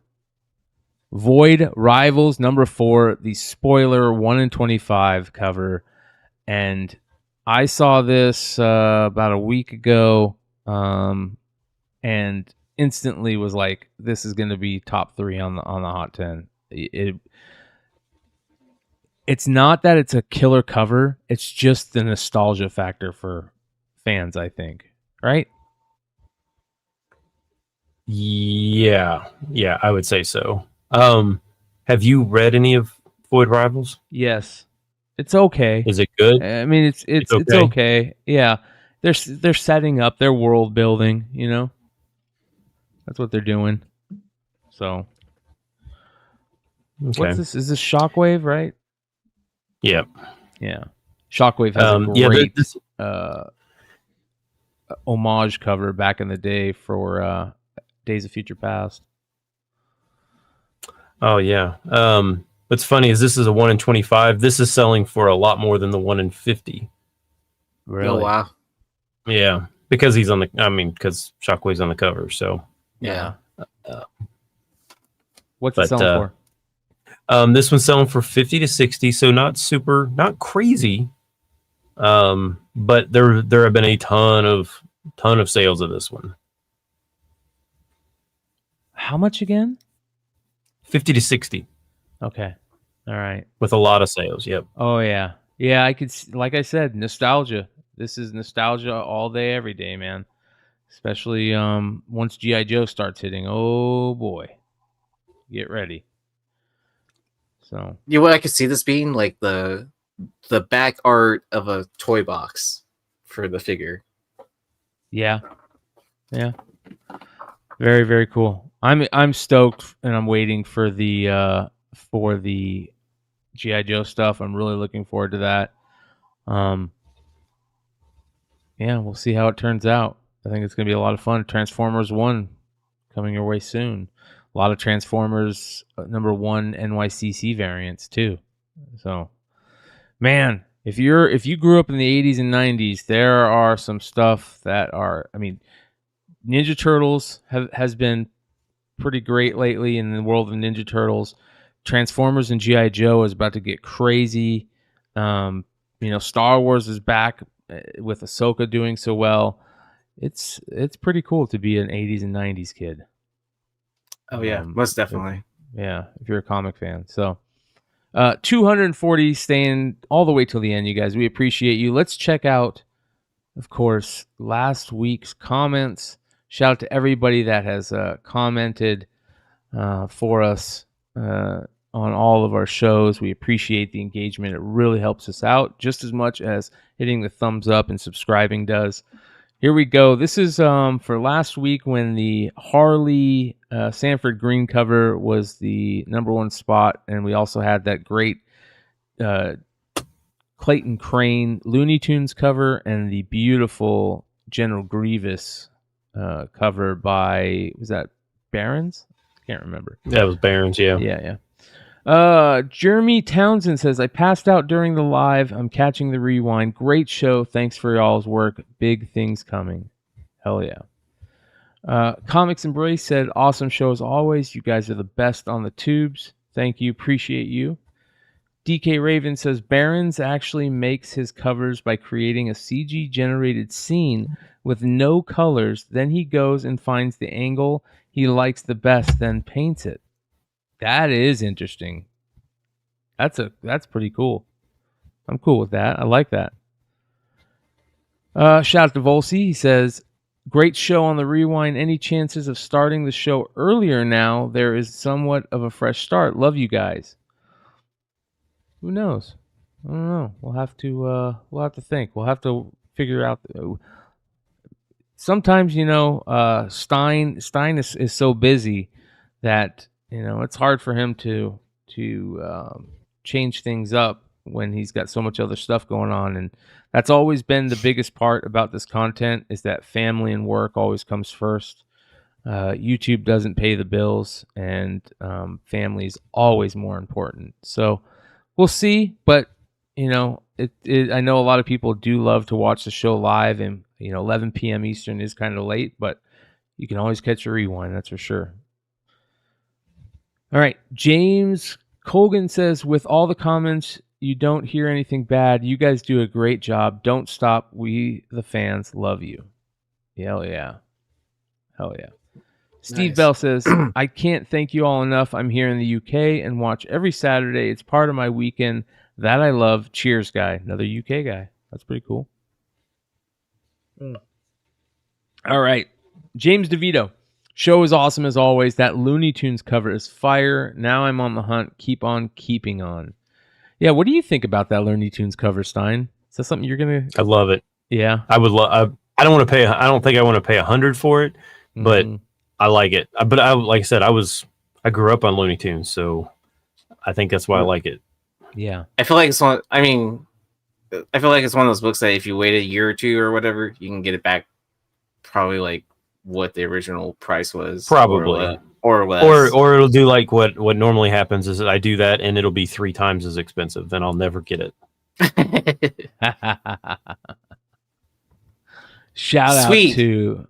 Void Rivals. Number 4, the spoiler 1 in 25 cover. And I saw this about a week ago and instantly was like, this is going to be top 3 on the Hot 10. It's not that it's a killer cover. It's just the nostalgia factor for fans, I think. Right? Yeah, I would say so. Have you read any of Void Rivals? Yes. It's okay. Is it good? I mean, it's okay. Yeah. They're setting up their world building, That's what they're doing. So, what's this? Is this Shockwave, right? Yeah. Yeah. Shockwave has a great homage cover back in the day for Days of Future Past. Oh, yeah. What's funny is this is a 1 in 25. This is selling for a lot more than the 1 in 50. Really? Oh, wow. Yeah. Because because Shockwave's on the cover, so. Yeah. What's it selling for? This one's selling for 50 to 60, so not crazy. But there have been a ton of sales of this one. How much again? 50 to 60. Okay. All right. With a lot of sales, yep. Oh yeah. Yeah, I could like I said, nostalgia. This is nostalgia all day every day, man. Especially once G.I. Joe starts hitting. Oh boy. Get ready. So, what I could see this being like the back art of a toy box for the figure. Yeah. Yeah. Very, very cool. I'm stoked and I'm waiting for the G.I. Joe stuff. I'm really looking forward to that. Yeah, we'll see how it turns out. I think it's gonna be a lot of fun. Transformers 1 coming your way soon. A lot of Transformers number 1 NYCC variants too. So, man, if you grew up in the 80s and 90s, there are some stuff that are. I mean, Ninja Turtles has been pretty great lately in the world of Ninja Turtles. Transformers and G.I. Joe is about to get crazy. Star Wars is back with Ahsoka doing so well. It's pretty cool to be an 80s and 90s kid. Oh yeah, most definitely. If you're a comic fan. So 240 staying all the way till the end, you guys. We appreciate you. Let's check out, of course, last week's comments. Shout out to everybody that has commented for us on all of our shows. We appreciate the engagement. It really helps us out just as much as hitting the thumbs up and subscribing does. Here we go. This is for last week when the Harley Sanford Green cover was the number 1 spot, and we also had that great Clayton Crane Looney Tunes cover and the beautiful General Grievous cover by, was that Barron's? Can't remember. That was Barron's, yeah. Yeah. Jeremy Townsend says, I passed out during the live. I'm catching the rewind. Great show. Thanks for y'all's work. Big things coming. Hell yeah. Comics Embrace said, awesome show as always. You guys are the best on the tubes. Thank you. Appreciate you. DK Raven says, Barron's actually makes his covers by creating a CG generated scene with no colors. Then he goes and finds the angle he likes the best, then paints it. That is interesting. That's pretty cool. I'm cool with that. I like that. Shout out to Volsi. He says, great show on the rewind. Any chances of starting the show earlier now? There is somewhat of a fresh start. Love you guys. Who knows? I don't know. We'll have to think. We'll have to figure out. Sometimes Stein is so busy that it's hard for him to change things up when he's got so much other stuff going on, and that's always been the biggest part about this content is that family and work always comes first. YouTube doesn't pay the bills, and family is always more important. So we'll see, but I know a lot of people do love to watch the show live, and 11 p.m. Eastern is kind of late, but you can always catch a rewind, that's for sure. All right, James Colgan says, with all the comments, you don't hear anything bad. You guys do a great job. Don't stop. We, the fans, love you. Hell yeah. Hell yeah. Steve Nice. Bell says, I can't thank you all enough. I'm here in the UK and watch every Saturday. It's part of my weekend that I love. Cheers, guy. Another UK guy. That's pretty cool. All right. James DeVito. Show is awesome as always. That Looney Tunes cover is fire. Now I'm on the hunt. Keep on keeping on. Yeah, what do you think about that Looney Tunes cover, Stein? Is that something you're gonna? I love it. Yeah, I would love. I don't want to pay. I don't think I want to pay $100 for it, but I like it. But like I said, I grew up on Looney Tunes, so I think that's why I like it. Yeah, I feel like it's one. I mean, I feel like it's one of those books that if you wait a year or two or whatever, you can get it back. Probably like what the original price was, Probably. or less, or it'll do like what normally happens is that I do that and it'll be 3 times as expensive. Then I'll never get it. Shout out Sweet. to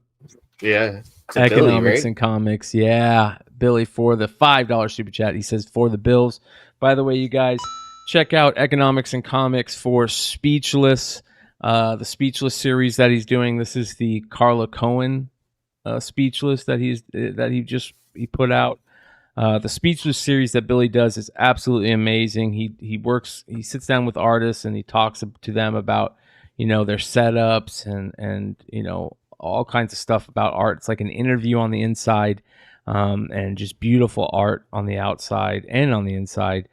Yeah. Economics Billy, right? and Comics. Yeah, Billy for the $5 super chat. He says for the bills. By the way, you guys, check out Economics and Comics for Speechless, the Speechless series that he's doing. This is the Carla Cohen Speechless that he put out. The Speechless series that Billy does is absolutely amazing. He sits down with artists and he talks to them about their setups and all kinds of stuff about art. It's like an interview on the inside, and just beautiful art on the outside and on the inside.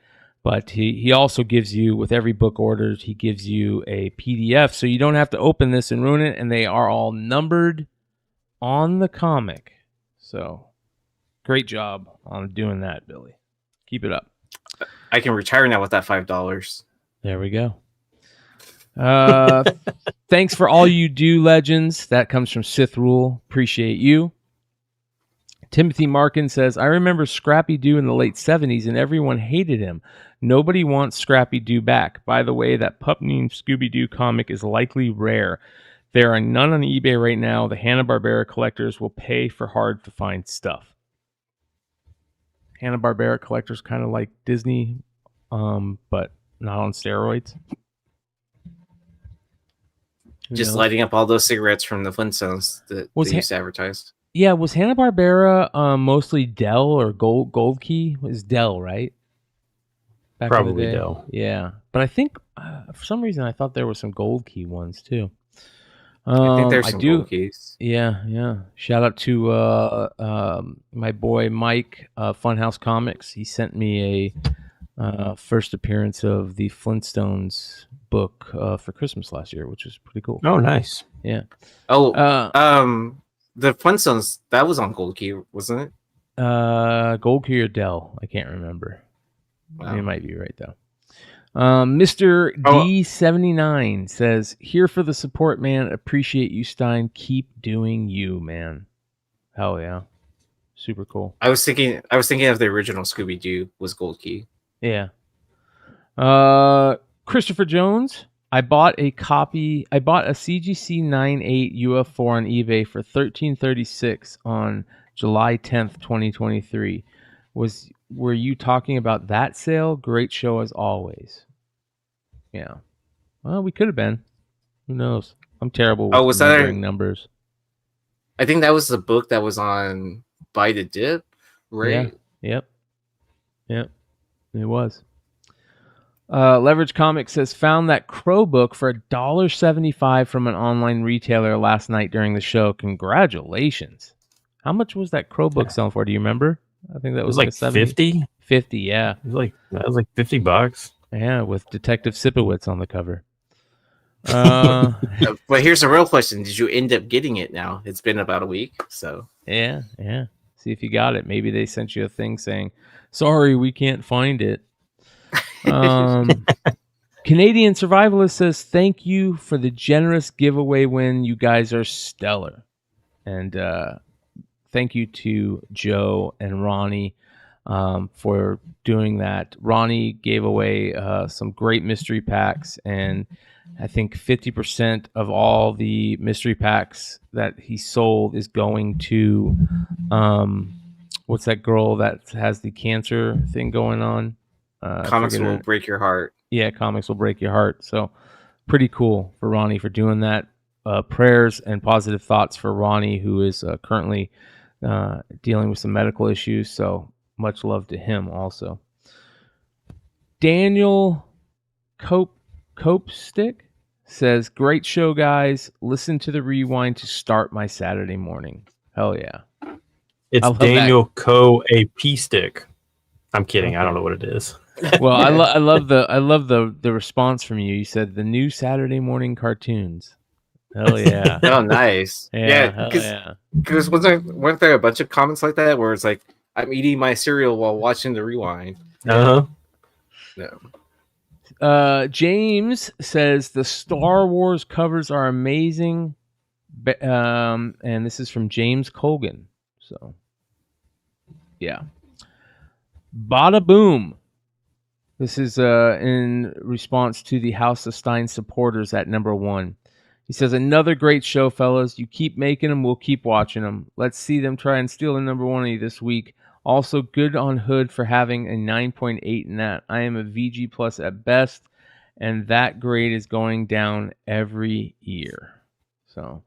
But he also gives you, with every book ordered, he gives you a PDF, so you don't have to open this and ruin it, and they are all numbered on the comic. So great job on doing that, Billy. Keep it up. I can retire now with that $5. There we go. Thanks for all you do, legends. That comes from Sith Rule. Appreciate you. Timothy Markin says, I remember Scrappy Doo in the late 70s and everyone hated him. Nobody wants Scrappy Doo back. By the way, that pup named Scooby-Doo comic is likely rare. There are none on eBay right now. The Hanna-Barbera collectors will pay for hard to find stuff. Hanna-Barbera collectors kind of like Disney, but not on steroids. Just lighting up all those cigarettes from the Flintstones that they used to advertise. Yeah, was Hanna-Barbera mostly Dell or Gold Key? It was Dell, right? Back Probably in the day. Dell. Yeah, but I think for some reason I thought there were some Gold Key ones too. I think there's some Gold Keys. Yeah. Shout out to my boy Mike, Funhouse Comics. He sent me a first appearance of the Flintstones book for Christmas last year, which was pretty cool. Oh, nice. Yeah. Oh, the Flintstones, that was on Gold Key, wasn't it? Gold Key or Dell? I can't remember. Wow. You might be right though. Mr. D79 says, here for the support, man. Appreciate you, Stein. Keep doing you, man. Hell yeah. Super cool. I was thinking of the original Scooby-Doo was Gold Key. Yeah. Christopher Jones, I bought a CGC 9.8 UF4 on eBay for $13.36 on July 10th, 2023. Were you talking about that sale? Great show as always. Yeah. Well, we could have been. Who knows? I'm terrible with remembering numbers. I think that was the book that was on Buy the Dip, right? Yeah. Yep. It was. Leverage Comics says, found that Crow book for $1.75 from an online retailer last night during the show. Congratulations. How much was that Crow book selling for? Do you remember? I think that was like 70. 50. 50, yeah. That was like $50. Yeah, with Detective Sipowicz on the cover. But here's the real question: did you end up getting it? Now it's been about a week, so Yeah. See if you got it. Maybe they sent you a thing saying, "Sorry, we can't find it." Canadian Survivalist says, "Thank you for the generous giveaway win. You guys are stellar." And thank you to Joe and Ronnie for doing that. Ronnie gave away some great mystery packs, and I think 50% of all the mystery packs that he sold is going to what's that girl that has the cancer thing going on? comics will break your heart. Yeah, comics will break your heart. So pretty cool for Ronnie for doing that. Prayers and positive thoughts for Ronnie, who is currently dealing with some medical issues. So much love to him also. Daniel Copestick says, "Great show, guys. Listen to the rewind to start my Saturday morning." Hell yeah. It's Daniel Co a P stick. I'm kidding. I don't know what it is. Well, I love the response from you. You said the new Saturday morning cartoons. Hell yeah. Oh, nice. Yeah, because weren't there a bunch of comments like that where it's like, I'm eating my cereal while watching the rewind? Uh-huh. No. James says the Star Wars covers are amazing. And this is from James Colgan. So, yeah. Bada boom. This is in response to the House of Stein supporters at number 1. He says, "Another great show, fellas. You keep making them, we'll keep watching them. Let's see them try and steal the number 1 this week. Also, good on Hood for having a 9.8 in that. I am a VG plus at best, and that grade is going down every year." So,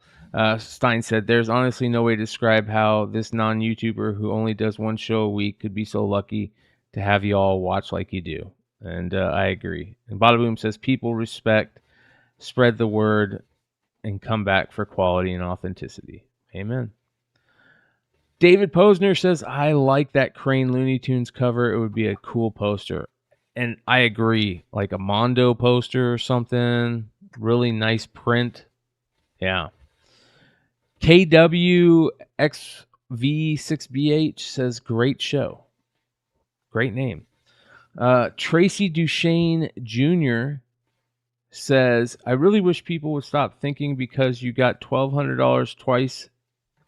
Stein said, "There's honestly no way to describe how this non-YouTuber who only does one show a week could be so lucky to have you all watch like you do." And I agree. And Bada Boom says, "People respect, spread the word, and come back for quality and authenticity." Amen. David Posner says, "I like that Crane Looney Tunes cover. It would be a cool poster." And I agree. Like a Mondo poster or something. Really nice print. Yeah. KWXV6BH says, "Great show." Great name. Tracy Duchesne Jr. says, "I really wish people would stop thinking because you got $1,200 twice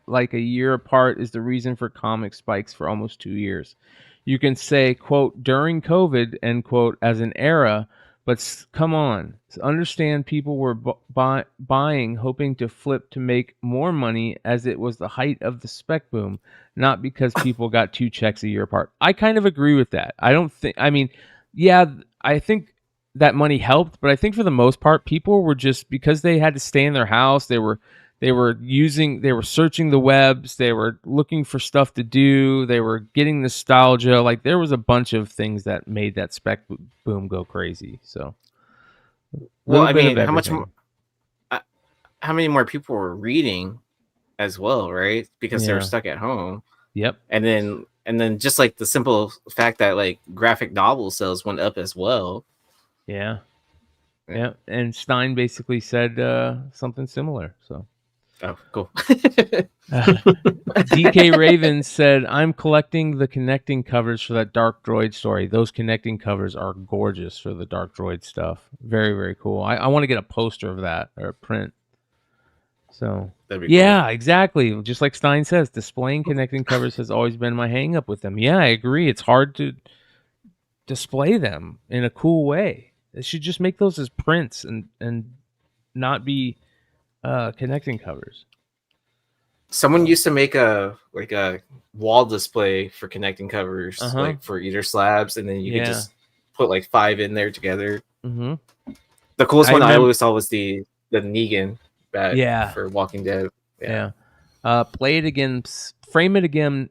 like a year apart is the reason for comic spikes for almost 2 years. You can say, quote, during COVID, end quote, as an era, but come on. Understand people were buying, hoping to flip to make more money as it was the height of the spec boom, not because people got 2 checks a year apart." I kind of agree with that. I think that money helped, but I think for the most part, people were just, because they had to stay in their house, they were searching the webs, they were looking for stuff to do, they were getting nostalgia. Like there was a bunch of things that made that spec boom go crazy. So, well, I mean, how many more people were reading as well, right? Because they were stuck at home. Yep. And then just like the simple fact that like graphic novel sales went up as well. Yeah. And Stein basically said something similar. So. Oh, cool. DK Raven said, "I'm collecting the connecting covers for that Dark Droid story. Those connecting covers are gorgeous for the Dark Droid stuff. Very, very cool. I want to get a poster of that or a print." So, yeah, cool. Exactly. Just like Stein says, displaying connecting covers has always been my hang up with them. Yeah, I agree. It's hard to display them in a cool way. They should just make those as prints and not be connecting covers. Someone used to make a wall display for connecting covers, like for either slabs, and then you could just put like 5 in there together. Mm-hmm. The coolest one I always saw was the Negan bat for Walking Dead. Yeah. Play it again, frame it again.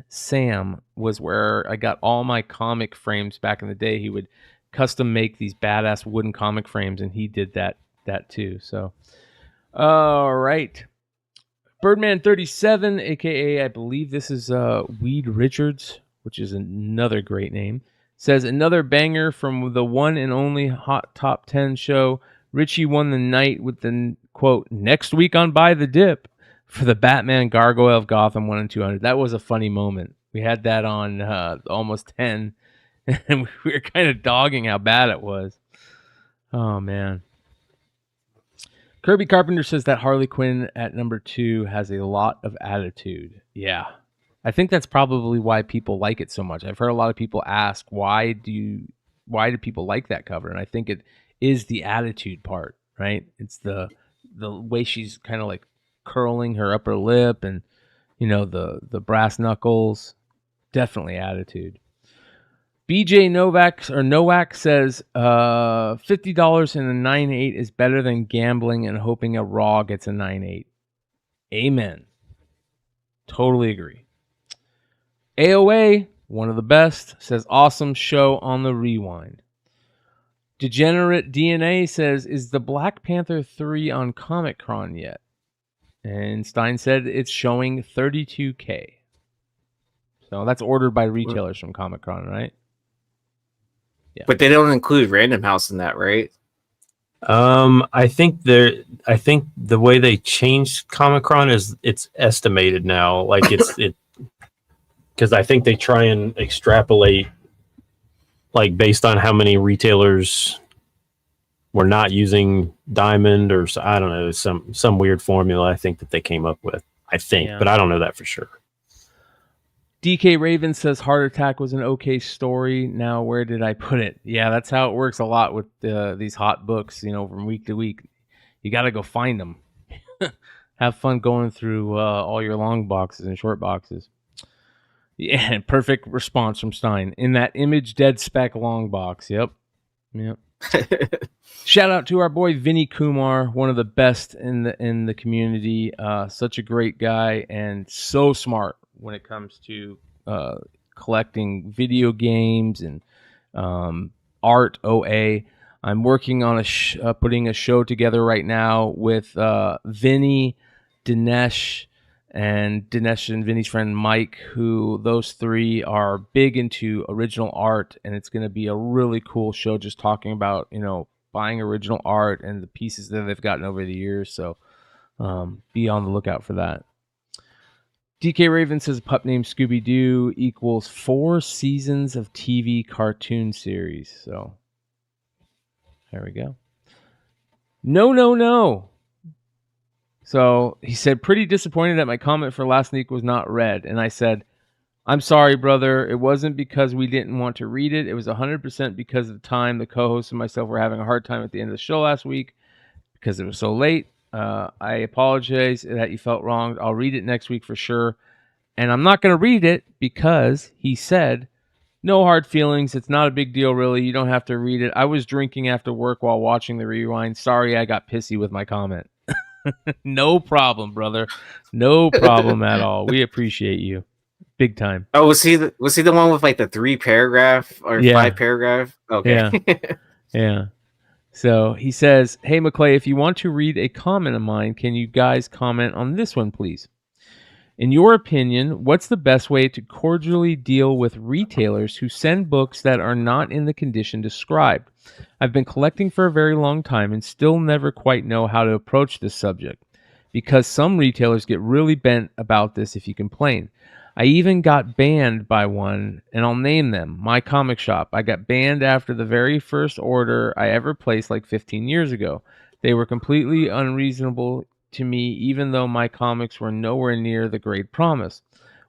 Sam was where I got all my comic frames back in the day. He would custom make these badass wooden comic frames, and he did that too. So, all right. Birdman 37, aka I believe this is Weed Richards, which is another great name, Says another banger from the one and only Hot Top 10 show. Richie won the night with the quote, next week on Buy the Dip for the Batman Gargoyle of Gotham 1 and 200. That was a funny moment. We had that on almost 10, and we were kind of dogging how bad it was. Oh, man. Kirby Carpenter says that Harley Quinn at number 2 has a lot of attitude. Yeah. I think that's probably why people like it so much. I've heard a lot of people ask, why do people like that cover? And I think it is the attitude part, right? It's the way she's kind of like curling her upper lip and, you know, the brass knuckles. Definitely attitude. BJ Nowak says $50 and a 9.8 is better than gambling and hoping a Raw gets a 9.8. Amen. Totally agree. AOA, one of the best, says awesome show on the rewind. Degenerate DNA says, is the Black Panther 3 on Comic-Con yet? And Stein said it's showing 32K. So that's ordered by retailers from Comic-Con, right? Yeah. But they don't include Random House in that, right? I think the way they changed Comic-Con is it's estimated now. Like it because I think they try and extrapolate like based on how many retailers were not using Diamond or I don't know, some weird formula I think that they came up with. I think, but I don't know that for sure. DK Raven says Heart Attack was an okay story. Now, where did I put it? Yeah, that's how it works a lot with these hot books, you know, from week to week. You got to go find them. Have fun going through all your long boxes and short boxes. Yeah, perfect response from Stein. In that Image Dead Spec long box. Yep. Shout out to our boy Vinny Kumar, one of the best in the community. Such a great guy and so smart when it comes to collecting video games and art. OA. I'm working on putting a show together right now with Vinny, Dinesh and Vinny's friend Mike, who those three are big into original art, and it's going to be a really cool show just talking about, you know, buying original art and the pieces that they've gotten over the years. So be on the lookout for that. DK Raven says a pup named Scooby-Doo equals 4 seasons of TV cartoon series. So there we go. No. So he said, pretty disappointed that my comment for last week was not read. And I said, I'm sorry, brother. It wasn't because we didn't want to read it. It was 100% because of the time the co-host and myself were having a hard time at the end of the show last week because it was so late. I apologize that you felt wronged. I'll read it next week for sure. And I'm not going to read it because he said, no hard feelings. It's not a big deal, really. You don't have to read it. I was drinking after work while watching the rewind. Sorry, I got pissy with my comment. No problem, brother. No problem at all. We appreciate you. Big time. Oh, was he the one with like the 3 paragraph or 5 paragraph? Okay. Yeah. So he says, hey, McClay, if you want to read a comment of mine, can you guys comment on this one, please? In your opinion, what's the best way to cordially deal with retailers who send books that are not in the condition described? I've been collecting for a very long time and still never quite know how to approach this subject because some retailers get really bent about this if you complain. I even got banned by one, and I'll name them, My Comic Shop. I got banned after the very first order I ever placed like 15 years ago. They were completely unreasonable to me, even though my comics were nowhere near the great promise.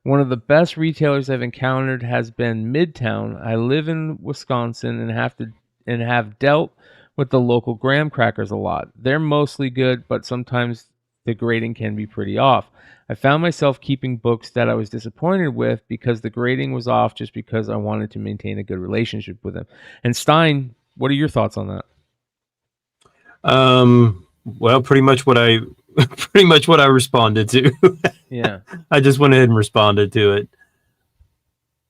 One of the best retailers I've encountered has been Midtown. I live in Wisconsin and have dealt with the local graham crackers a lot. They're mostly good, but sometimes the grading can be pretty off. I found myself keeping books that I was disappointed with because the grading was off just because I wanted to maintain a good relationship with them. And Stein, what are your thoughts on that? Well, pretty much what I responded to. Yeah. I just went ahead and responded to it.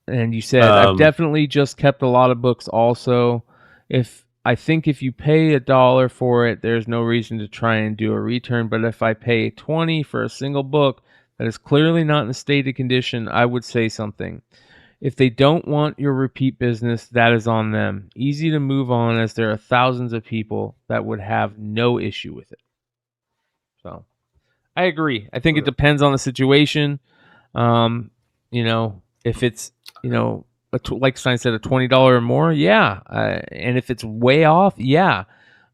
And you said, I've definitely just kept a lot of books also. I think if you pay $1 for it, there's no reason to try and do a return. But if I pay $20 for a single book that is clearly not in a stated condition, I would say something. If they don't want your repeat business, that is on them. Easy to move on, as there are thousands of people that would have no issue with it. So I agree. I think it depends on the situation. If it's, like Stein said, a $20 or more, yeah. And if it's way off, yeah.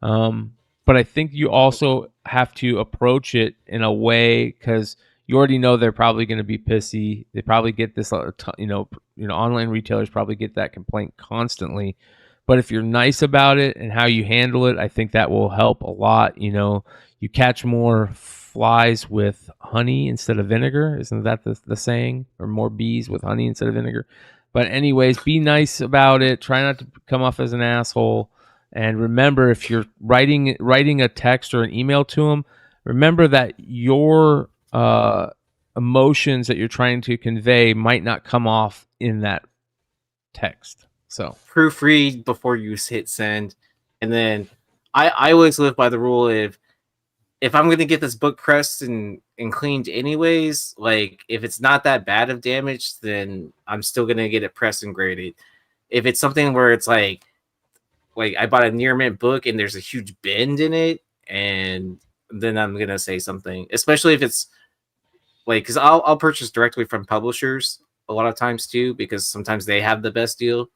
But I think you also have to approach it in a way, because you already know they're probably going to be pissy. They probably get this, online retailers probably get that complaint constantly. But if you're nice about it and how you handle it, I think that will help a lot. You catch more flies with honey instead of vinegar. Isn't that the saying? Or more bees with honey instead of vinegar. But anyways, be nice about it. Try not to come off as an asshole. And remember, if you're writing a text or an email to them, remember that your emotions that you're trying to convey might not come off in that text. So proofread before you hit send. And then I always live by the rule of, if I'm going to get this book pressed and cleaned anyways, like if it's not that bad of damage, then I'm still going to get it pressed and graded. If it's something where it's like I bought a near mint book and there's a huge bend in it, and then I'm going to say something, especially if it's because I'll purchase directly from publishers a lot of times too, because sometimes they have the best deal.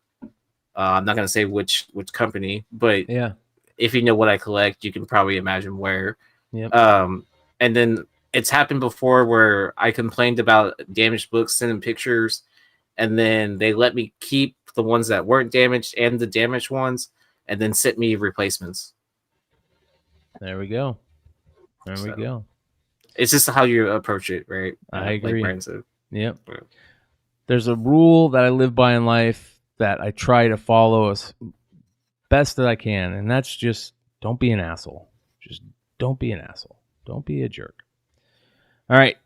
I'm not going to say which company, but yeah, if you know what I collect, you can probably imagine where. Yep. And then it's happened before where I complained about damaged books, send them pictures, and then they let me keep the ones that weren't damaged and the damaged ones, and then sent me replacements. There we go. We go. It's just how you approach it, right? I agree. Like Bryan said. Yep. There's a rule that I live by in life that I try to follow as best that I can, and that's just don't be an asshole. Just don't be an asshole. Don't be a jerk. All right.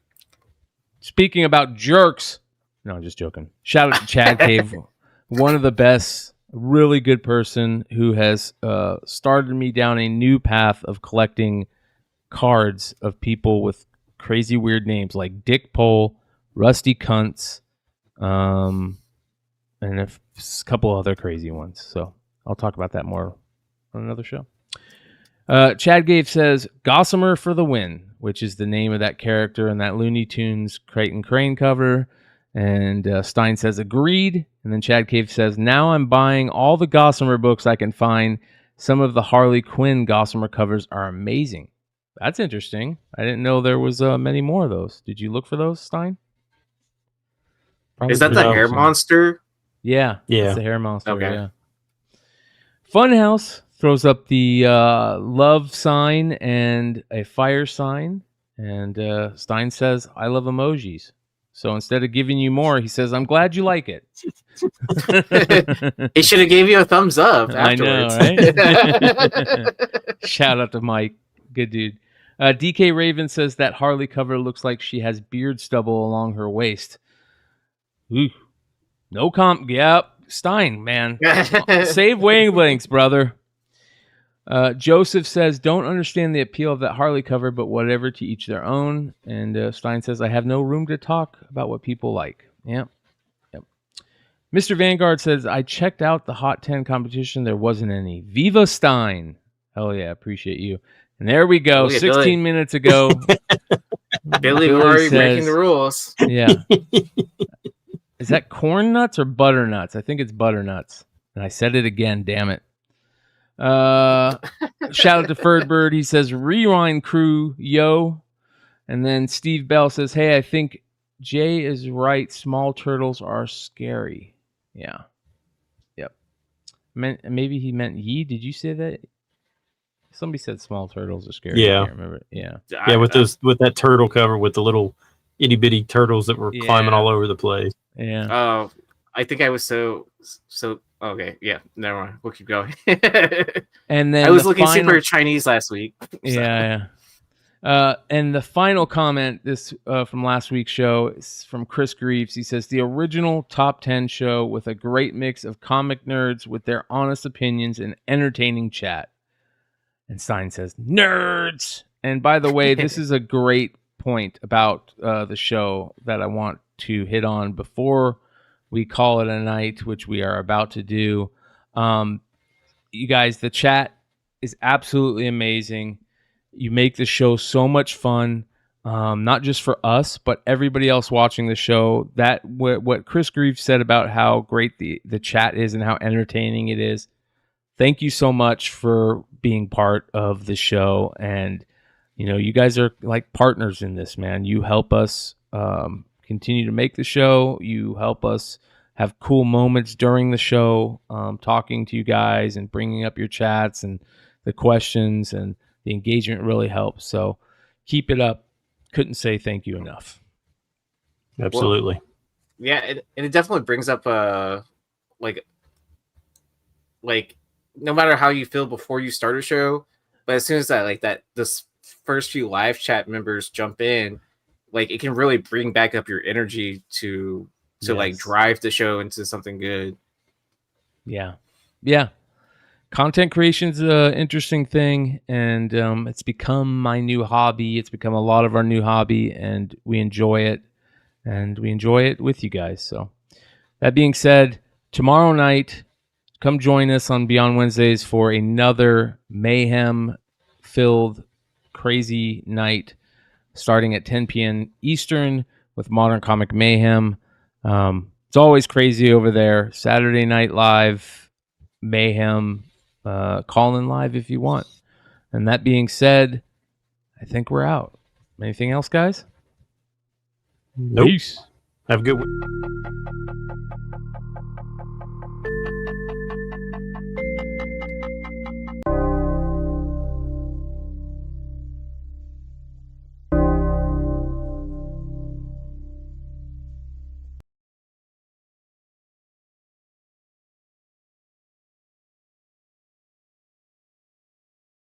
Speaking about jerks. No, I'm just joking. Shout out to Chad Cave, one of the best, really good person who has started me down a new path of collecting cards of people with crazy weird names like Dick Pole, Rusty Kuntz, and a couple other crazy ones. So I'll talk about that more on another show. Chad Gave says, Gossamer for the win, which is the name of that character in that Looney Tunes Creighton Crane cover. And Stein says, agreed. And then Chad Cave says, now I'm buying all the Gossamer books I can find. Some of the Harley Quinn Gossamer covers are amazing. That's interesting. I didn't know there was many more of those. Did you look for those, Stein? Probably is that the hair monster? Yeah. Yeah. It's the hair monster. Okay. Yeah. Funhouse throws up the love sign and a fire sign. And Stein says, I love emojis. So instead of giving you more, he says, I'm glad you like it. He should have gave you a thumbs up afterwards. I know, right? Shout out to Mike. Good dude. DK Raven says that Harley cover looks like she has beard stubble along her waist. Ooh. No comp. Yep. Stein, man. Save wavelengths, brother. Joseph says, don't understand the appeal of that Harley cover, but whatever, to each their own. And Stein says, I have no room to talk about what people like. Yep. Mr. Vanguard says, I checked out the Hot 10 competition. There wasn't any. Viva Stein. Hell yeah, appreciate you. And there we go. 16 minutes ago. Billy already breaking the rules. Yeah. Is that corn nuts or butternuts? I think it's butternuts. And I said it again, damn it. Shout out to Ferdbird. He says, rewind crew, yo. And then Steve Bell says, hey, I think Jay is right. Small turtles are scary. Yeah. Yep. Maybe he meant Yee. Did you say that? Somebody said small turtles are scary. Yeah. I can't remember. Yeah. Yeah, with that turtle cover with the little itty bitty turtles that were climbing all over the place. Yeah. I think I was so okay. Yeah, never mind. We'll keep going. And then I was looking super Chinese last week. So. Yeah. And the final comment from last week's show is from Chris Greaves. He says, the original top 10 show with a great mix of comic nerds with their honest opinions and entertaining chat. And Stein says, nerds. And by the way, this is a great point about the show that I want to hit on before we call it a night, which we are about to do. You guys, the chat is absolutely amazing. You make the show so much fun, not just for us, but everybody else watching the show. That what Chris Grieve said about how great the chat is and how entertaining it is. Thank you so much for being part of the show. And, you guys are like partners in this, man. You help us continue to make the show. You help us have cool moments during the show, talking to you guys and bringing up your chats and the questions, and the engagement really helps. So keep it up. Couldn't say thank you enough. Absolutely. Well, yeah, it definitely brings up like no matter how you feel before you start a show, but as soon as this first few live chat members jump in, like it can really bring back up your energy to like drive the show into something good. Yeah. Content creation is an interesting thing, and it's become my new hobby. It's become a lot of our new hobby, and we enjoy it, with you guys. So that being said, tomorrow night, come join us on Beyond Wednesdays for another mayhem-filled, crazy night, starting at 10 p.m. Eastern with Modern Comic Mayhem. It's always crazy over there. Saturday Night Live, mayhem. Call in live if you want. And that being said, I think we're out. Anything else, guys? Nope. Peace. Have a good one.